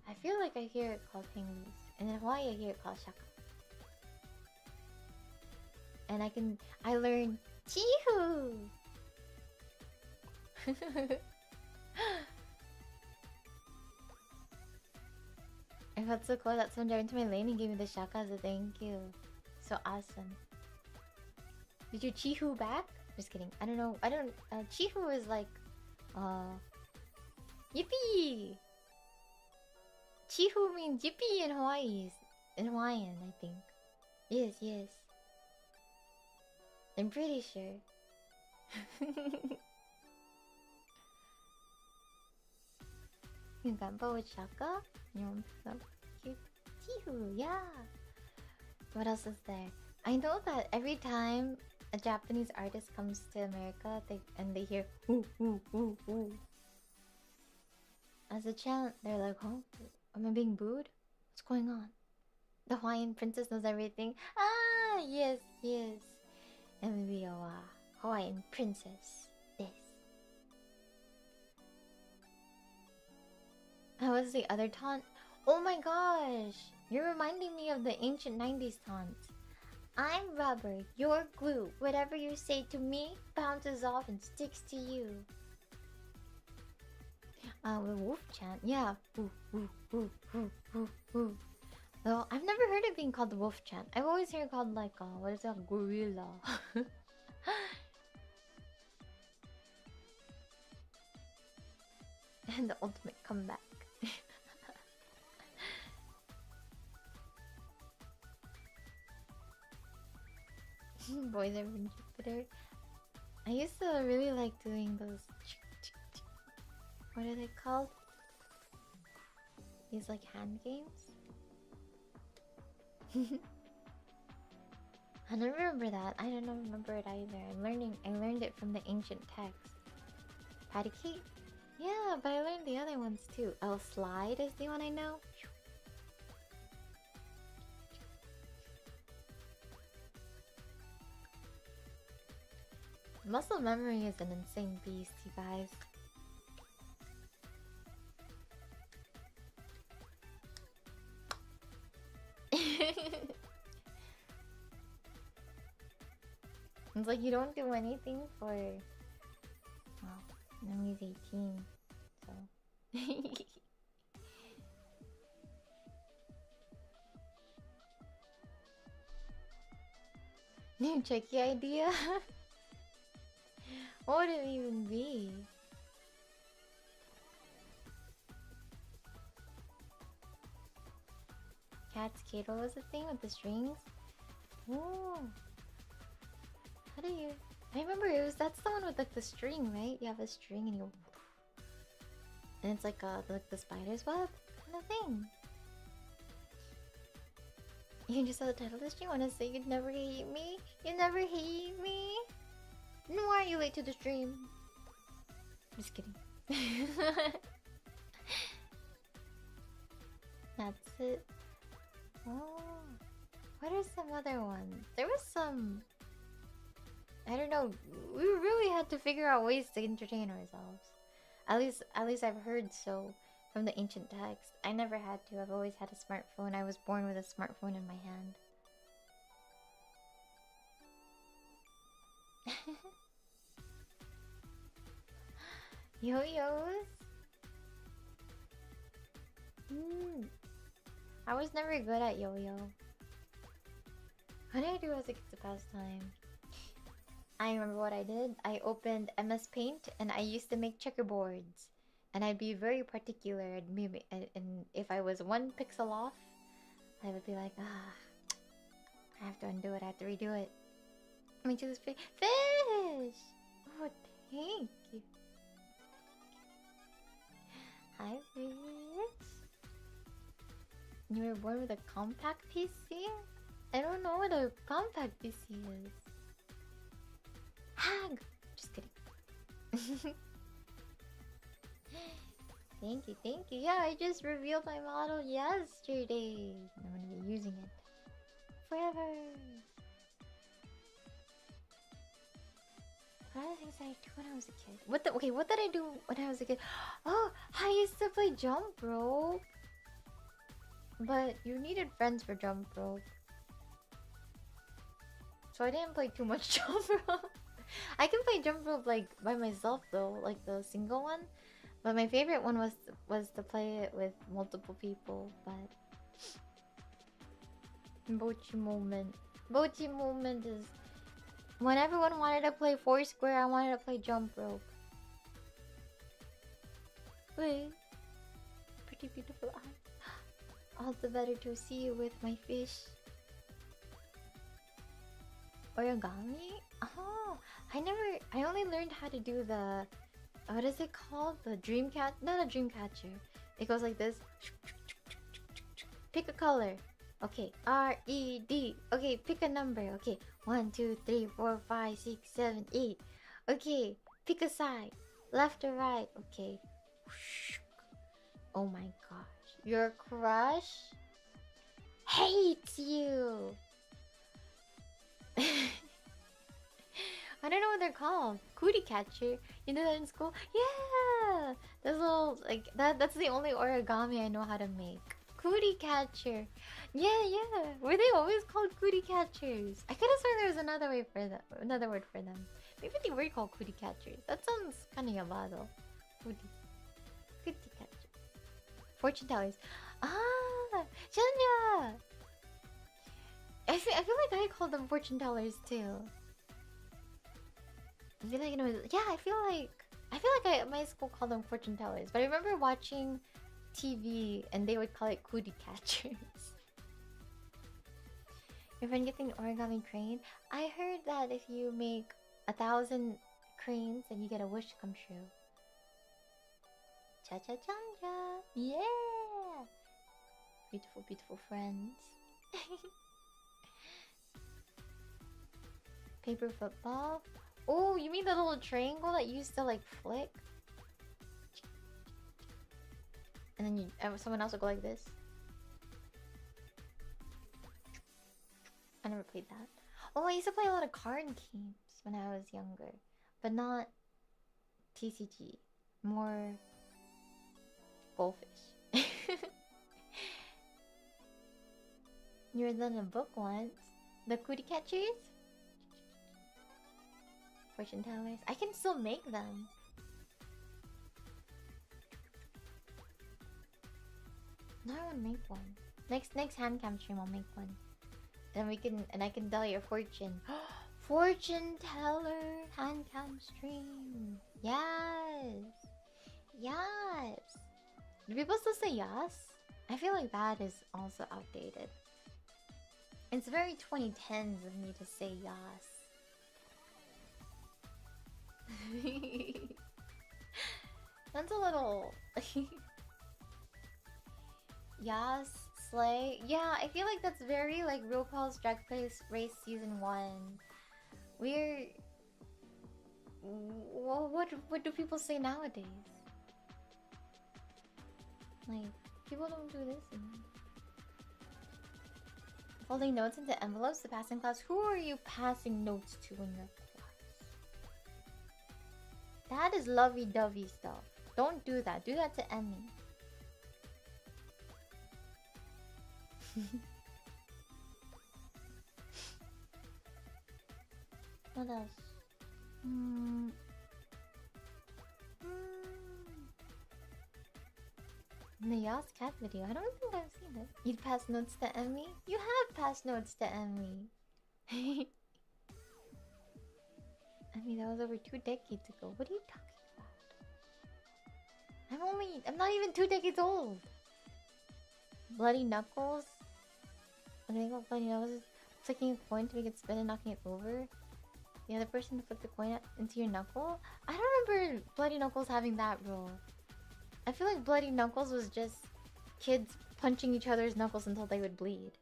I feel like I hear it called hang loose. And in Hawaii, I hear it called shaka. And I learned chihu! I felt so cool that someone drove into my lane and gave me the shaka as a thank you. So awesome. Did you chihu back? Just kidding. I don't know. Chihu is like, yippee! Chihu means yippee in Hawaii. In Hawaiian, I think. Yes, yes. I'm pretty sure. You gambo with shaka? Cute. Chihu, yeah. What else is there? I know that every time a Japanese artist comes to America, they hear ooh ooh ooh ooh. As a chant, they're like, "Oh, am I being booed? What's going on?" The Hawaiian princess knows everything. Ah, yes, yes. Emiliya wa Hawaiian princess. This. How was the other taunt? Oh my gosh! You're reminding me of the ancient 90s taunts. I'm rubber, you're glue. Whatever you say to me bounces off and sticks to you. The wolf chant, yeah. Woo, woo, woo, woo, woo, woo. Though I've never heard it being called the wolf chant. I've always heard it called like what is it? Gorilla. And the ultimate comeback. Boys are from Jupiter. I used to really like doing those. What are they called? These like hand games. I don't remember that. I don't remember it either. I learned it from the ancient text. Patty cake? Yeah, but I learned the other ones too. Oh, slide is the one I know. Muscle memory is an insane beast, you guys. It's like you don't do anything for... Well, now he's 18, so... New Chucky idea? What would it even be? Cat's Cato was the thing with the strings? Oh. How do you... I remember that's the one with like the string, right? You have a string and you... And it's like the spider's web kind of thing. You just saw the title of the stream. Wanna say you'd never hate me? You never hate me? Then why are you late to the stream? Just kidding. That's it. Oh, what are some other ones? There was some... I don't know. We really had to figure out ways to entertain ourselves. At least I've heard so from the ancient text. I never had to. I've always had a smartphone. I was born with a smartphone in my hand. Yo-yos? I was never good at yo-yo. What did I do as a kid to pass time? I remember what I did. I opened MS Paint and I used to make checkerboards. And I'd be very particular. And if I was 1 pixel off, I would be like, I have to undo it. I have to redo it. Let me do this fish. Fish! Oh, thank you. Hi, fish. You were born with a compact PC? I don't know what a compact PC is. Hag! Just kidding. Thank you, thank you. Yeah, I just revealed my model yesterday. I'm gonna be using it forever. What are the things I do when I was a kid? What did I do when I was a kid? Oh, I used to play jump rope. But you needed friends for jump rope. So I didn't play too much jump rope. I can play jump rope like by myself though, like the single one. But my favorite one was to play it with multiple people. But Bochi moment. Bochi moment is when everyone wanted to play Foursquare, I wanted to play jump rope. Wait. Pretty beautiful eyes. All the better to see you with my fish. Origami? Oh, I only learned how to do the, what is it called? The dream cat? Not a dream catcher. It goes like this. Pick a color. Okay, R-E-D. Okay, pick a number. Okay, 1, 2, 3, 4, 5, 6, 7, 8. Okay, pick a side. Left or right. Okay. Oh my gosh. Your crush hates you. I don't know what they're called. Cootie catcher. You know that in school? Yeah! That's little, like, that's the only origami I know how to make. Cootie catcher. Yeah. Were they always called cootie catchers? I could have sworn there was another way for them, another word for them. Maybe they were called cootie catchers. That sounds kind of yabado. Cootie catcher. Fortune tellers. Ah! Shanya! I feel like I called them fortune tellers too. I feel like, you know, yeah, I feel like my school called them fortune tellers. But I remember watching TV and they would call it cootie catchers. Your friend gets an origami crane. I heard that if you make 1,000 cranes, then you get a wish to come true. Cha cha chanja. Yeah. Beautiful, beautiful friends. Paper football. Oh, you mean the little triangle that you used to like flick? And then someone else would go like this. I never played that. Oh, I used to play a lot of card games when I was younger, but not TCG. More goldfish. You read that in a book once. The cootie catchers? Fortune tellers. I can still make them. Now I want to make one. Next hand cam stream I'll make one. Then I can tell your fortune. Fortune teller hand cam stream. Yes. Yes. Do people still say yes? I feel like that is also outdated. It's very 2010s of me to say yes. That's a little... Yes, slay. Yeah, I feel like that's very like RuPaul's Drag Race Season 1. We're... Well, what do people say nowadays? Like, people don't do this anymore. Folding notes into envelopes to pass in class. Who are you passing notes to in your class? That is lovey-dovey stuff. Don't do that. Do that to Emmy. What else? The Yas Cat video. I don't think I've seen it. You'd pass notes to Emmy? You have passed notes to Emmy. Emmy, that was over 2 decades ago. What are you talking about? I'm not even 2 decades old. Bloody Knuckles? I think about Bloody Knuckles is flicking a coin to make it spin and knocking it over. The other person to flick the coin into your knuckle? I don't remember Bloody Knuckles having that rule. I feel like Bloody Knuckles was just kids punching each other's knuckles until they would bleed.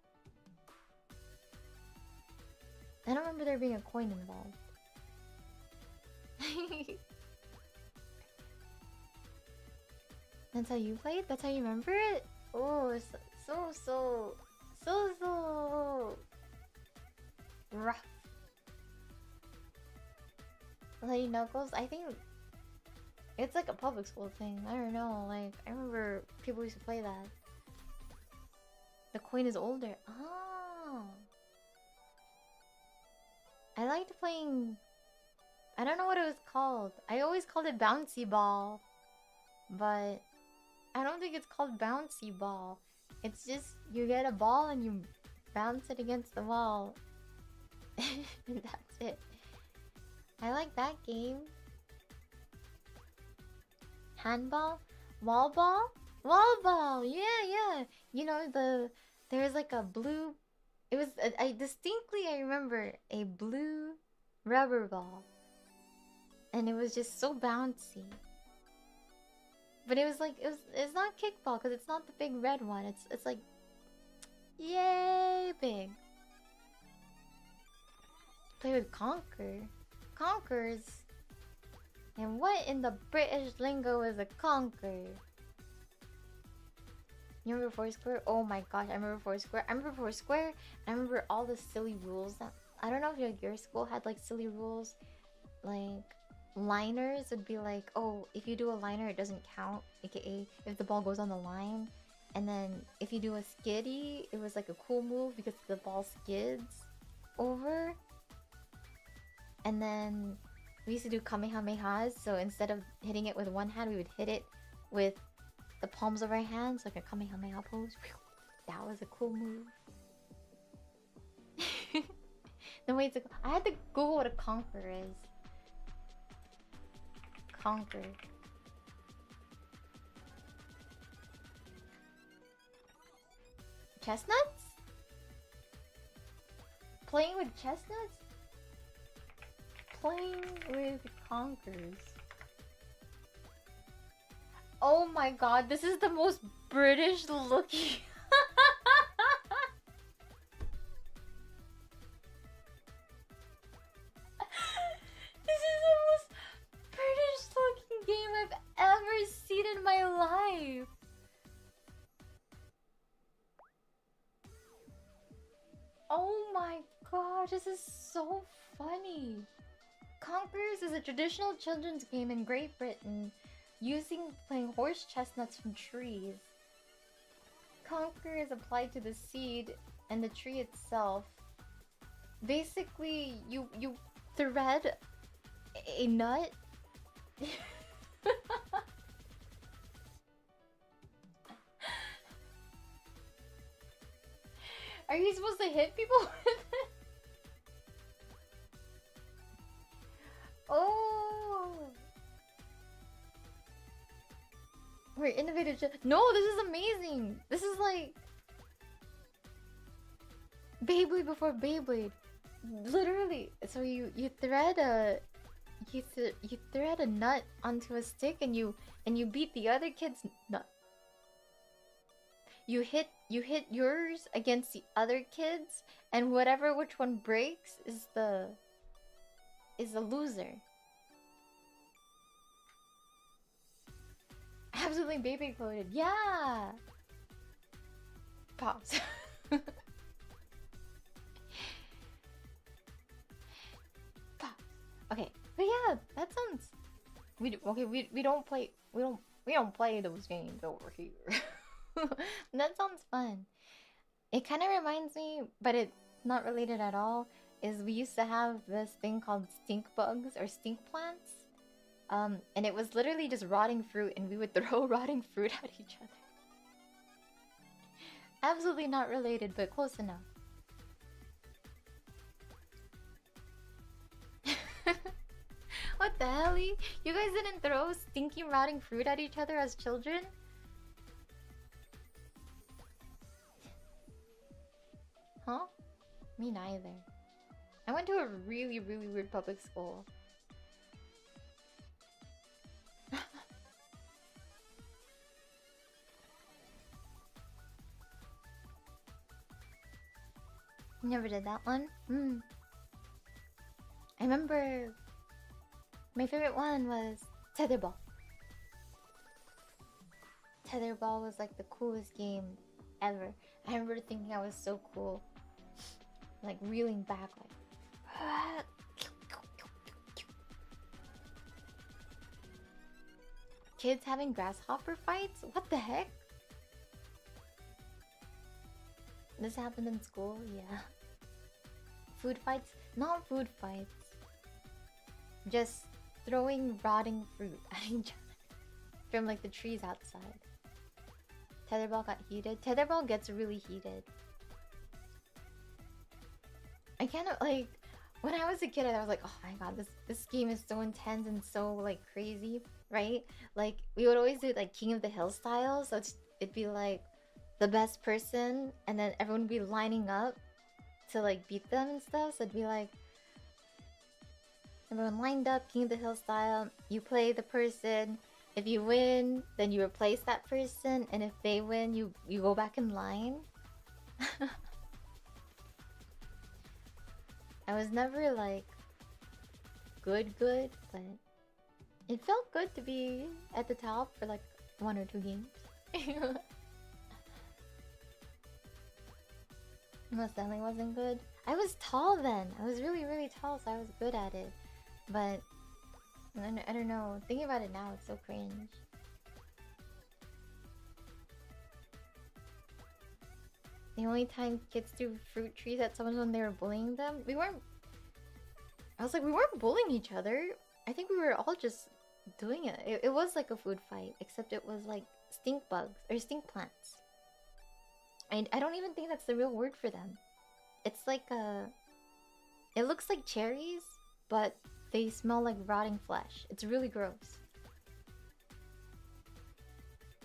I don't remember there being a coin involved. That's how you played? That's how you remember it? Oh, so rough. Bloody Knuckles? I think it's like a public school thing. I don't know. Like, I remember people used to play that. The coin is older. Oh. I liked playing... I don't know what it was called. I always called it bouncy ball. But I don't think it's called bouncy ball. It's just you get a ball and you bounce it against the wall. And that's it. I like that game. Handball? Wall ball? Wall ball! Yeah. You know, there's like a blue... It was... I distinctly remember a blue rubber ball. And it was just so bouncy. But it was like... It's not kickball because it's not the big red one. It's like... Yay big. Play with Conquer. Conquers. And what in the British lingo is a conquer? You remember Foursquare? Oh my gosh, I remember Foursquare. I remember Foursquare. I remember all the silly rules that... I don't know if your school had like silly rules. Like, liners would be like, oh, if you do a liner, it doesn't count. AKA, if the ball goes on the line. And then if you do a skiddy, it was like a cool move because the ball skids over. And then we used to do kamehamehas, so instead of hitting it with one hand, we would hit it with the palms of our hands, like a kamehameha pose. That was a cool move. The way to... I had to Google what a conquer is. Conquer. Chestnuts? Playing with chestnuts? Playing with conkers. Oh my god, this is the most British looking. This is the most British looking game I've ever seen in my life. Oh my god, this is so funny. Conkers is a traditional children's game in Great Britain, playing horse chestnuts from trees. Conker is applied to the seed and the tree itself. Basically, you thread a nut. Are you supposed to hit people with it? Oh! We're innovative. No, this is amazing. This is like Beyblade before Beyblade. Literally. So you thread a you thread a nut onto a stick and you beat the other kid's nut. You hit yours against the other kids, and which one breaks is the loser. Absolutely baby coded. Yeah. Pause. Pause. Okay. But yeah, that sounds we don't play those games over here. That sounds fun. It kind of reminds me, but it's not related at all, is we used to have this thing called stink bugs or stink plants. And it was literally just rotting fruit, and we would throw rotting fruit at each other. Absolutely not related, but close enough. What the hell? You guys didn't throw stinky rotting fruit at each other as children? Huh? Me neither. I went to a really, really weird public school. Never did that one. I remember my favorite one was tetherball. Tetherball was like the coolest game ever. I remember thinking I was so cool. Like reeling back like kids having grasshopper fights? What the heck? This happened in school? Yeah. Food fights? Not food fights. Just throwing rotting fruit at each other from like the trees outside. Tetherball got heated. Tetherball gets really heated. I kind of like when I was a kid, I was like, oh my god, this game is so intense and so like crazy, right? Like we would always do like King of the Hill style, so it'd be like the best person, and then everyone would be lining up to like beat them and stuff. So it'd be like everyone lined up, King of the Hill style. You play the person. If you win, then you replace that person, and if they win, you go back in line. I was never like good, but it felt good to be at the top for like 1 or 2 games. Most definitely wasn't good. I was tall then. I was really, really tall, so I was good at it. But I don't know. Thinking about it now, it's so cringe. The only time kids threw fruit trees at someone when they were bullying them, we weren't bullying each other. I think we were all just doing it. It was like a food fight, except it was like stink bugs or stink plants. And I don't even think that's the real word for them. It's like it looks like cherries, but they smell like rotting flesh. It's really gross.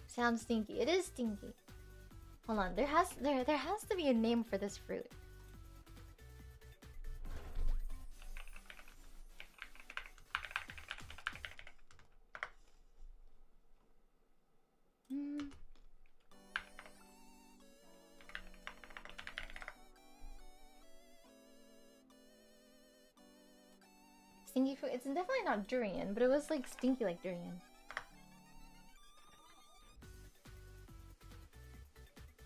Sounds stinky. It is stinky. Hold on, there has to be a name for this fruit. Stinky fruit. It's definitely not durian, but it was like stinky like durian.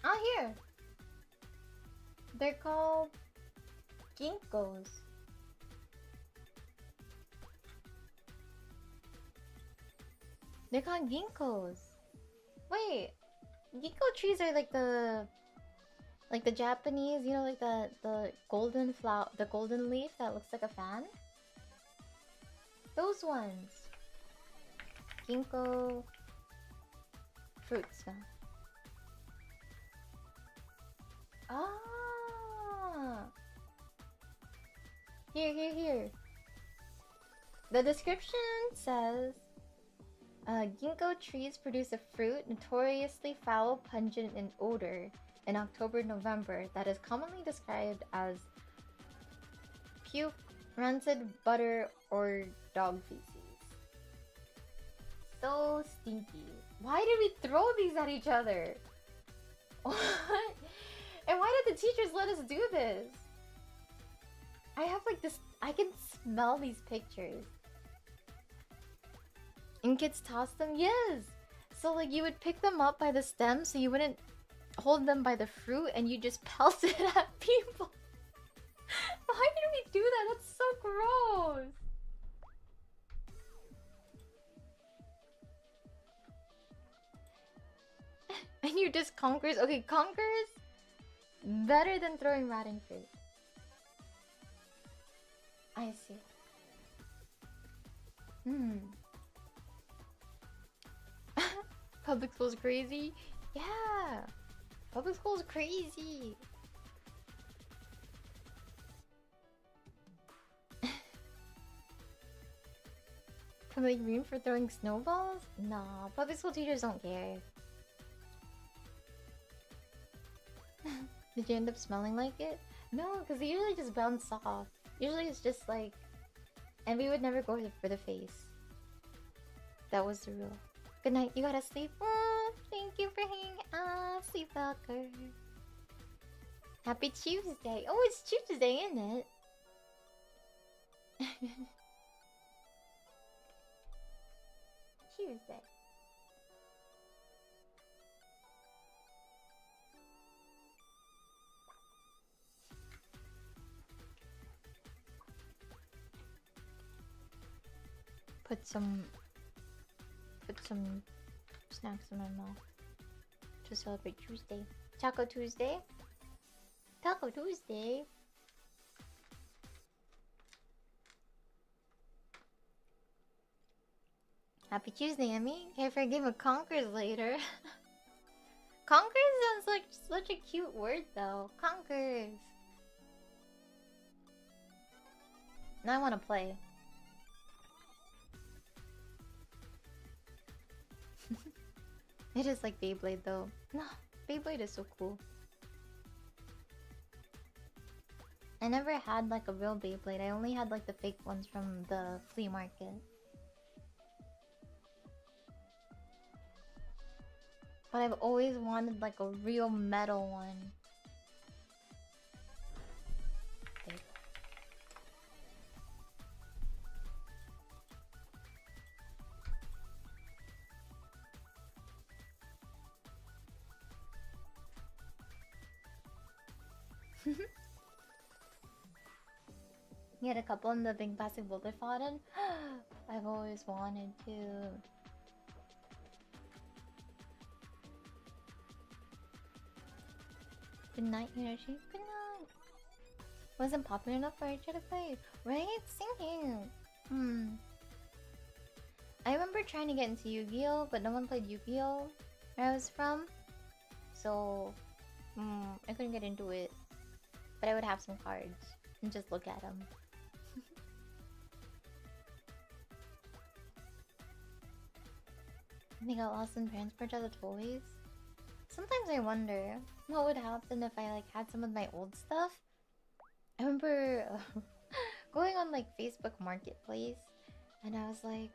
Oh, here. They're called ginkgos. They're called ginkgos. Wait, ginkgo trees are like the Japanese, you know, like the golden flower, the golden leaf that looks like a fan. Those ones. Ginkgo fruits. Ah. Here. The description says, ginkgo trees produce a fruit notoriously foul, pungent in odor in October-November that is commonly described as puke, rancid butter, or dog feces. So stinky. Why did we throw these at each other? What? And why did the teachers let us do this? I have like this, I can smell these pictures. And kids toss them? Yes! So like you would pick them up by the stem so you wouldn't hold them by the fruit and you just pelt it at people. Why did we do that? That's so gross! And you just conkers? Okay, conkers? Better than throwing rotting fruit. I see. Public school's crazy? Yeah! Public school's crazy! Can they green for throwing snowballs? Nah, public school teachers don't care. Did you end up smelling like it? No, because they usually just bounce off. Usually it's just like... And we would never go for the face. That was the rule. Good night, you gotta sleep. Oh, thank you for hanging out, sleepwalker. Happy Tuesday. Oh, it's Tuesday, isn't it? Tuesday. Put some snacks in my mouth to celebrate Tuesday. Taco Tuesday. Taco Tuesday. Happy Tuesday, Emmy. Care for a game of Conkers later? Conkers sounds like such a cute word though. Conkers. Now I want to play. It is like Beyblade though. No, Beyblade is so cool. I never had like a real Beyblade. I only had like the fake ones from the flea market. But I've always wanted like a real metal one. You had a couple in the big plastic boulder fountain? I've always wanted to. Good night, Yoshi. Good night. Wasn't popular enough for each to play, right? Same here. I remember trying to get into Yu-Gi-Oh, but no one played Yu-Gi-Oh where I was from, so I couldn't get into it. But I would have some cards and just look at them. They got lost in transport of the toys. Sometimes I wonder what would happen if I like had some of my old stuff. I remember going on like Facebook Marketplace, and I was like,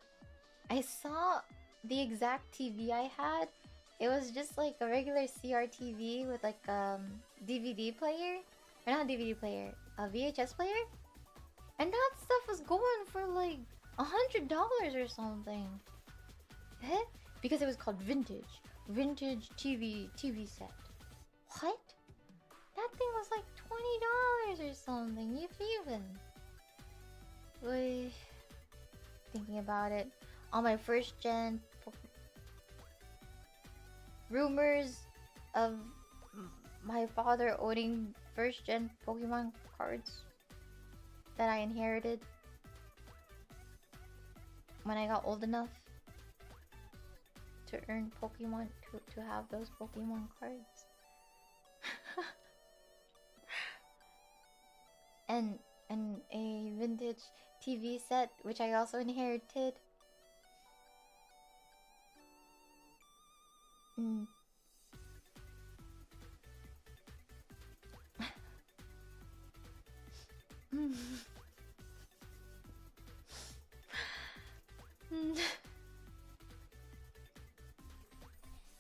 I saw the exact TV I had. It was just like a regular CRTV with like DVD player, or not DVD player, a VHS player. And that stuff was going for like $100 or something. Eh? Because it was called vintage. Vintage TV set. What? That thing was like $20 or something, if even. Wait. Thinking about it. On my first gen rumors of my father owning first gen Pokemon cards that I inherited when I got old enough to earn Pokemon, to have those Pokemon cards. and a vintage TV set which I also inherited.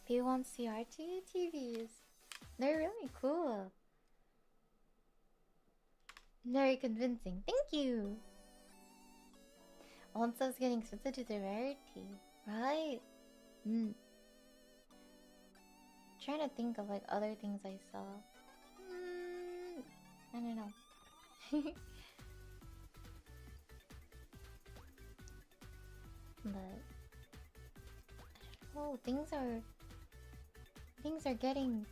People want CRT TVs. They're really cool. Very convincing. Thank you. Old stuff's getting expensive to the rarity, right? Trying to think of like other things I saw. I don't know. But oh, things are getting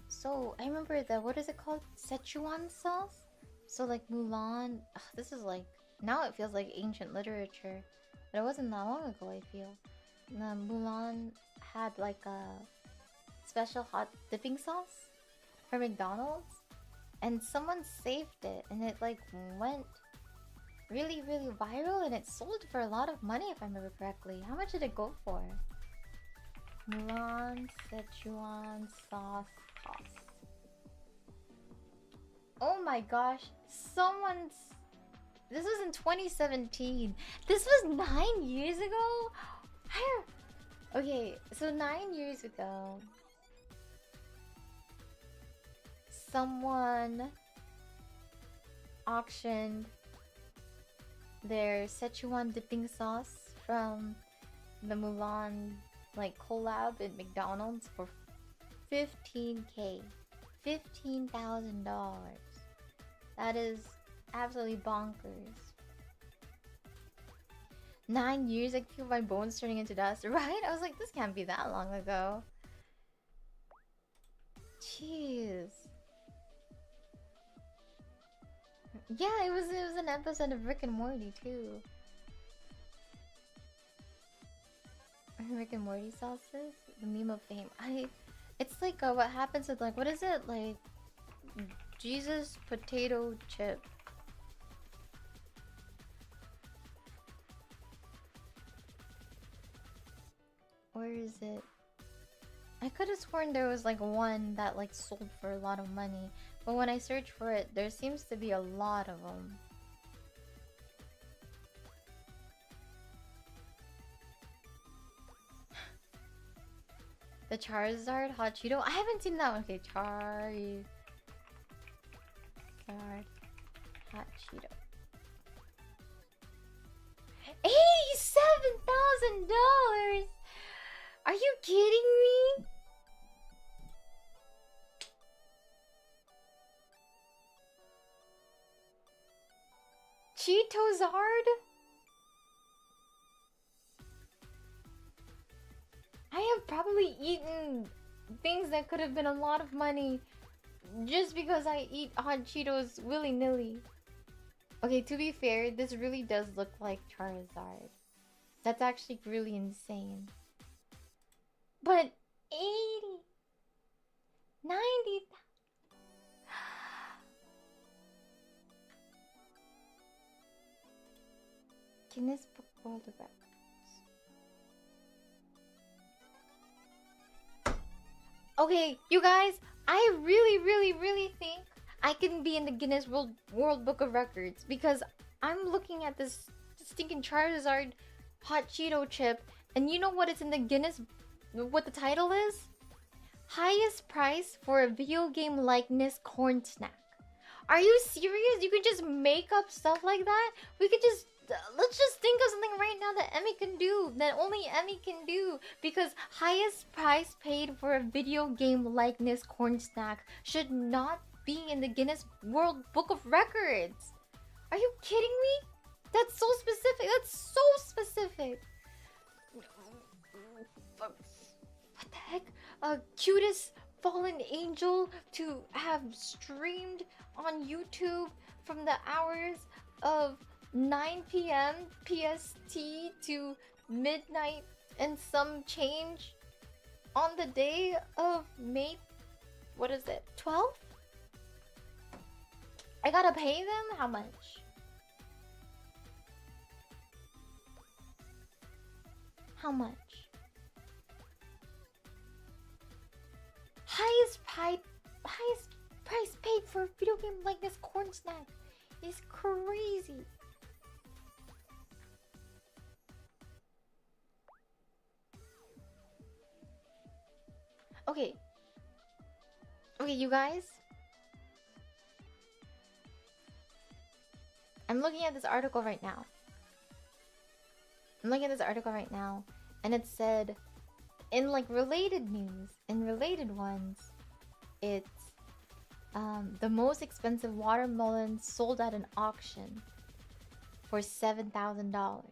so. I remember the, what is it called? Szechuan sauce. So like Mulan. Ugh, this is like, now it feels like ancient literature, but it wasn't that long ago. I feel the Mulan had like a special hot dipping sauce for McDonald's, and someone saved it, and it like went really viral, and it sold for a lot of money if I remember correctly. How much did it go for? Mulan Szechuan sauce cost. Oh my gosh, someone's... This was in 2017. This was 9 years ago? Okay, so 9 years ago, someone auctioned their Szechuan dipping sauce from the Mulan like collab at McDonald's for $15,000. $15,000. That is absolutely bonkers. 9 years, I feel my bones turning into dust, right? I was like, this can't be that long ago. Jeez. Yeah, it was an episode of Rick and Morty too. Rick and Morty sauces, the meme of fame. It's like what happens with like, what is it, like Jesus potato chip. Where is it? I could have sworn there was like one that like sold for a lot of money, but when I search for it, there seems to be a lot of them. The Charizard Hot Cheeto? I haven't seen that one. Okay, Charizard Hot Cheeto. $87,000! Are you kidding me? Cheetozard? I have probably eaten things that could have been a lot of money just because I eat hot Cheetos willy-nilly. Okay, to be fair, this really does look like Charizard. That's actually really insane. But 80, 90. Guinness Book World Records. Okay, you guys, I really think I can be in the Guinness World Book of Records because I'm looking at this stinking Charizard Hot Cheeto chip, and you know what it's in the Guinness, what the title is? Highest price for a video game likeness corn snack. Are you serious? You can just make up stuff like that? We could just... let's just think of something right now that Emmy can do. That only Emmy can do. Because highest price paid for a video game likeness corn snack should not be in the Guinness World Book of Records. Are you kidding me? That's so specific. That's so specific. What the heck? Cutest fallen angel to have streamed on YouTube from the hours of 9 p.m. PST to midnight and some change on the day of May, what is it, 12th? I gotta pay them? How much? How much? Highest price paid for a video game like this corn snack is crazy. Okay, you guys. I'm looking at this article right now. And it said, in like related news, in related ones, it's the most expensive watermelon sold at an auction for $7,000.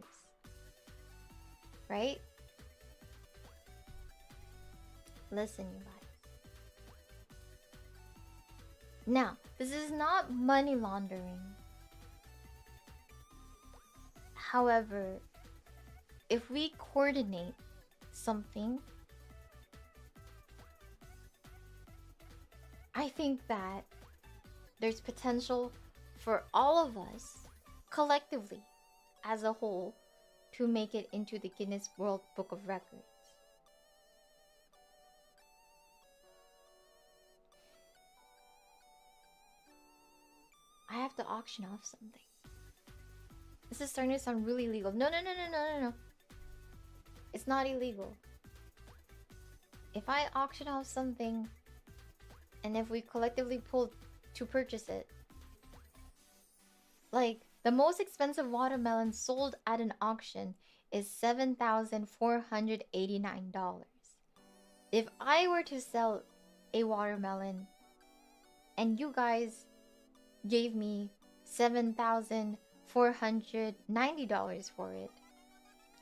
Right? Listen, you guys. Now, this is not money laundering. However, if we coordinate something, I think that there's potential for all of us, collectively, as a whole, to make it into the Guinness World Book of Records. I have to auction off something. This is starting to sound really illegal. No. It's not illegal. If I auction off something, and if we collectively pull to purchase it, like the most expensive watermelon sold at an auction is $7,489. If I were to sell a watermelon and you guys gave me $7,490 for it,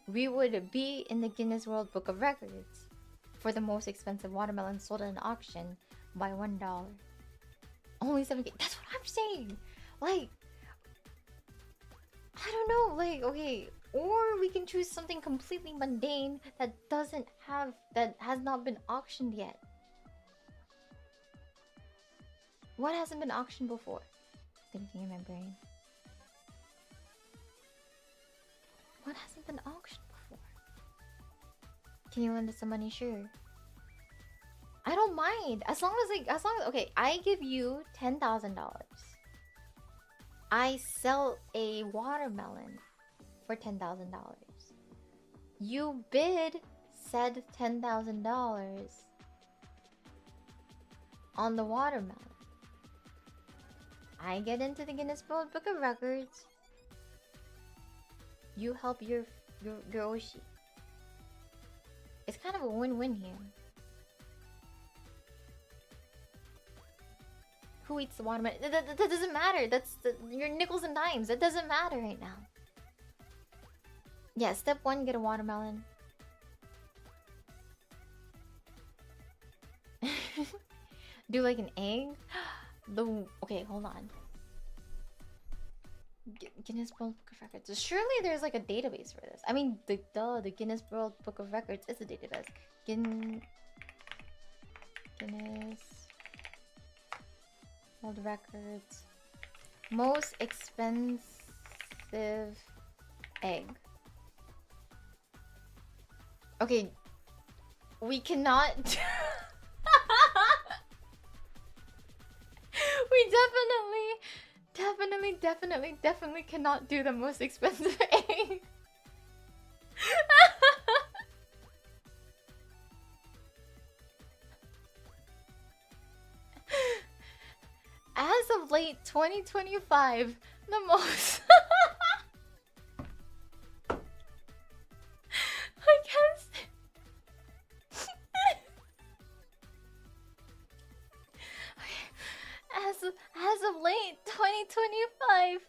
we would be in the Guinness World Book of Records for the most expensive watermelon sold at an auction by $1. Only 7K. That's what I'm saying. Like, I don't know. Like, okay, or we can choose something completely mundane that has not been auctioned yet. What hasn't been auctioned before? Thinking in my brain. What hasn't been auctioned before? Can you lend us some money? Sure. I don't mind. As long as okay, I give you $10,000. I sell a watermelon for $10,000. You bid said $10,000 on the watermelon. I get into the Guinness World Book of Records. You help your Oshi. It's kind of a win-win here. Who eats the watermelon? That doesn't matter. That's your nickels and dimes. That doesn't matter right now. Yeah, step 1, get a watermelon. Do like an egg? Okay, hold on. Guinness World Book of Records. Surely there's like a database for this. I mean, the Guinness World Book of Records is a database. Guinness World Records. Most expensive egg. Okay, we cannot. We definitely cannot do the most expensive egg. As of of late 2025, the most I guess as of late 2025,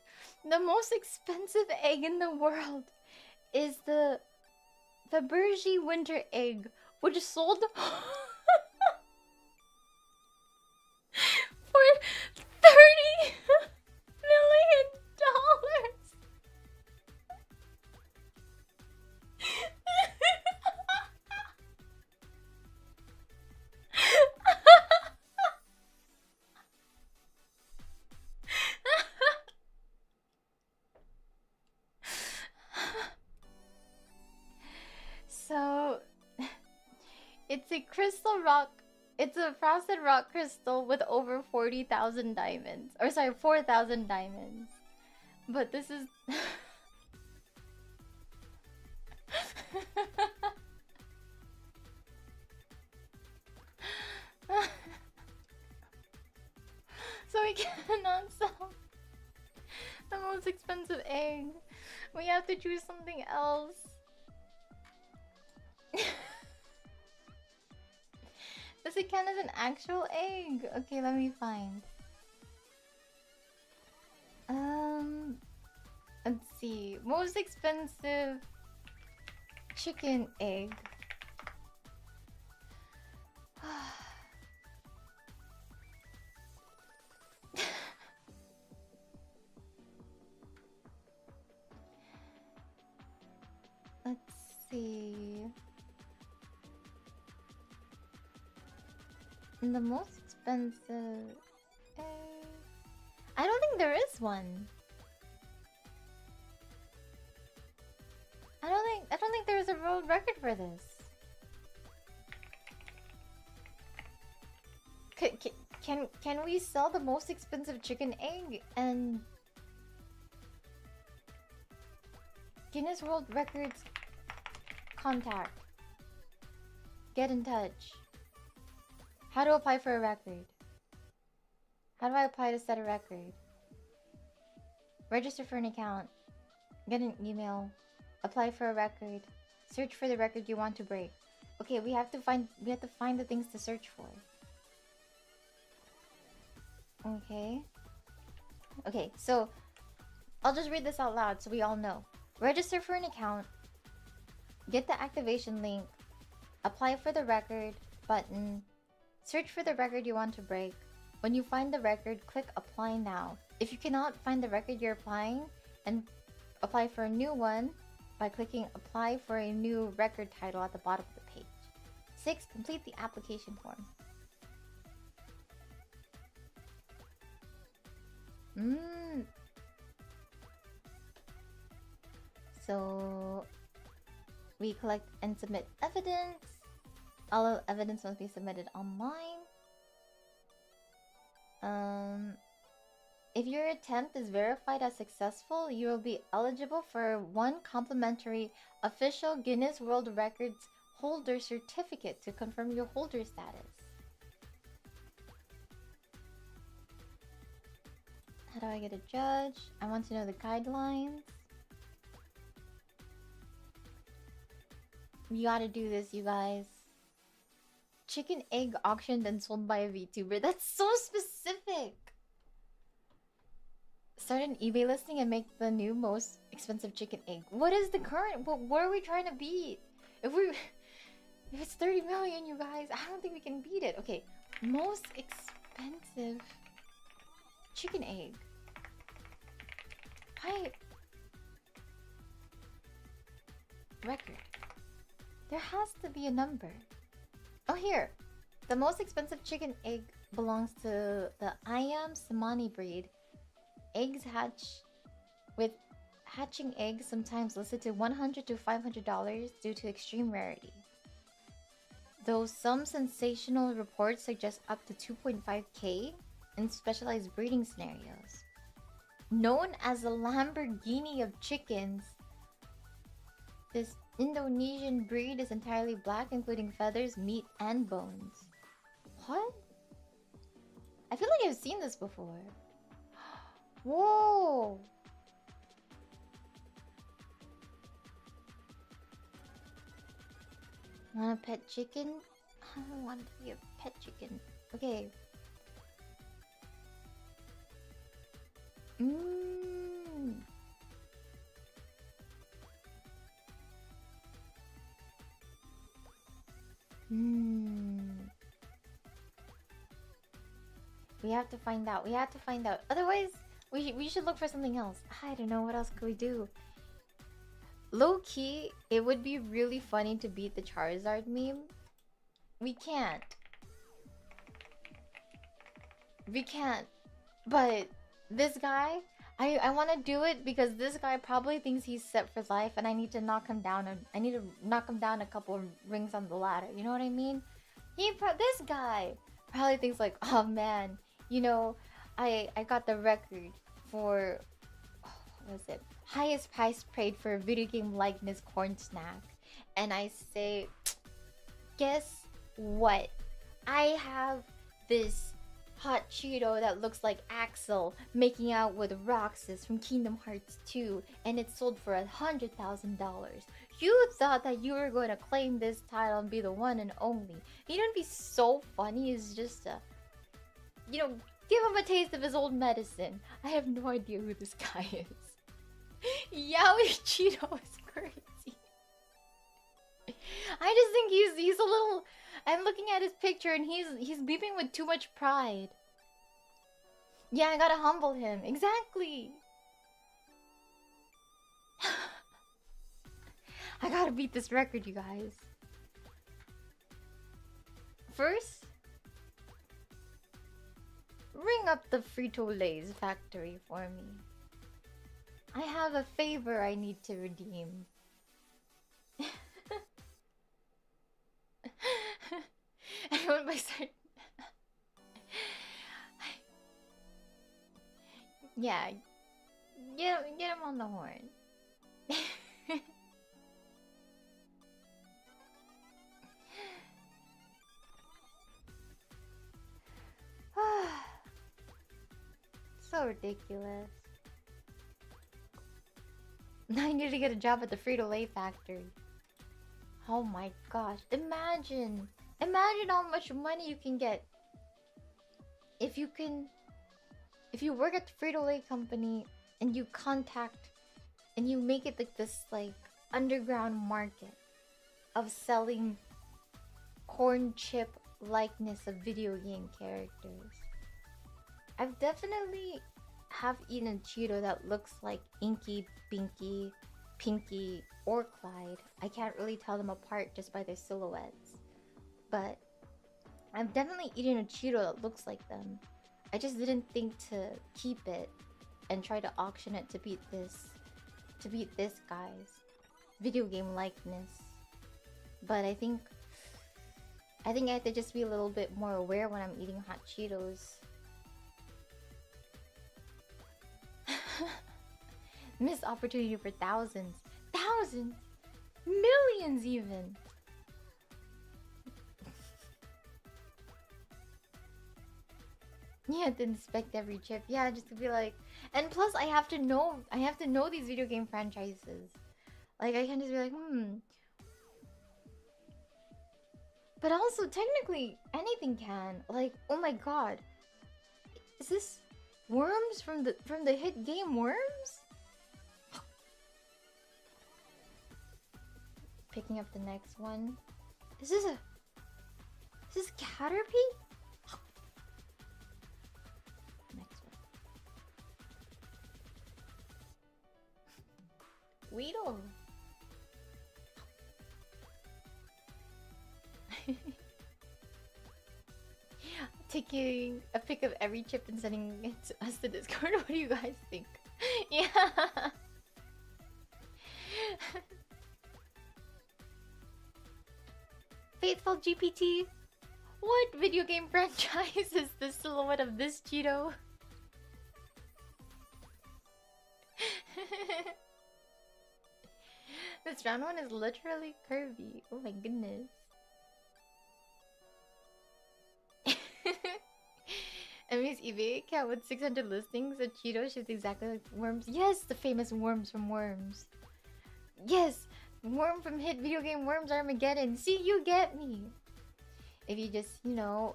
the most expensive egg in the world is the Fabergé winter egg, which is sold for $30 million. So, it's a crystal rock. It's a frosted rock crystal with over 40,000 diamonds. Or sorry, 4,000 diamonds. But this is... So we cannot sell the most expensive egg. We have to choose something else. Does it count as an actual egg? Okay, let me find. Let's see. Most expensive chicken egg. Let's see. The most expensive egg. I don't think there is one. I don't think there's a world record for this. Can we sell the most expensive chicken egg and Guinness World Records contact? Get in touch. How to apply for a record? How do I apply to set a record? Register for an account. Get an email. Apply for a record. Search for the record you want to break. Okay, we have to find the things to search for. Okay, so I'll just read this out loud so we all know. Register for an account. Get the activation link. Apply for the record button. Search for the record you want to break. When you find the record, click Apply Now. If you cannot find the record you're applying, and apply for a new one by clicking Apply for a new record title at the bottom of the page. 6. Complete the application form. So we collect and submit evidence. All evidence must be submitted online. If your attempt is verified as successful, you will be eligible for one complimentary official Guinness World Records holder certificate to confirm your holder status. How do I get a judge? I want to know the guidelines. You gotta do this, you guys. Chicken egg auctioned and sold by a VTuber. That's so specific. Start an eBay listing and make the new most expensive chicken egg. What is the current? What are we trying to beat? If it's 30 million, you guys, I don't think we can beat it. Okay, most expensive chicken egg. Record. There has to be a number. Oh, here. The most expensive chicken egg belongs to the Ayam Samani breed. Eggs hatch with hatching eggs sometimes listed to $100 to $500 due to extreme rarity. Though some sensational reports suggest up to 2.5K in specialized breeding scenarios. Known as the Lamborghini of chickens, this Indonesian breed is entirely black, including feathers, meat, and bones. What? I feel like I've seen this before. Whoa! Want a pet chicken? I don't want to be a pet chicken. Okay. Mmm. Mmm. We have to find out. We have to find out. Otherwise, we should look for something else. I don't know. What else could we do? Low key, it would be really funny to beat the Charizard meme. We can't. We can't. But this guy, I want to do it because this guy probably thinks he's set for life, and I need to knock him down. I need to knock him down a couple of rings on the ladder. You know what I mean? This guy probably thinks like, oh man, you know, I got the record for, what was it? Highest price paid for a video game likeness corn snack, and I say, guess what? I have this hot Cheeto that looks like Axel making out with Roxas from Kingdom Hearts 2, and it's sold for $100,000. You thought that you were going to claim this title and be the one and only. You know, it'd be so funny is just to, you know, give him a taste of his old medicine. I have no idea who this guy is. Yaoi Cheeto is crazy. I just think he's a little. I'm looking at his picture and he's beeping with too much pride. Yeah, I gotta humble him. Exactly. I gotta beat this record, you guys. First, ring up the Frito-Lay's factory for me. I have a favor I need to redeem. Everyone by certain. Yeah, get him on the horn. So ridiculous. Now I need to get a job at the Frito-Lay factory. Oh my gosh, imagine how much money you can get if you work at the Frito-Lay company and you contact and you make it like this like underground market of selling corn chip likeness of video game characters. I've definitely have eaten a Cheeto that looks like Inky, Binky, Pinky, or Clyde. I can't really tell them apart just by their silhouettes. But I've definitely eaten a Cheeto that looks like them. I just didn't think to keep it and try to auction it to beat this guy's video game likeness. But I think I have to just be a little bit more aware when I'm eating hot Cheetos. Missed opportunity for thousands, millions even. You have to inspect every chip. Yeah, just to be like, and plus I have to know these video game franchises. Like I can't just be like, But also technically anything can. Like, oh my god. Is this Worms from the hit game Worms? Picking up the next one. Is this Caterpie? Next one. Weedle. Taking a pic of every chip and sending it to us to Discord. What do you guys think? Yeah. Faithful GPT. What video game franchise is the silhouette of this Cheeto? This round one is literally curvy. Oh my goodness. Emmy's eBay account with 600 listings of Cheetos shaped exactly like worms. Yes, the famous worms from Worms. Yes, worm from hit video game Worms Armageddon. See, you get me. If you just, you know,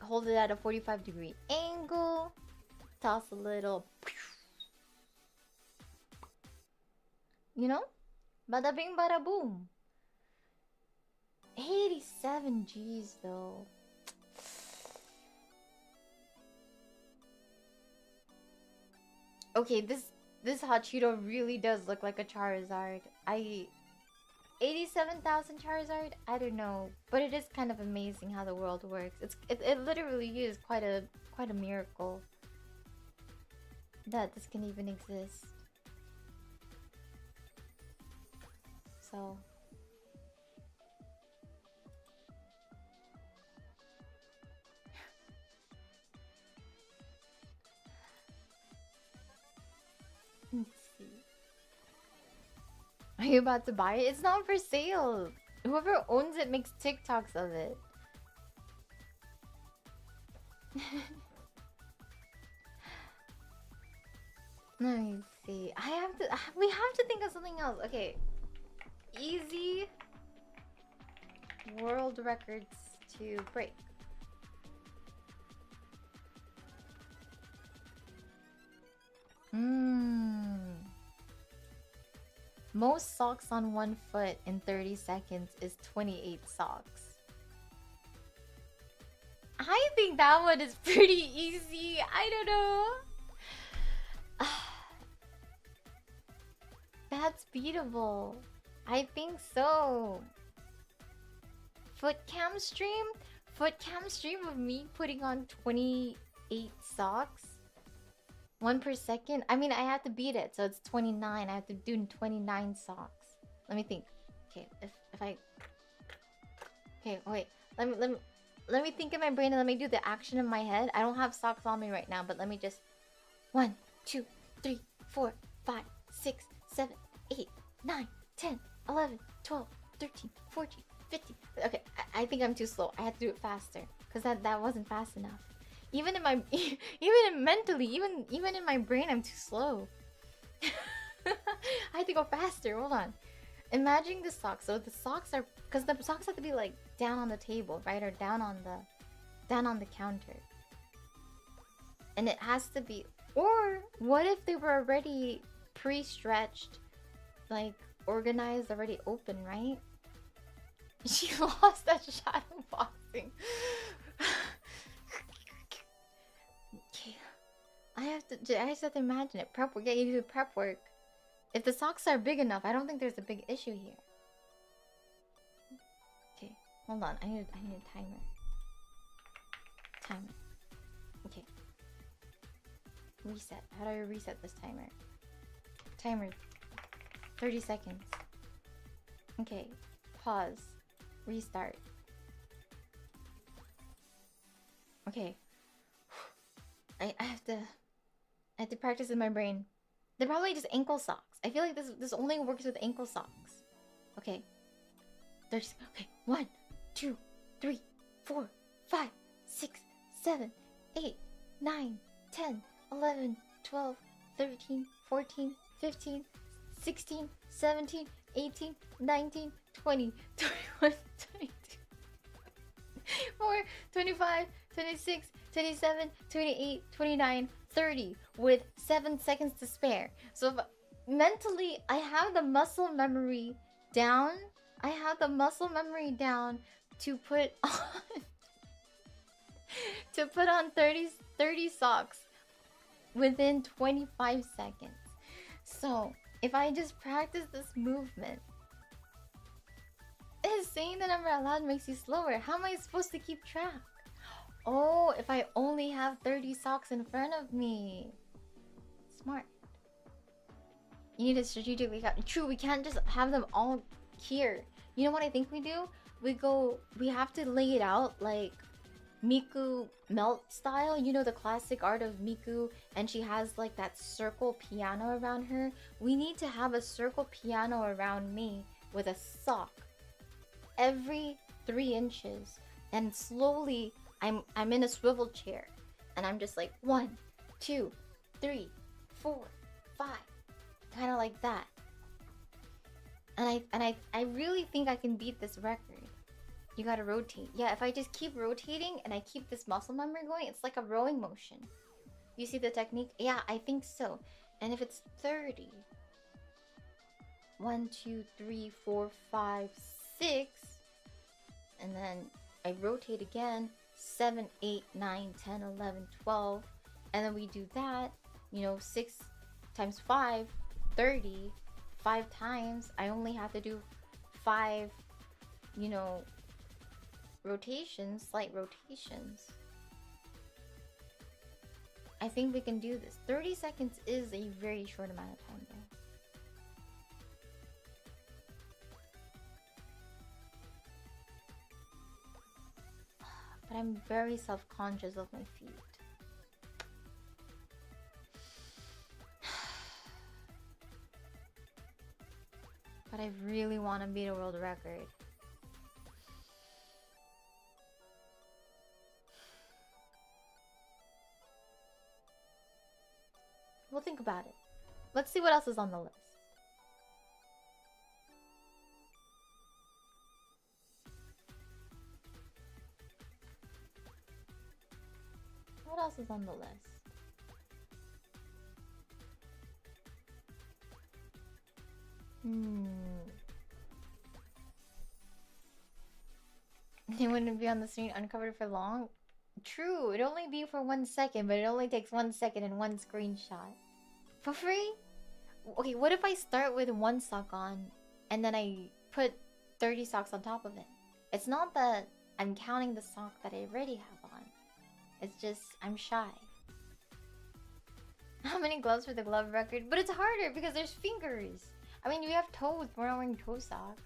hold it at a 45-degree angle, toss a little, you know, bada bing, bada boom. 87 G's though. Okay, this hot Cheeto really does look like a Charizard. 87,000 Charizard? I don't know, but it is kind of amazing how the world works. It literally is quite a miracle that this can even exist. So let's see. Are you about to buy it? It's not for sale. Whoever owns it makes TikToks of it. Let me see. We have to think of something else. Okay. Easy world records to break. Most socks on one foot in 30 seconds is 28 socks. I think that one is pretty easy. I don't know. That's beatable. I think so. Foot cam stream of me putting on 28 socks. 1 per second. I mean, I have to beat it, so it's 29. I have to do 29 socks. Let me think. Okay, if I. Okay, wait. Let me think in my brain and let me do the action in my head. I don't have socks on me right now, but let me just. 1, 2, 3, 4, 5, 6, 7, 8, 9, 10, 11, 12, 13, 14, 15. Okay, I think I'm too slow. I have to do it faster because that wasn't fast enough. Even in my, mentally, even in my brain, I'm too slow. I have to go faster. Hold on. Imagine the socks. So the socks are, because the socks have to be like down on the table, right, or down on the counter. And it has to be. Or what if they were already pre-stretched, like organized, already open, right? She lost that shadow boxing. Okay, I just have to imagine it. Prep work. Yeah, you do prep work. If the socks are big enough, I don't think there's a big issue here. Okay, hold on. I need a timer. Timer. Okay. Reset. How do I reset this timer? Timer. 30 seconds. Okay. Pause. Restart. Okay. I have to practice in my brain. They're probably just ankle socks. I feel like this only works with ankle socks. Okay. There's okay. 1, 2, 3, 4, 5, 6, 7, 8, 9, 10, 11, 12, 13, 14, 15, 16, 17, 18, 19, 20, 21, 22, 4, 25, 26, 27, 28, 29, 30 with 7 seconds to spare. So if mentally I have the muscle memory down, to put on 30 socks within 25 seconds. So if I just practice this movement, it's saying the number out loud makes you slower. How am I supposed to keep track? Oh, if I only have 30 socks in front of me. Smart. You need to strategically... True, we can't just have them all here. You know what I think we do? We have to lay it out like Miku melt style. You know the classic art of Miku, and she has like that circle piano around her. We need to have a circle piano around me with a sock every 3 inches, and slowly I'm in a swivel chair, and I'm just like 1, 2, 3, 4, 5, kind of like that. And I really think I can beat this record. You gotta rotate. Yeah, if I just keep rotating and I keep this muscle memory going, it's like a rowing motion. You see the technique? Yeah, I think so. And if it's 30, 1, 2, 3, 4, 5, 6, and then I rotate again, 7, 8, 9, 10, 11, 12, and then we do that, you know, 6 times 5, 30, 5 times. I only have to do 5, you know, rotations, slight rotations. I think we can do this. 30 seconds is a very short amount of time though. But I'm very self-conscious of my feet. But I really want to beat a world record. We'll think about it. Let's see what else is on the list. What else is on the list? They wouldn't be on the screen uncovered for long. True, it'd only be for 1 second, but it only takes 1 second and 1 screenshot. For free? Okay, what if I start with 1 sock on and then I put 30 socks on top of it? It's not that I'm counting the sock that I already have on. It's just, I'm shy. How many gloves for the glove record? But it's harder because there's fingers. I mean, we have toes. We're not wearing toe socks.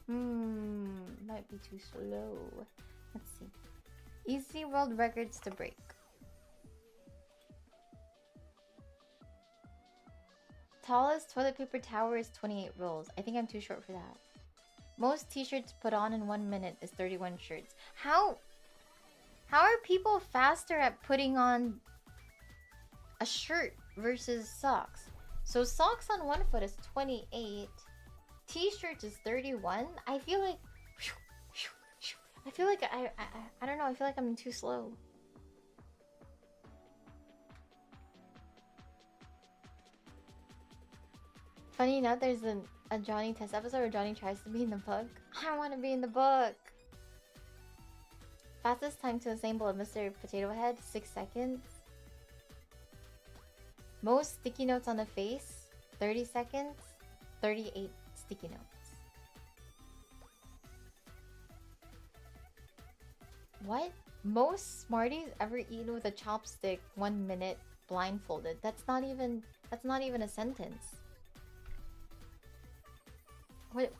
Might be too slow. Let's see. Easy world records to break. Tallest toilet paper tower is 28 rolls. I think I'm too short for that. Most t-shirts put on in 1 minute is 31 shirts. How are people faster at putting on a shirt versus socks? So socks on 1 foot is 28. T-shirts is 31. I feel like I don't know. I feel like I'm too slow. Funny enough, there's a Johnny Test episode where Johnny tries to be in the book. I want to be in the book. Fastest time to assemble a Mr. Potato Head, 6 seconds. Most sticky notes on a face, 30 seconds. 38 sticky notes. What? Most Smarties ever eaten with a chopstick, 1 minute, blindfolded. That's not even a sentence. What?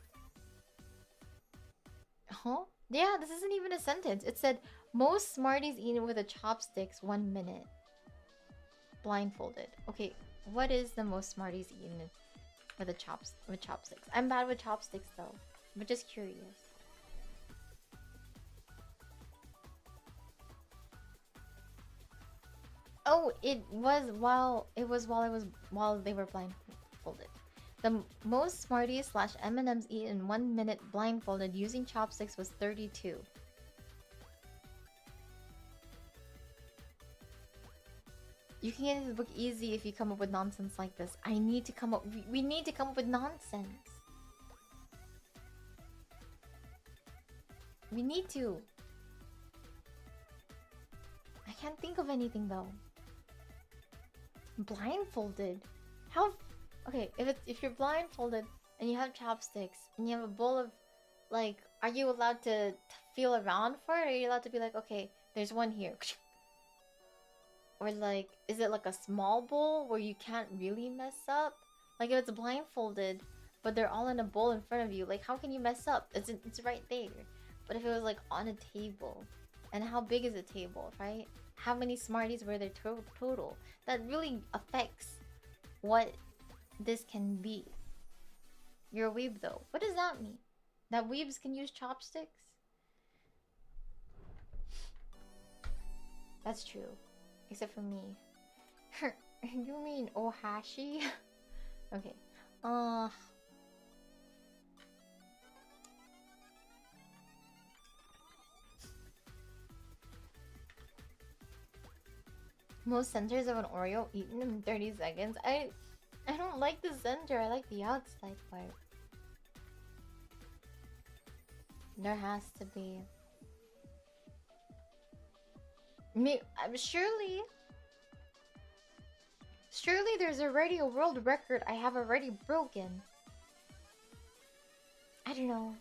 Huh? Yeah, this isn't even a sentence. It said most Smarties eaten with a chopsticks, 1 minute, blindfolded. Okay, what is the most Smarties eaten with chopsticks? I'm bad with chopsticks though, but just curious. Oh, it was while they were blindfolded. The most Smarties slash M&Ms eaten in 1 minute blindfolded using chopsticks was 32. You can get into the book easy if you come up with nonsense like this. We need to come up with nonsense. We need to. I can't think of anything though. Blindfolded? How? Okay, if you're blindfolded and you have chopsticks and you have a bowl of, like, are you allowed to feel around for it? Or are you allowed to be like, okay, there's one here? Or like, is it like a small bowl where you can't really mess up? Like if it's blindfolded, but they're all in a bowl in front of you, like how can you mess up? It's right there. But if it was like on a table, and how big is a table, right? How many Smarties were there total? That really affects what this can be. You're a weeb though. What does that mean? That weebs can use chopsticks? That's true. Except for me. You mean Ohashi? Okay. Most centers of an Oreo eaten in 30 seconds. I don't like the center. I like the outside part. There has to be. Surely. Surely there's already a world record I have already broken. I don't know.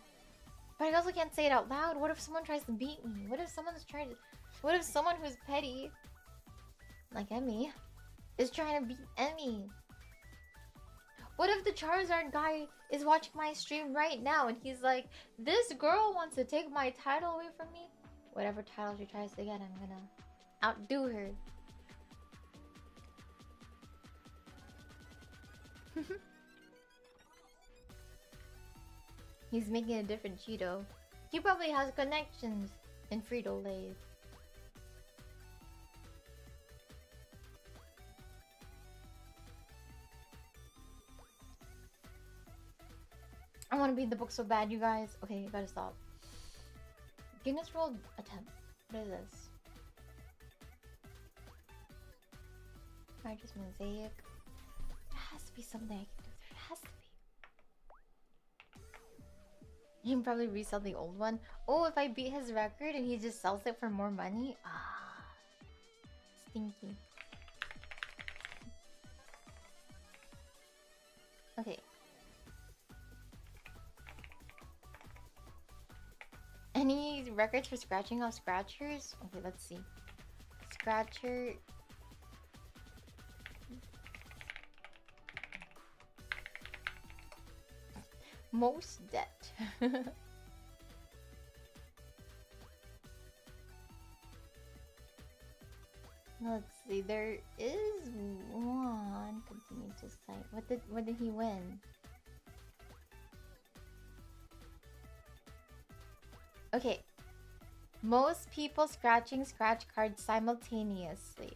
But I also can't say it out loud. What if someone tries to beat me? What if someone who's petty, like Emmy, is trying to beat Emmy? What if the Charizard guy is watching my stream right now and he's like, this girl wants to take my title away from me? Whatever title she tries to get, I'm gonna outdo her. He's making a different Cheeto. He probably has connections in Frito-Lay. I want to beat the book so bad, you guys. Okay, you gotta stop. Guinness World attempt. What is this? Righteous mosaic. There has to be something I can do. There has to be. He can probably resell the old one. Oh, if I beat his record and he just sells it for more money? Ah, stinky. Okay. Any records for scratching off scratchers? Okay, let's see. Scratcher. Most debt. Let's see. There is one. Continue to cite. What did he win? Okay. Most people scratching scratch cards simultaneously.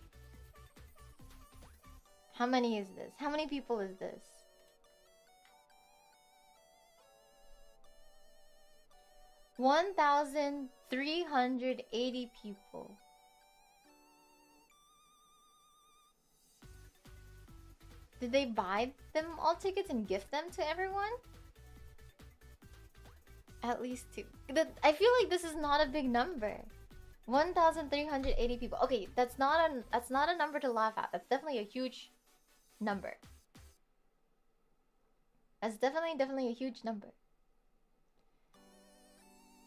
How many is this? How many people is this? 1,380 people. Did they buy them all tickets and gift them to everyone? At least 2. I feel like this is not a big number. 1,380 people. Okay, that's not a number to laugh at. That's definitely a huge number. That's definitely a huge number.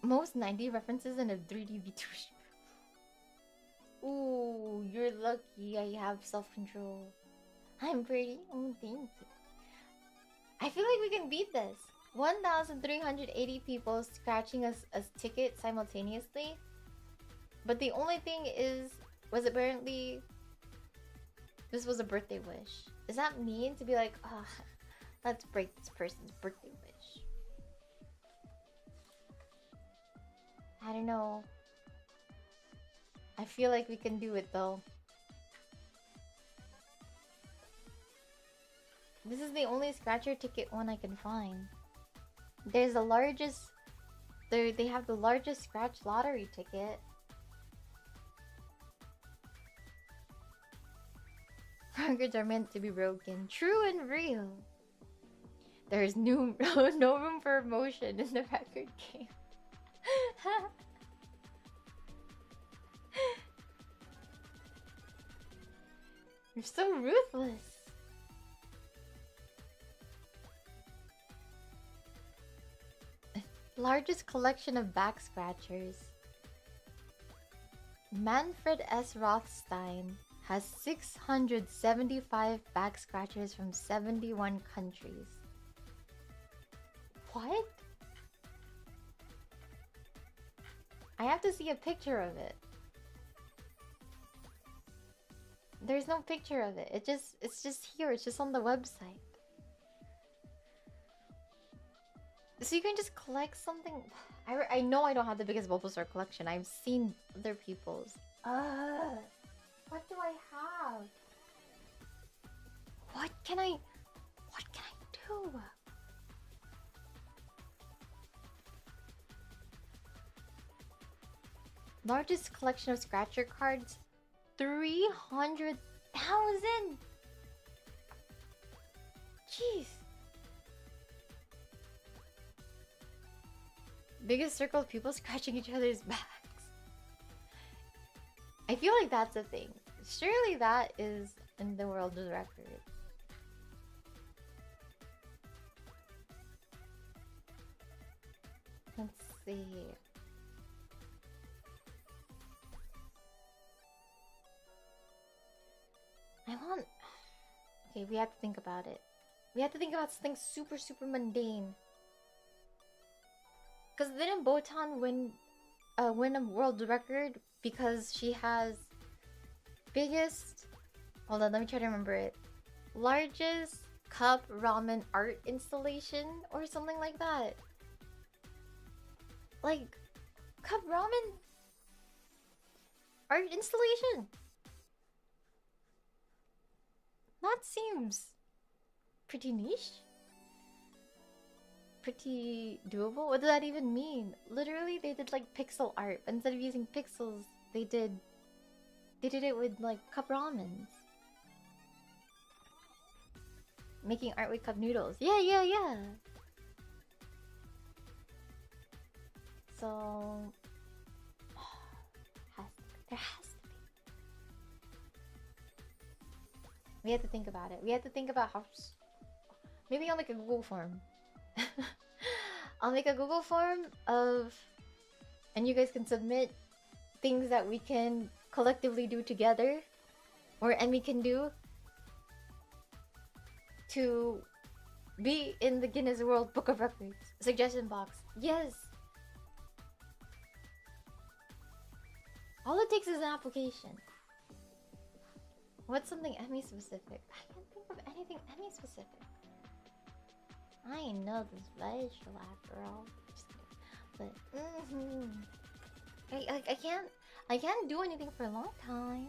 Most 90 references in a 3D VTuber. Ooh, you're lucky I have self-control. I'm pretty. Oh, thank you. I feel like we can beat this. 1,380 people scratching a ticket simultaneously. But the only thing was apparently this was a birthday wish. Is that mean to be like, oh, let's break this person's birthday wish? I don't know. I feel like we can do it though. This is the only scratcher ticket one I can find. There's the largest. They have the largest scratch lottery ticket. Records are meant to be broken. True and real. There's no room for emotion in the record game. You're so ruthless. Largest collection of back scratchers. Manfred S. Rothstein has 675 back scratchers from 71 countries. What? I have to see a picture of it. There's no picture of it. It's just here. It's just on the website. So you can just collect something. I know I don't have the biggest Bulbasaur collection. I've seen other people's. What do I have? What can I do? Largest collection of scratcher cards? 300,000! Jeez. Biggest circle of people scratching each other's backs. I feel like that's a thing. Surely that is in the world of records. Let's see. I want... Okay, we have to think about it. We have to think about something super, super mundane. Because didn't Botan win a world record because she has biggest... Hold on, let me try to remember it. Largest cup ramen art installation or something like that. Like, cup ramen art installation. That seems pretty niche. Pretty doable. What does that even mean? Literally, they did like pixel art. Instead of using pixels, they did it with like cup ramens. Making art with cup noodles. Yeah. So there has to be. We have to think about it. We have to think about how. Maybe I'll make a Google form. I'll make a Google form of, and you guys can submit things that we can collectively do together, or Emmy can do to be in the Guinness World Book of Records suggestion box. Yes. All it takes is an application. What's something Emmy specific? I can't think of anything Emmy specific. I ain't know this special after all. Just kidding. But I can't do anything for a long time.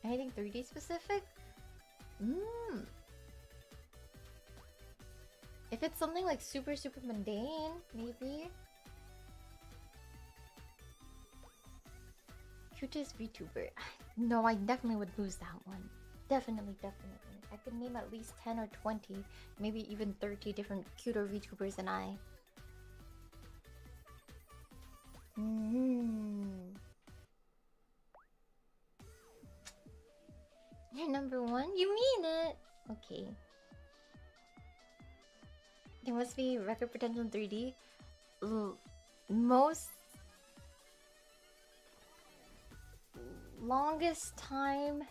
Anything 3D specific? If it's something like super mundane, maybe. Cutest VTuber. No, I definitely would lose that one. Definitely. I could name at least 10 or 20, maybe even 30 different cuter VTubers than I. You're number one? You mean it? Okay. There must be record potential in 3D. Most longest time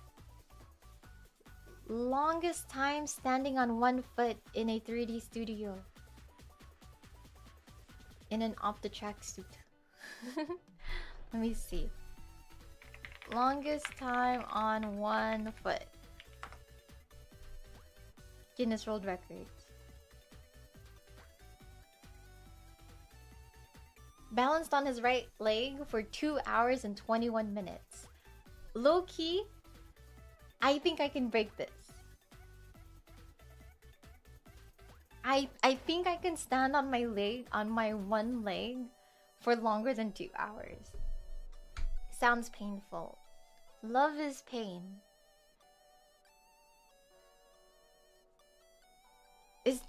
standing on one foot in a 3D studio. In an off-the-track suit. Let me see. Longest time on one foot. Guinness World Records. Balanced on his right leg for 2 hours and 21 minutes. Low key, I think I can break this. I think I can stand on my one leg for longer than 2 hours. Sounds painful. Love is pain. Is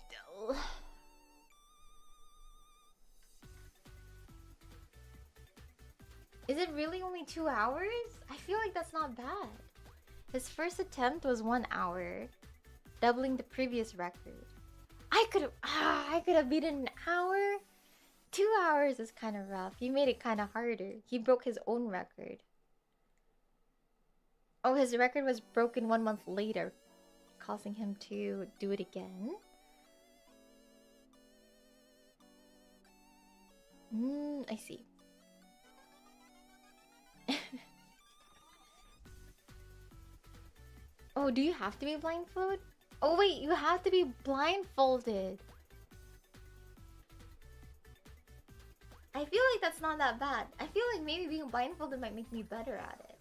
it really only 2 hours? I feel like that's not bad. His first attempt was 1 hour, doubling the previous record. I could have beaten an hour. 2 hours is kind of rough. He made it kind of harder. He broke his own record. Oh, his record was broken 1 month later, causing him to do it again. I see. Oh, do you have to be blindfolded? Oh wait, you have to be blindfolded. I feel like that's not that bad. I feel like maybe being blindfolded might make me better at it.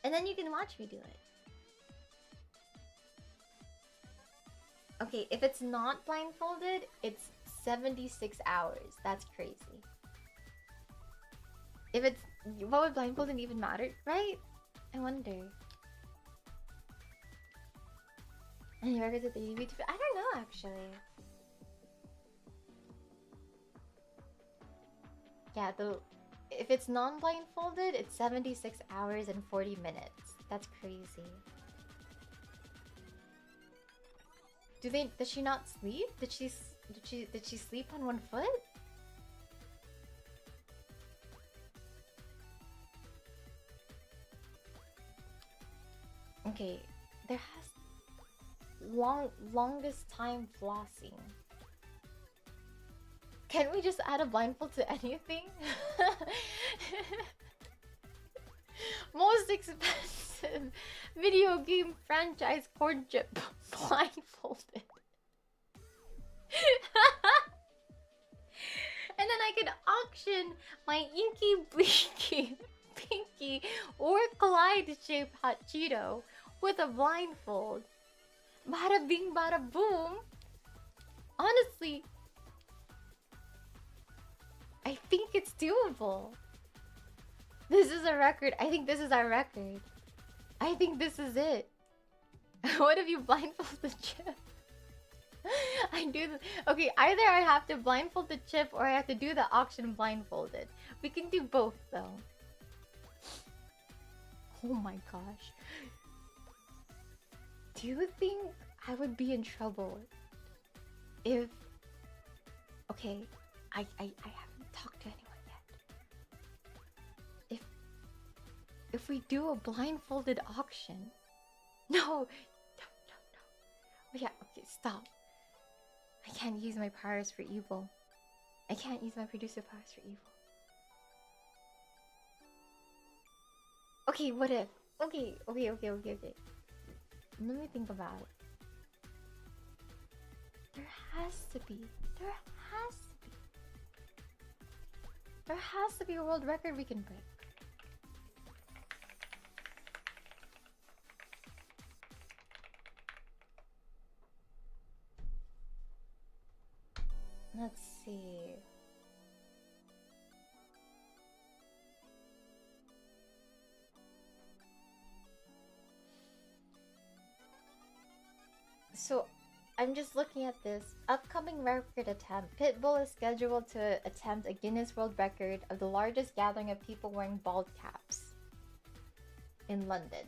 And then you can watch me do it. Okay, if it's not blindfolded, it's 76 hours. That's crazy. If it's... What would blindfolded even matter, right? I wonder. Any records at the YouTube? I don't know, actually. Yeah, if it's non-blindfolded, it's 76 hours and 40 minutes. That's crazy. Does she not sleep? Did she sleep on one foot? Okay, there has longest time flossing. Can we just add a blindfold to anything? Most expensive video game franchise courtship blindfolded. And then I could auction my Inky Blinky Pinky or Clyde shaped hot Cheeto with a blindfold. Bada bing bada boom. Honestly, I think it's doable. This is a record. I think this is our record. I think this is it. What if you blindfold the chip? I do the... Okay, either I have to blindfold the chip or I have to do the auction blindfolded. We can do both though. Oh my gosh. Do you think I would be in trouble if... Okay, I haven't talked to anyone yet. If we do a blindfolded auction... No! Oh yeah, okay, stop. I can't use my powers for evil. I can't use my producer powers for evil. Okay, what if? Okay. Let me think about it. There has to be a world record we can break. Let's see. So, I'm just looking at this. Upcoming record attempt. Pitbull is scheduled to attempt a Guinness World Record of the largest gathering of people wearing bald caps in London.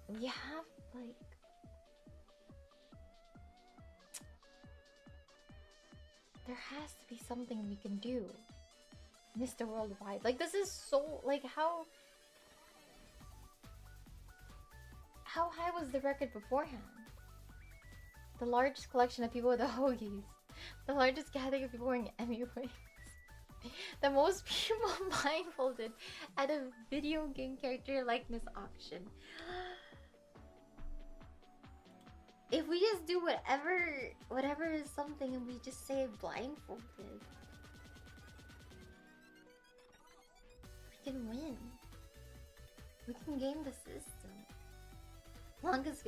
We have, like... There has to be something we can do. Mr. Worldwide. Like, this is so... Like, how high was the record beforehand? The largest collection of people with the hoagies. The largest gathering of people wearing Emmy wigs. The most people blindfolded at a video game character likeness auction. If we just do whatever is something and we just say blindfolded, we can win. We can game the system. Longest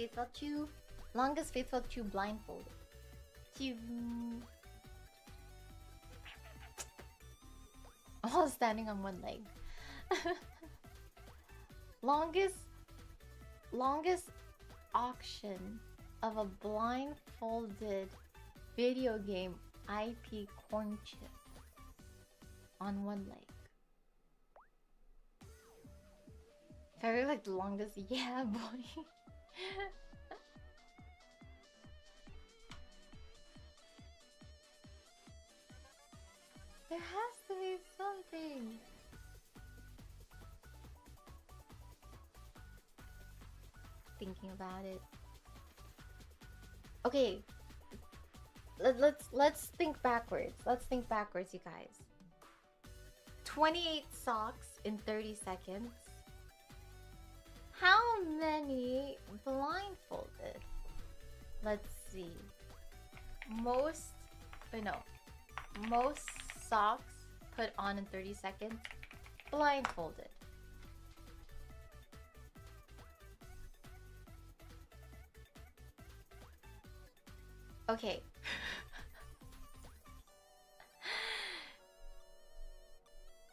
faithful tube blindfolded. All standing on one leg. Longest auction of a blindfolded video game IP corn chip on one leg. Very like the longest, yeah, boy. There has to be something. Thinking about it. Okay, let's think backwards. Let's think backwards, you guys. 28 socks in 30 seconds. How many blindfolded? Let's see. Most socks put on in 30 seconds, blindfolded. Okay.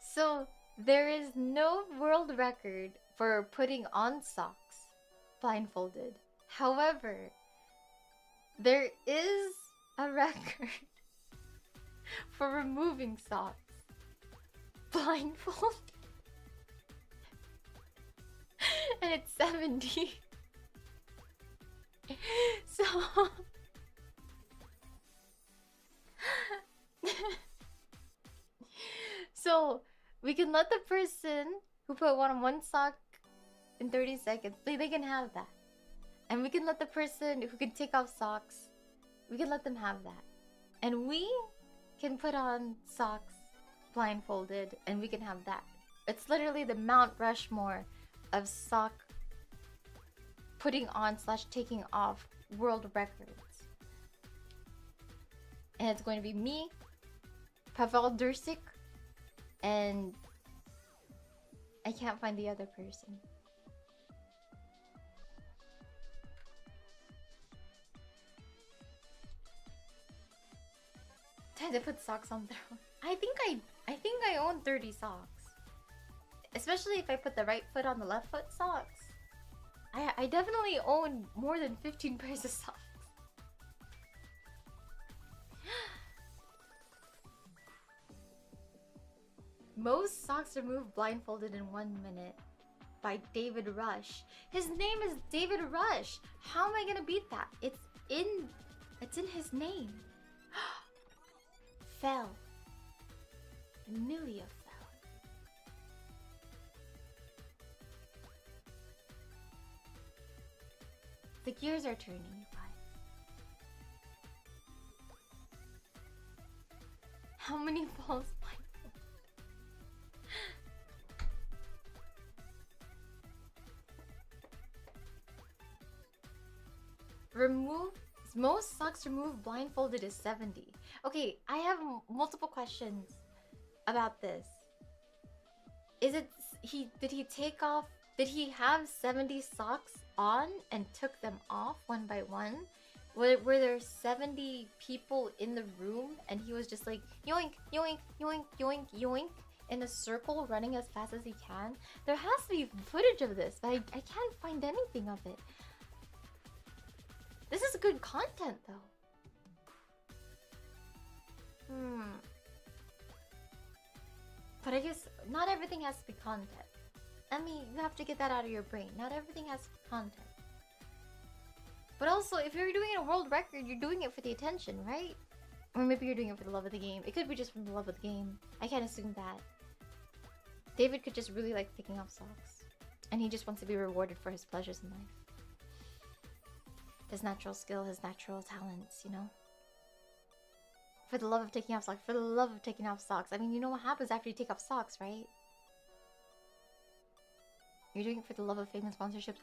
So, there is no world record for putting on socks blindfolded. However, there is a record for removing socks blindfold. And it's 70. So so we can let the person who put one sock in 30 seconds, they can have that. And we can let the person who can take off socks, we can let them have that. And we can put on socks blindfolded, and we can have that. It's literally the Mount Rushmore of sock putting on / taking off world records. And it's going to be me, Pavel Dursik, and I can't find the other person. Time to put socks on there. I think I own 30 socks. Especially if I put the right foot on the left foot socks. I definitely own more than 15 pairs of socks. Most socks removed blindfolded in 1 minute by David Rush. His name is David Rush. How am I gonna beat that? It's in his name. Fell. Emiliya fell. The gears are turning, you guys. How many balls blindfolded? Most socks removed blindfolded is 70. Okay, I have multiple questions about this. Did he have 70 socks on and took them off one by one? Were there 70 people in the room and he was just like yoink, yoink, yoink, yoink, yoink in a circle running as fast as he can? There has to be footage of this, but I can't find anything of it. This is good content though. But I guess not everything has to be content. I mean, you have to get that out of your brain. Not everything has to be content. But also, if you're doing a world record, you're doing it for the attention, right? Or maybe you're doing it for the love of the game. It could be just from the love of the game. I can't assume that. David could just really like taking off socks. And he just wants to be rewarded for his pleasures in life. His natural skill, his natural talents, you know? For the love of taking off socks. For the love of taking off socks. I mean, you know what happens after you take off socks, right? You're doing it for the love of fame and sponsorships.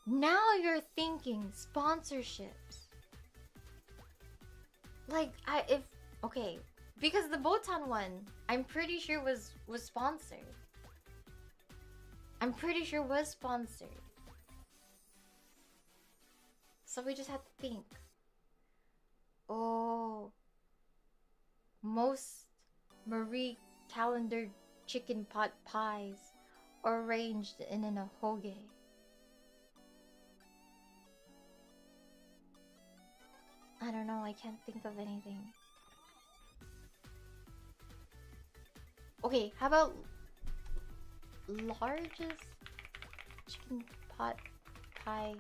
Now you're thinking sponsorships. Like, okay. Because the Botan one, I'm pretty sure was sponsored. I'm pretty sure was sponsored. So we just had to think. Oh. Most Marie Calendar chicken pot pies arranged in an ahoge. I don't know, I can't think of anything. Okay, how about largest chicken pot pie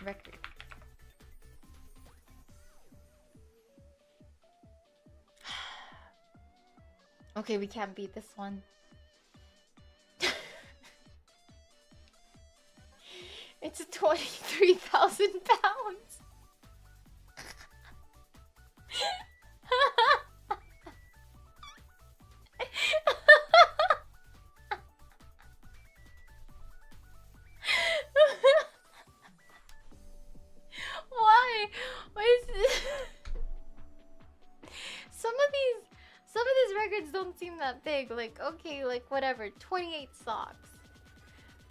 record? Okay, we can't beat this one. It's 23,000 pounds. Why? Why is this? don't seem that big. Like, okay, like whatever, 28 socks.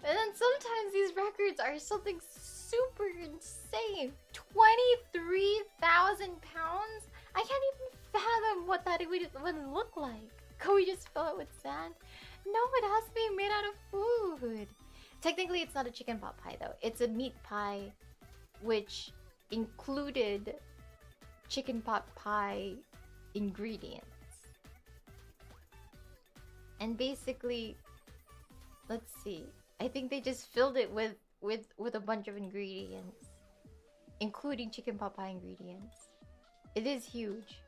And then sometimes these records are something super insane. 23,000 pounds? I can't even fathom what that would look like. Could we just fill it with sand? No, it has to be made out of food. Technically, it's not a chicken pot pie though. It's a meat pie, which included chicken pot pie ingredients. And basically, let's see. I think they just filled it with a bunch of ingredients, including chicken pot pie ingredients. It is huge.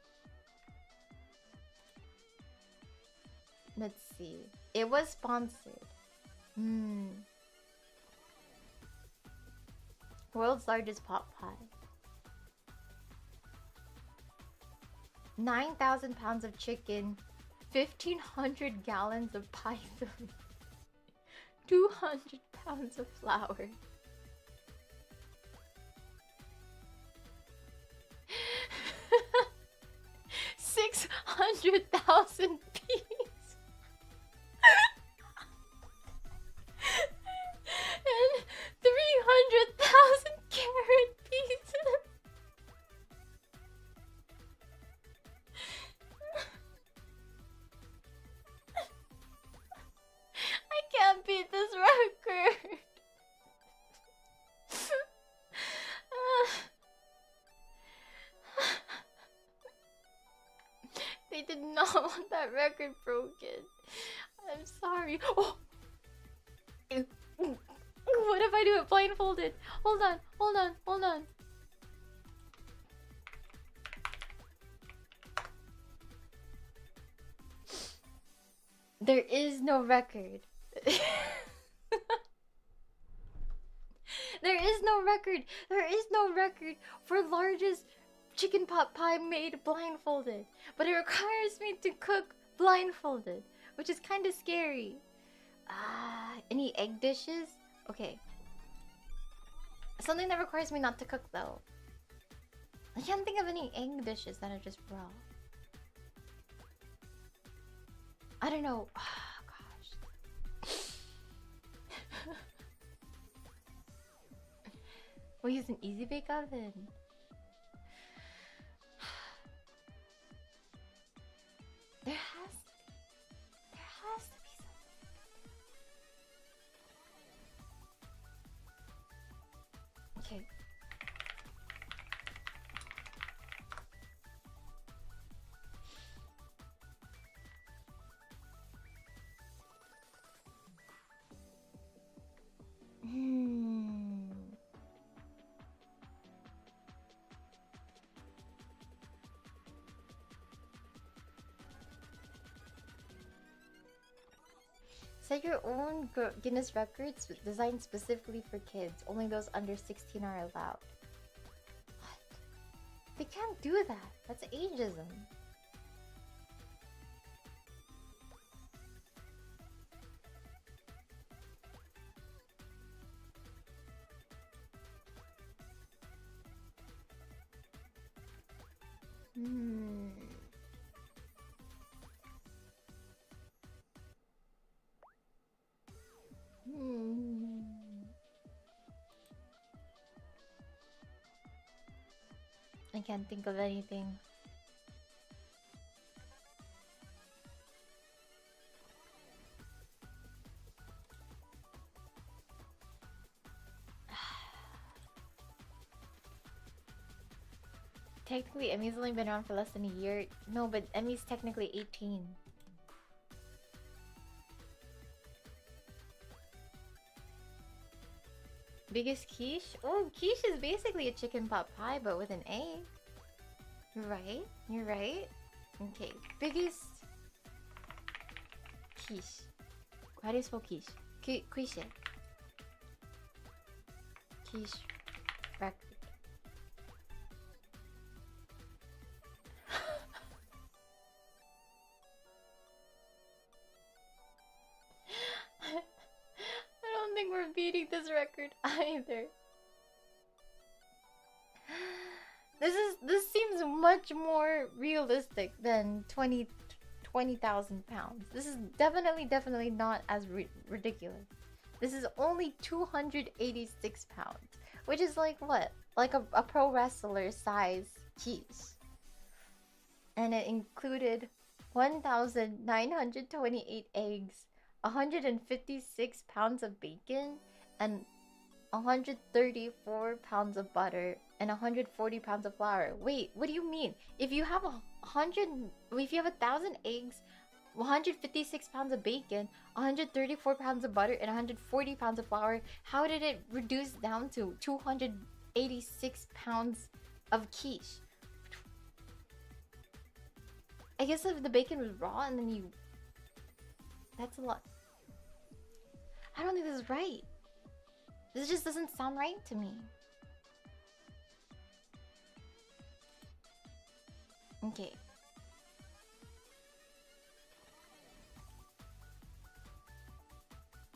Let's see. It was sponsored. World's largest pot pie. 9,000 pounds of chicken, 1,500 gallons of pie filling, 200 pounds of flour. 600,000 peas. And 300,000 carrot pieces. I can't beat this record. They did not want that record broken. I'm sorry. Oh! What if I do it blindfolded? Hold on, hold on, hold on. There is no record. There is no record. There is no record for largest chicken pot pie made blindfolded. But it requires me to cook blindfolded, which is kind of scary. Any egg dishes? Okay. Something that requires me not to cook though. I can't think of any egg dishes that are just raw. I don't know. Oh, gosh. We'll use an easy bake oven. There has to be something. Okay. Set your own Guinness records designed specifically for kids. Only those under 16 are allowed. What? They can't do that. That's ageism. I can't think of anything. Technically, Emmy's only been around for less than a year. No, but Emmy's technically 18. Biggest quiche? Oh, quiche is basically a chicken pot pie, but with an egg. You're right. You're right. Okay. Biggest quiche. How do you spell quiche? Quiche. Quiche record. I don't think we're beating this record either. This seems much more realistic than 20,000 pounds. This is definitely not as ridiculous. This is only 286 pounds, which is like what? Like a pro wrestler size quiche. And it included 1,928 eggs, 156 pounds of bacon, and 134 pounds of butter, and 140 pounds of flour. Wait, what do you mean? If you have 1,000 eggs, 156 pounds of bacon, 134 pounds of butter, and 140 pounds of flour, how did it reduce down to 286 pounds of quiche? I guess if the bacon was raw and then you... That's a lot. I don't think this is right. This just doesn't sound right to me. Okay.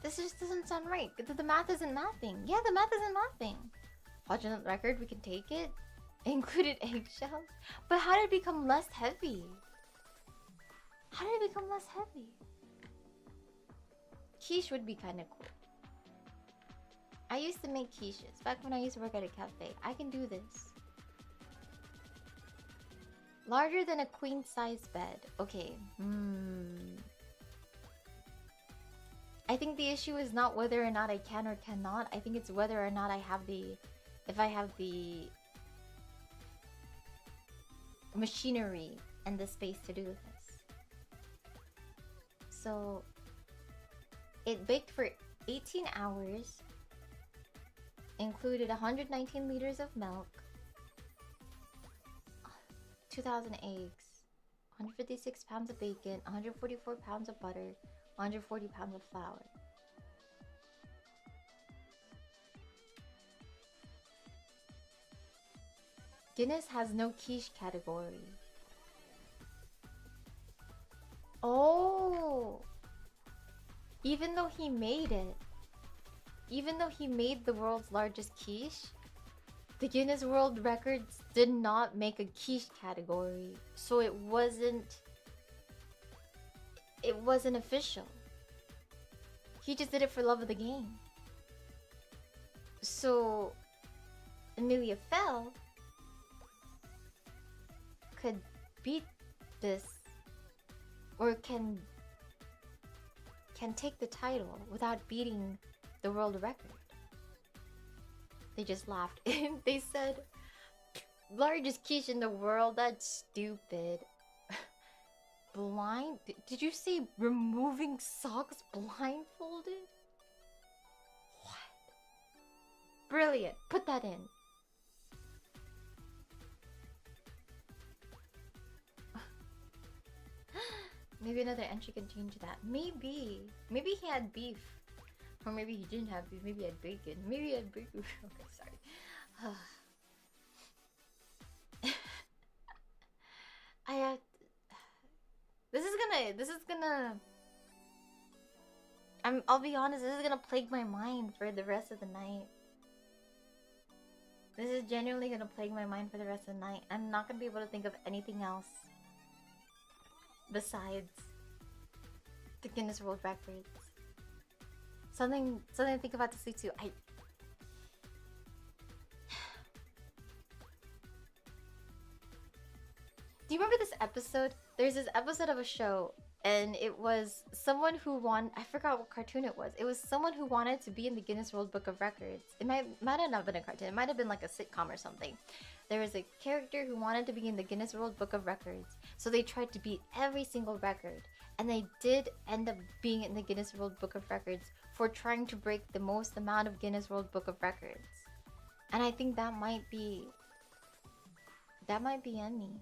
This just doesn't sound right. The math isn't mathing. Yeah, the math isn't mathing. Fraudulent record, we can take it. Included eggshells. But how did it become less heavy? How did it become less heavy? Quiche would be kind of cool. I used to make quiches back when I used to work at a cafe. I can do this. Larger than a queen size bed. Okay. I think the issue is not whether or not I can or cannot. I think it's whether or not I have the... If I have the... machinery and the space to do this. So... It baked for 18 hours. Included 119 liters of milk. 2,000 eggs. 156 pounds of bacon. 144 pounds of butter. 140 pounds of flour. Guinness has no quiche category. Oh! Even though he made it, even though he made the world's largest quiche, the Guinness World Records did not make a quiche category, so it wasn't official. He just did it for love of the game. So Emiliya Fell could beat this, or can take the title without beating the world record. They just laughed. They said, largest quiche in the world? That's stupid. Blind? Did you say removing socks blindfolded? What? Brilliant. Put that in. Maybe another entry can change that. Maybe. Maybe he had beef. Or maybe he didn't have beef. Maybe he had bacon. Maybe he had bacon. Okay, sorry. I have... This is gonna... I'll be honest, this is gonna plague my mind for the rest of the night. This is genuinely gonna plague my mind for the rest of the night. I'm not gonna be able to think of anything else besides the Guinness World Records. Something to think about to sleep to. Do you remember this episode? There's this episode of a show, and it was someone who I forgot what cartoon it was. It was someone who wanted to be in the Guinness World Book of Records. It might have not been a cartoon. It might have been like a sitcom or something. There was a character who wanted to be in the Guinness World Book of Records. So they tried to beat every single record. And they did end up being in the Guinness World Book of Records for trying to break the most amount of Guinness World Book of Records. And I think that might be Emmy.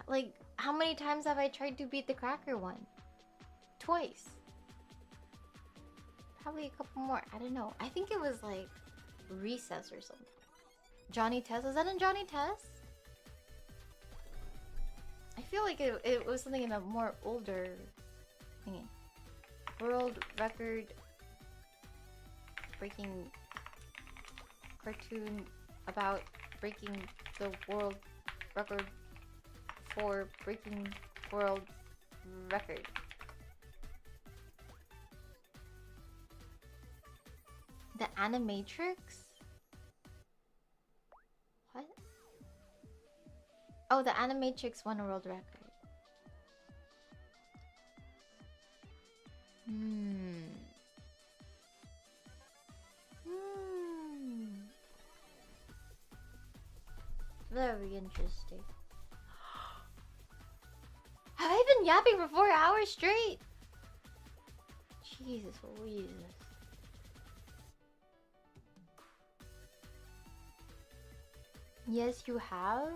Like, how many times have I tried to beat the cracker one? Twice. Probably a couple more. I don't know. I think it was like Recess or something. Johnny Test? Was that in Johnny Test? I feel like it was something in a more older thingy. World record breaking cartoon about breaking the world record for breaking world record. The Animatrix? What? Oh, the Animatrix won a world record. Very interesting. Have I been yapping for 4 hours straight? Jesus Louise. Yes, you have?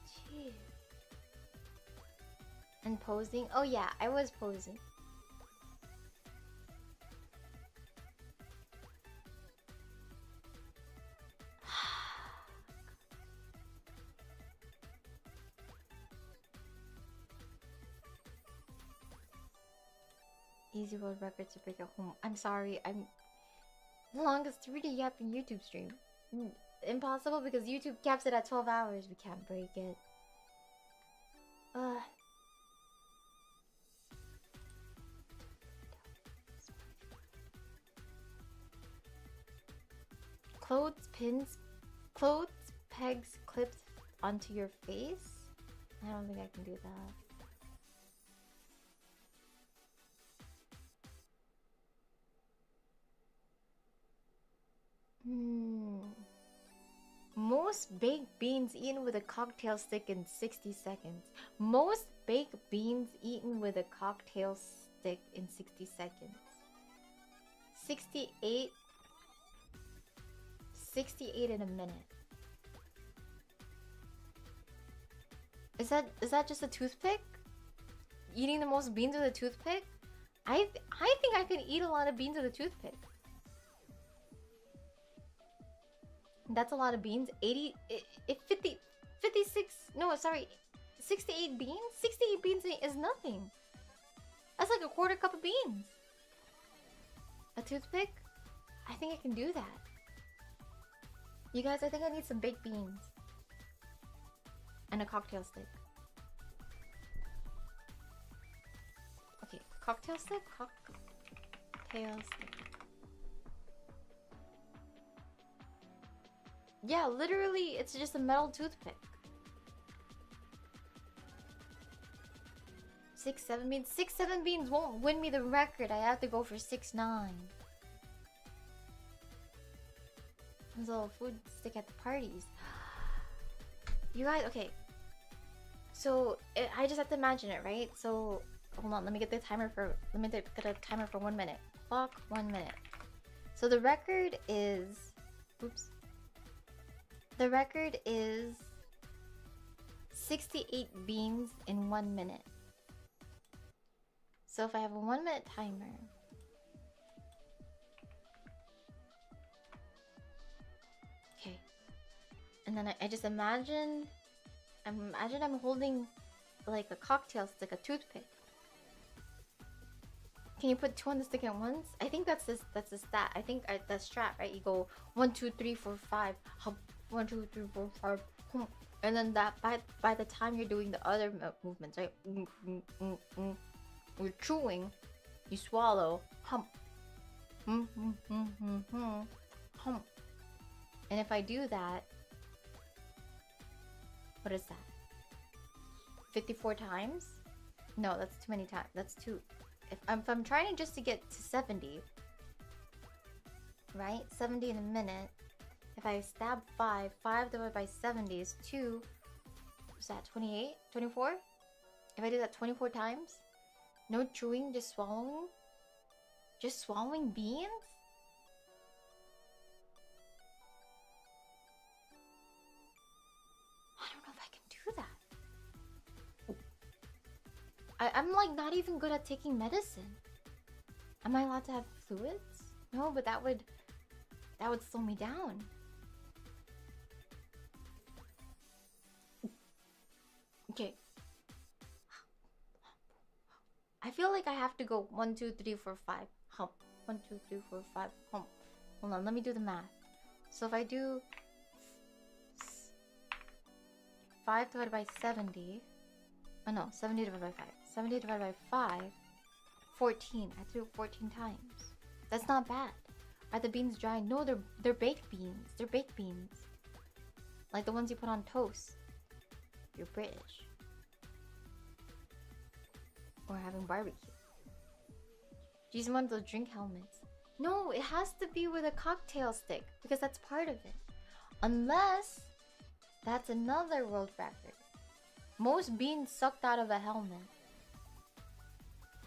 Jeez. And posing? Oh yeah, I was posing. Easy world record to break at home. I'm sorry, I'm the longest 3D yapping YouTube stream. Impossible because YouTube caps it at 12 hours. We can't break it. Clothes, pegs clipped onto your face? I don't think I can do that. Most baked beans eaten with a cocktail stick in 60 seconds. Most baked beans eaten with a cocktail stick in 60 seconds. 68 in a minute. Is that just a toothpick? Eating the most beans with a toothpick? I think I can eat a lot of beans with a toothpick. That's a lot of beans. 56, no, sorry, 68 beans? 68 beans is nothing. That's like a quarter cup of beans. A toothpick? I think I can do that. You guys, I think I need some baked beans. And a cocktail stick. Okay, cocktail stick? Cocktail stick. Yeah, literally, it's just a metal toothpick. 6, 7 beans. 6, 7 beans won't win me the record. I have to go for 6, 9. There's a little food stick at the parties. You guys, okay. So, I just have to imagine it, right? So, hold on, let me get the timer for... Let me get a timer for 1 minute. Clock, 1 minute. So, the record is... Oops. The record is 68 beans in 1 minute. So if I have a 1 minute timer, okay, and then I just imagine I'm holding like a cocktail stick, a toothpick. Can you put 2 on the stick at once? I think that's the stat. I think that's strat, right? You go 1, 2, 3, 4, 5. 1, 2, 3, 4, 5. And then that by the time you're doing the other movements, right? You're chewing, you swallow, hump, hump. And if I do that, what is that? 54 times? No, that's too many times. That's too. If I'm trying just to get to 70, right? 70 in a minute. If I stab 5 divided by 70 is 2. Is that 28? 24? If I do that 24 times, no chewing, just swallowing? Just swallowing beans? I don't know if I can do that. I'm like not even good at taking medicine. Am I allowed to have fluids? No, but that would slow me down. Okay. I feel like I have to go 1, 2, 3, 4, 5. Hump. 1, 2, 3, 4, 5. Hump. Hold on, let me do the math. So if I do 5 divided by 70. Oh no, 70 divided by 5. 70 divided by 5. 14. I threw it 14 times. That's not bad. Are the beans dry? No, they're baked beans. They're baked beans. Like the ones you put on toast. You're British. Or having barbecue. Use one of those drink helmets. No, it has to be with a cocktail stick because that's part of it. Unless that's another world record. Most beans sucked out of a helmet.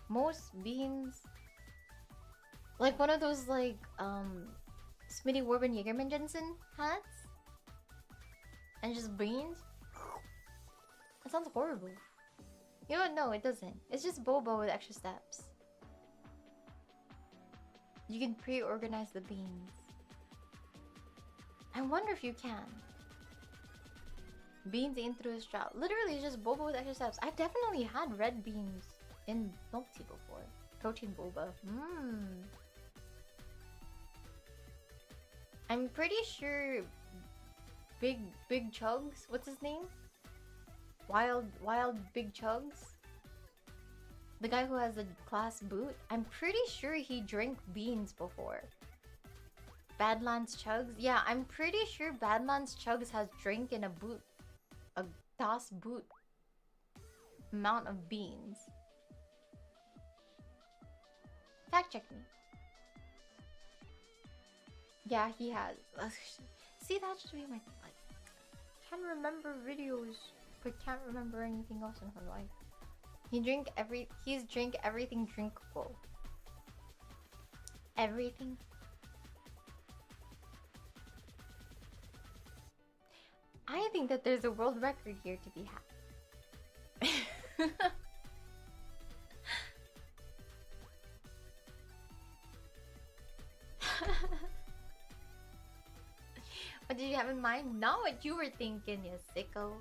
Most beans, like one of those like Smitty Warben Jägerman Jensen hats, and just beans. That sounds horrible. You know what? No, it doesn't. It's just boba with extra steps. You can pre-organize the beans. I wonder if you can. Beans in through a straw. Literally, it's just boba with extra steps. I've definitely had red beans in milk tea before. Protein boba. I'm pretty sure Big Chugs, what's his name? Wild Big Chugs? The guy who has a glass boot? I'm pretty sure he drank beans before. Badlands Chugs? Yeah, I'm pretty sure Badlands Chugs has drank in a boot. A Das boot amount of beans. Fact check me. Yeah, he has. See, that should be my like. Can't remember videos, but can't remember anything else in her life. He's drink everything drinkable. Everything. I think that there's a world record here to be had. What did you have in mind? Not what you were thinking, you sicko.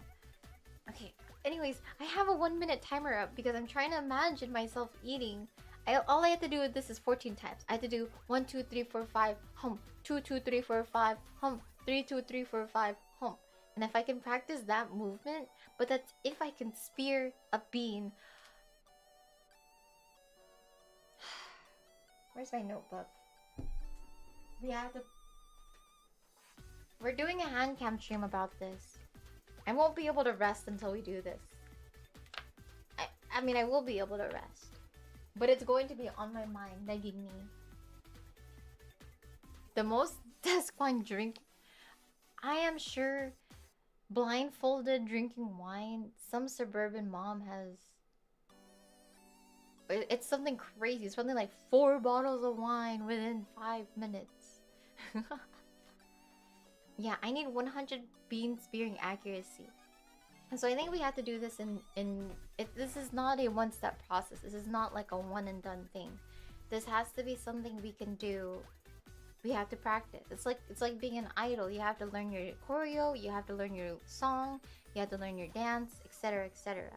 Okay, anyways, I have a 1-minute timer up because I'm trying to imagine myself eating. All I have to do with this is 14 times. I have to do 1, 2, 3, 4, 5, hump. 2, 2, 3, 4, 5, hump. 3, 2, 3, 4, 5, hump. And if I can practice that movement, but that's if I can spear a bean. Where's my notebook? We're doing a hand cam stream about this. I won't be able to rest until we do this. I mean, I will be able to rest. But it's going to be on my mind, nagging me. The most satisfying drink. I am sure blindfolded drinking wine, some suburban mom has. It's something crazy. It's something like 4 bottles of wine within 5 minutes. Yeah, I need 100 bean spearing accuracy. And so I think we have to do this this is not a one-step process. This is not like a one and done thing. This has to be something we can do. We have to practice. It's like being an idol. You have to learn your choreo, you have to learn your song, you have to learn your dance, etc., etc.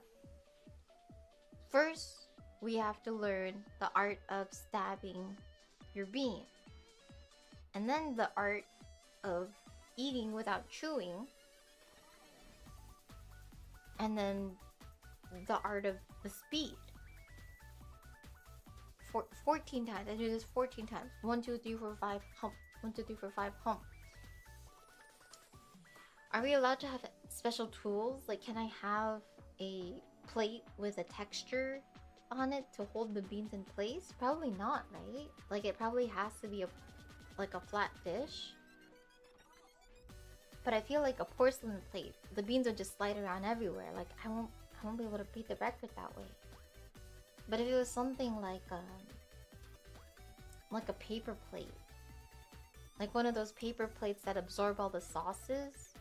First, we have to learn the art of stabbing your bean. And then the art of eating without chewing. And then the art of the speed. 14 times. I do this 14 times. 1, 2, 3, 4, 5, hump. 1, 2, 3, 4, 5, hump. Are we allowed to have special tools? Like, can I have a plate with a texture on it to hold the beans in place? Probably not, right? Like, it probably has to be like a flat dish. But I feel like a porcelain plate, the beans would just slide around everywhere. Like, I won't be able to beat the record that way. But if it was something like a paper plate, like one of those paper plates that absorb all the sauces,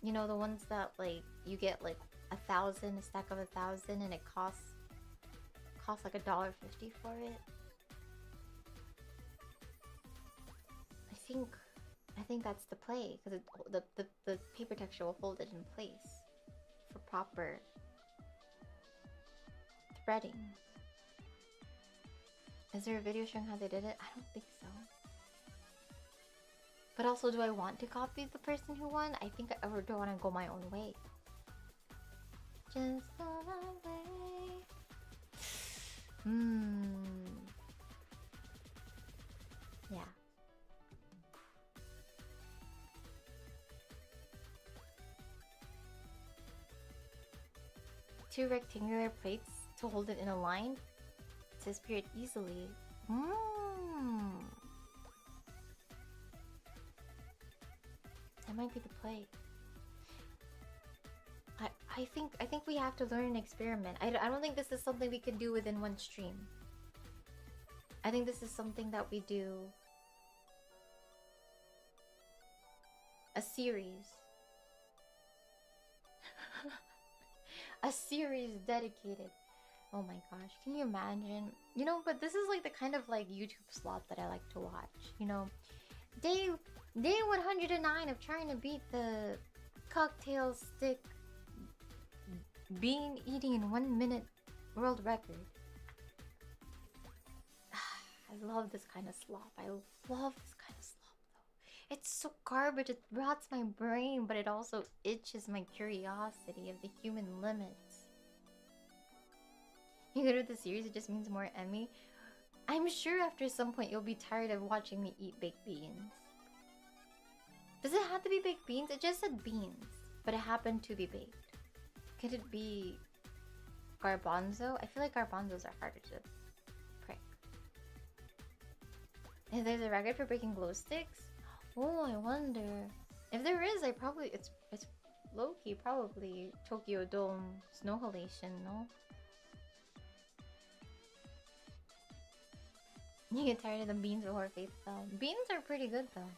you know, the ones that like you get like 1,000, a stack of 1,000, and it costs like $1.50 for it. I think that's the play, because the paper texture will hold it in place for proper threading. Is there a video showing how they did it? I don't think so. But also, do I want to copy the person who won? I think, or do I want to go my own way? just gone away. Yeah. Two rectangular plates to hold it in a line to spear it easily. That might be the play. I think we have to learn and experiment. I don't think this is something we can do within one stream. I think this is something that we do a series. A series dedicated. Oh my gosh, can you imagine? You know, but this is like the kind of like YouTube slot that I like to watch. You know, day 109 of trying to beat the cocktail stick bean eating in 1 minute world record. I love this kind of slop. I love this kind of slop though. It's so garbage, it rots my brain, but it also itches my curiosity of the human limits. You go to the series, it just means more Emmy. I'm sure after some point you'll be tired of watching me eat baked beans. Does it have to be baked beans? It just said beans, but it happened to be baked. Could it be garbanzo? I feel like garbanzos are harder to prick. If there's a record for breaking glow sticks? Oh, I wonder. If there is, it's low-key probably Tokyo Dome snow halation, no? You get tired of the beans before faith though. Beans are pretty good though.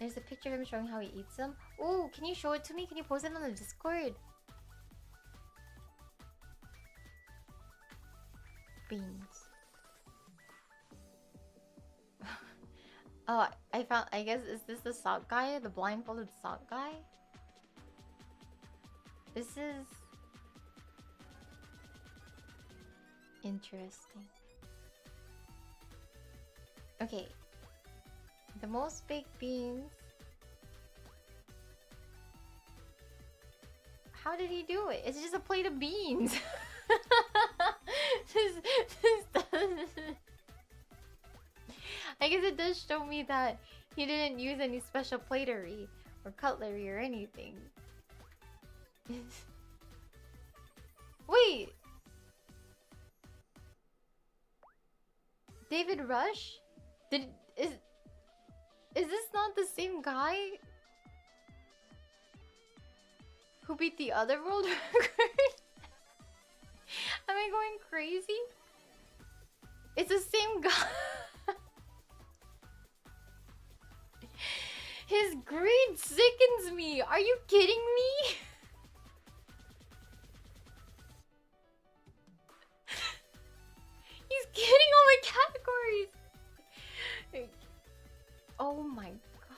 There's a picture of him showing how he eats them. Oh, can you show it to me? Can you post it on the Discord? Beans. Oh, I guess, is this the sock guy? The blindfolded sock guy? This is interesting. Okay. The most baked beans. How did he do it? It's just a plate of beans. this doesn't... I guess it does show me that he didn't use any special platery or cutlery or anything. Wait! David Rush? Is this not the same guy who beat the other world record? Am I going crazy? It's the same guy. His greed sickens me. Are you kidding me? He's getting all my categories. Oh my god.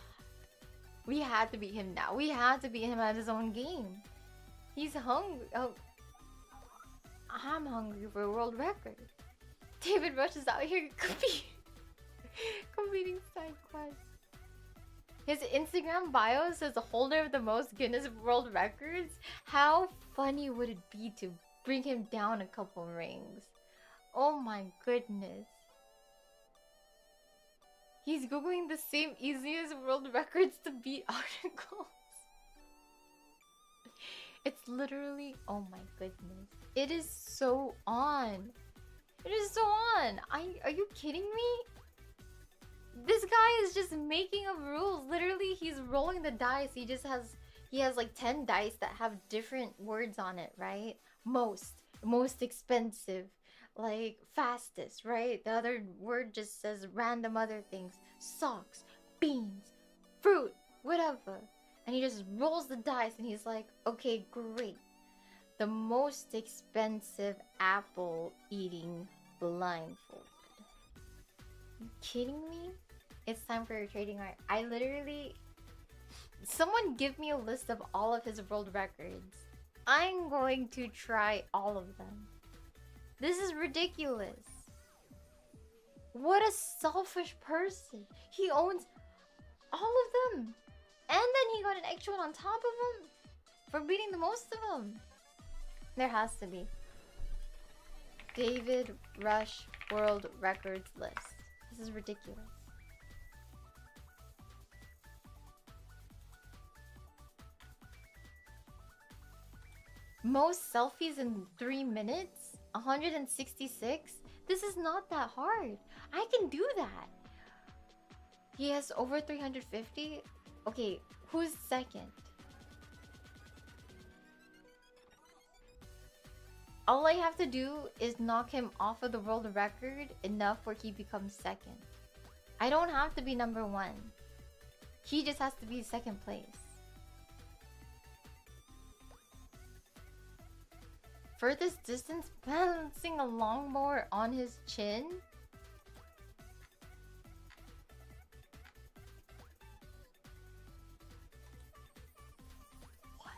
We had to beat him now. We had to beat him at his own game. He's hungry. Oh, I'm hungry for a world record. David Rush is out here completing side quests. His Instagram bio says holder of the most Guinness World Records. How funny would it be to bring him down a couple rings? Oh my goodness. He's googling the same easiest world records to beat articles. It's literally, oh my goodness. It is so on. It is so on. Are you kidding me? This guy is just making up rules. Literally, he's rolling the dice. He has like 10 dice that have different words on it, right? Most expensive, like fastest, right? The other word just says random other things. Socks, beans, fruit, whatever. And he just rolls the dice and he's like, okay, great. The most expensive apple eating blindfolded. You kidding me? It's time for your trading art. I literally... Someone give me a list of all of his world records. I'm going to try all of them. This is ridiculous. What a selfish person. He owns all of them. And then he got an extra one on top of him. for beating the most of them. There has to be. David Rush World Records list. This is ridiculous. Most selfies in 3 minutes? 166? This is not that hard. I can do that. He has over 350? Okay, who's second? All I have to do is knock him off of the world record enough where he becomes second. I don't have to be number 1. He just has to be second place. Furthest distance balancing a longboard on his chin? What?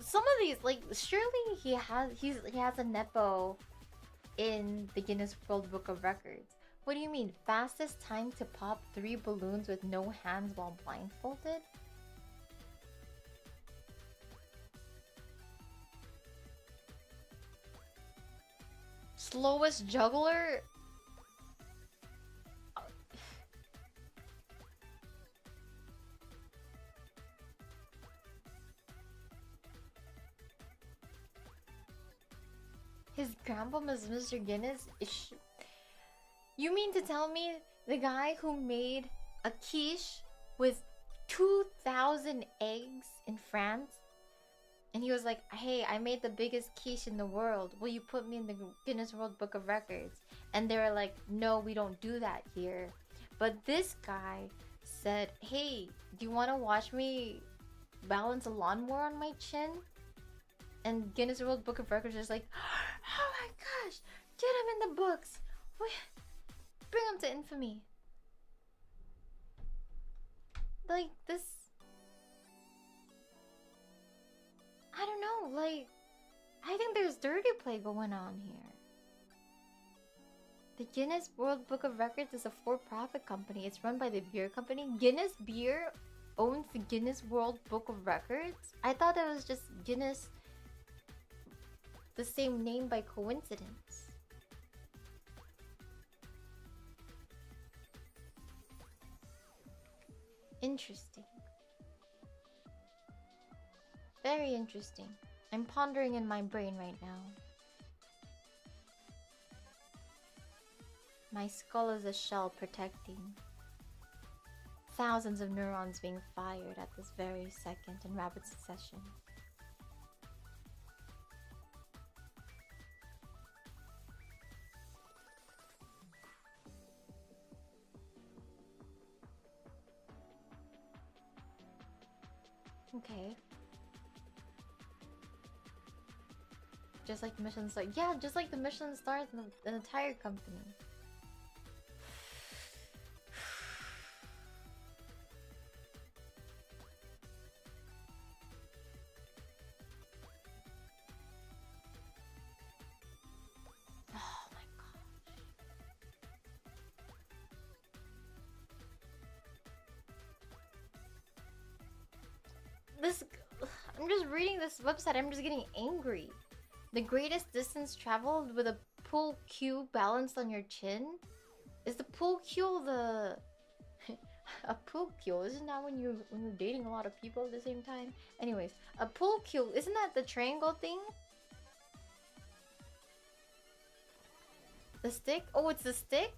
Some of these, like, surely he has a nepo in the Guinness World Book of Records. What do you mean? Fastest time to pop 3 balloons with no hands while blindfolded? Slowest juggler? His grandpa was Mr. Guinness? You mean to tell me the guy who made a quiche with 2,000 eggs in France? And he was like, hey, I made the biggest quiche in the world. Will you put me in the Guinness World Book of Records? And they were like, no, we don't do that here. But this guy said, hey, do you want to watch me balance a lawnmower on my chin? And Guinness World Book of Records is like, oh my gosh, get him in the books. Bring him to infamy. Like, this... I don't know, like... I think there's dirty play going on here. The Guinness World Book of Records is a for-profit company. It's run by the beer company. Guinness Beer owns the Guinness World Book of Records? I thought it was just Guinness... the same name by coincidence. Interesting. Very interesting. I'm pondering in my brain right now. My skull is a shell protecting. Thousands of neurons being fired at this very second in rapid succession. Okay. Just like the Michelin star. Yeah, just like the Michelin stars in the tire company. Oh my gosh. This... I'm just reading this website. I'm just getting angry. The greatest distance traveled with a pool cue balanced on your chin? Is the pool cue the... a pool cue? Isn't that when you're dating a lot of people at the same time? Anyways, a pool cue, isn't that the triangle thing? The stick? Oh, it's the stick?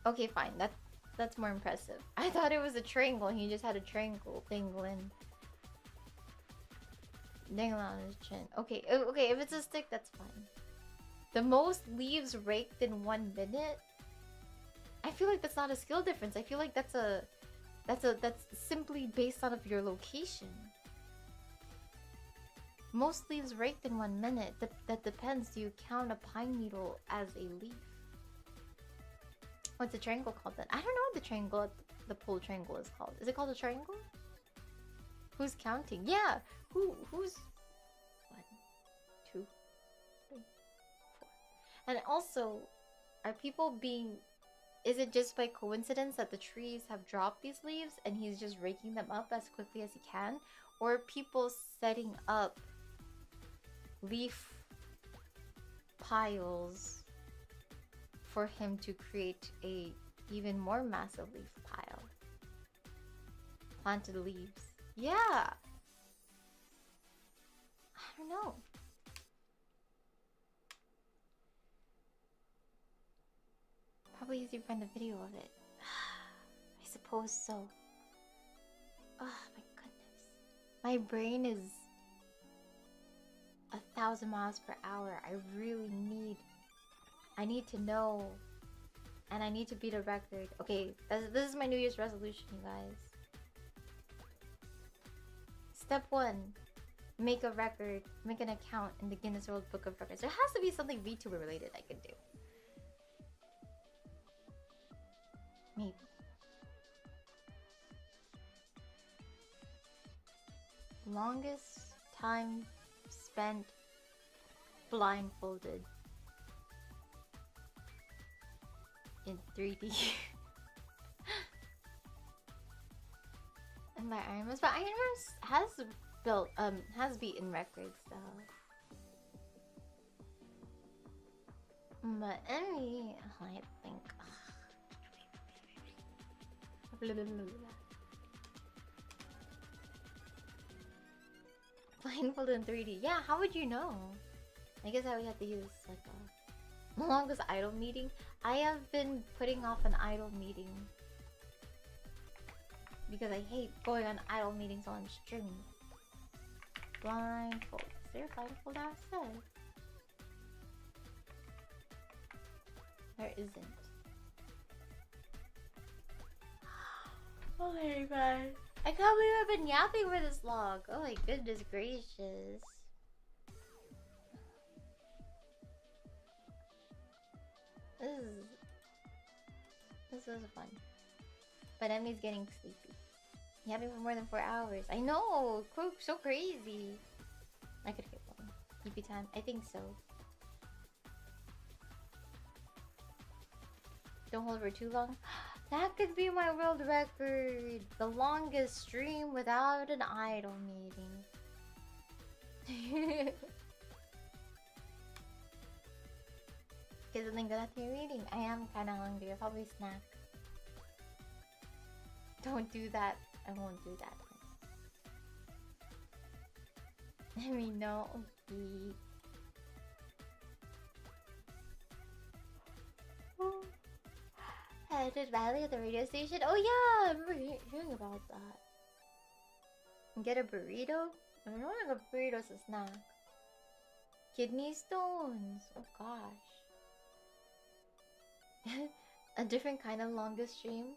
Okay, fine. That's more impressive. I thought it was a triangle and he just had a triangle dangling on his chin. Okay, okay, if it's a stick, that's fine. The most leaves raked in 1 minute? I feel like that's not a skill difference. I feel like that's simply based out of your location. Most leaves raked in 1 minute. That depends. Do you count a pine needle as a leaf? What's the triangle called then? I don't know what the triangle, the pool triangle is called. Is it called a triangle? Who's counting? Yeah. Who's 1, 2, 3, 4. And also, are people being... Is it just by coincidence that the trees have dropped these leaves and he's just raking them up as quickly as he can? Or are people setting up leaf piles for him to create a even more massive leaf pile? Planted leaves. Yeah! I don't know. Probably easy to find a video of it. I suppose so. Oh my goodness. My brain is 1,000 miles per hour. I need to know. And I need to beat a record. Okay, this is my New Year's resolution, you guys. Step 1. Make a record. Make an account in the Guinness World Book of Records. There has to be something VTuber related I can do. Maybe. Longest time spent blindfolded in 3D. And by Iron Mouse, but Iron Mouse has beaten records though. But Emmy, I think. Blindfolded in 3D. Yeah, how would you know? I guess I would have to use like a longest idol meeting. I have been putting off an idol meeting because I hate going on idol meetings on stream. Blindfold. Is there a blindfold outside? There isn't. Oh my god. I can't believe I've been yapping for this long. Oh my goodness gracious. This is fun. But Emmy's getting sleepy. Yapping for more than 4 hours. I know! So crazy. I could get one. EP time. I think so. Don't hold for too long. That could be my world record. The longest stream without an idol meeting. Get something good after your reading. I am kind of hungry. I'll probably snack. Don't do that. I won't do that. Let me know. Okay. Headed Valley at the radio station. Oh yeah, I remember hearing about that. And get a burrito? I don't know, like a burrito's a snack. Kidney stones. Oh gosh. A different kind of longest stream.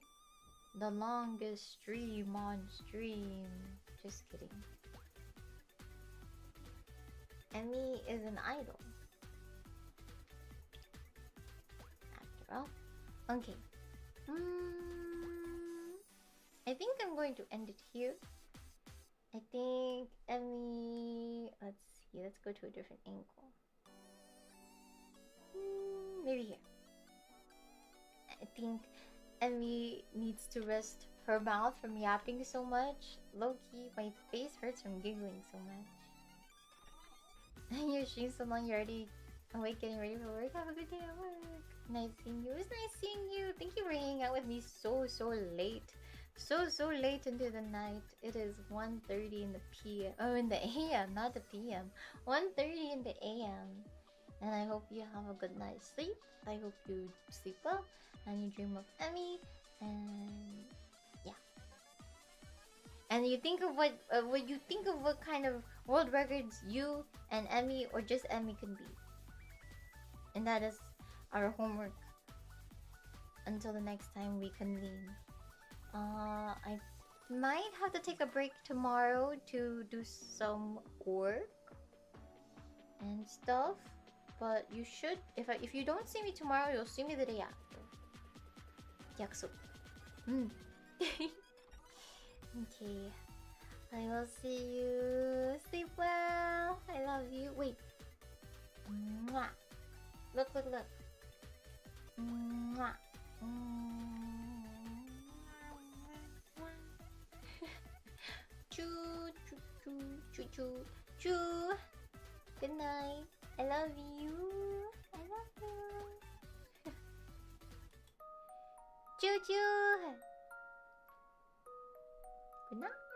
The longest stream on stream. Just kidding. Emmy is an idol. After all. Okay. I think I'm going to end it here. I think Emmy... Let's see. Let's go to a different angle. Maybe here. I think Emmy needs to rest her mouth from yapping so much. Low-key, my face hurts from giggling so much. Your stream's so long, you're already awake getting ready for work. Have a good day at work. Nice seeing you. It was nice seeing you. Thank you for hanging out with me so late. So late into the night. It is 1:30 in the PM. Oh, in the AM, not the PM. 1:30 in the AM. And I hope you have a good night's sleep. I hope you sleep well and you dream of Emmy. And yeah. And you think of what kind of world records you and Emmy or just Emmy can be. And that is our homework until the next time we convene. I might have to take a break tomorrow to do some work and stuff, but you should, if you don't see me tomorrow, you'll see me the day after. 약속. Okay. I will see you. Sleep well. I love you. Wait. Mwah. Look, look, look. Mwah. Choo, choo, choo, choo, choo, choo. Good night. I love you. I love you. Choo choo. Good night.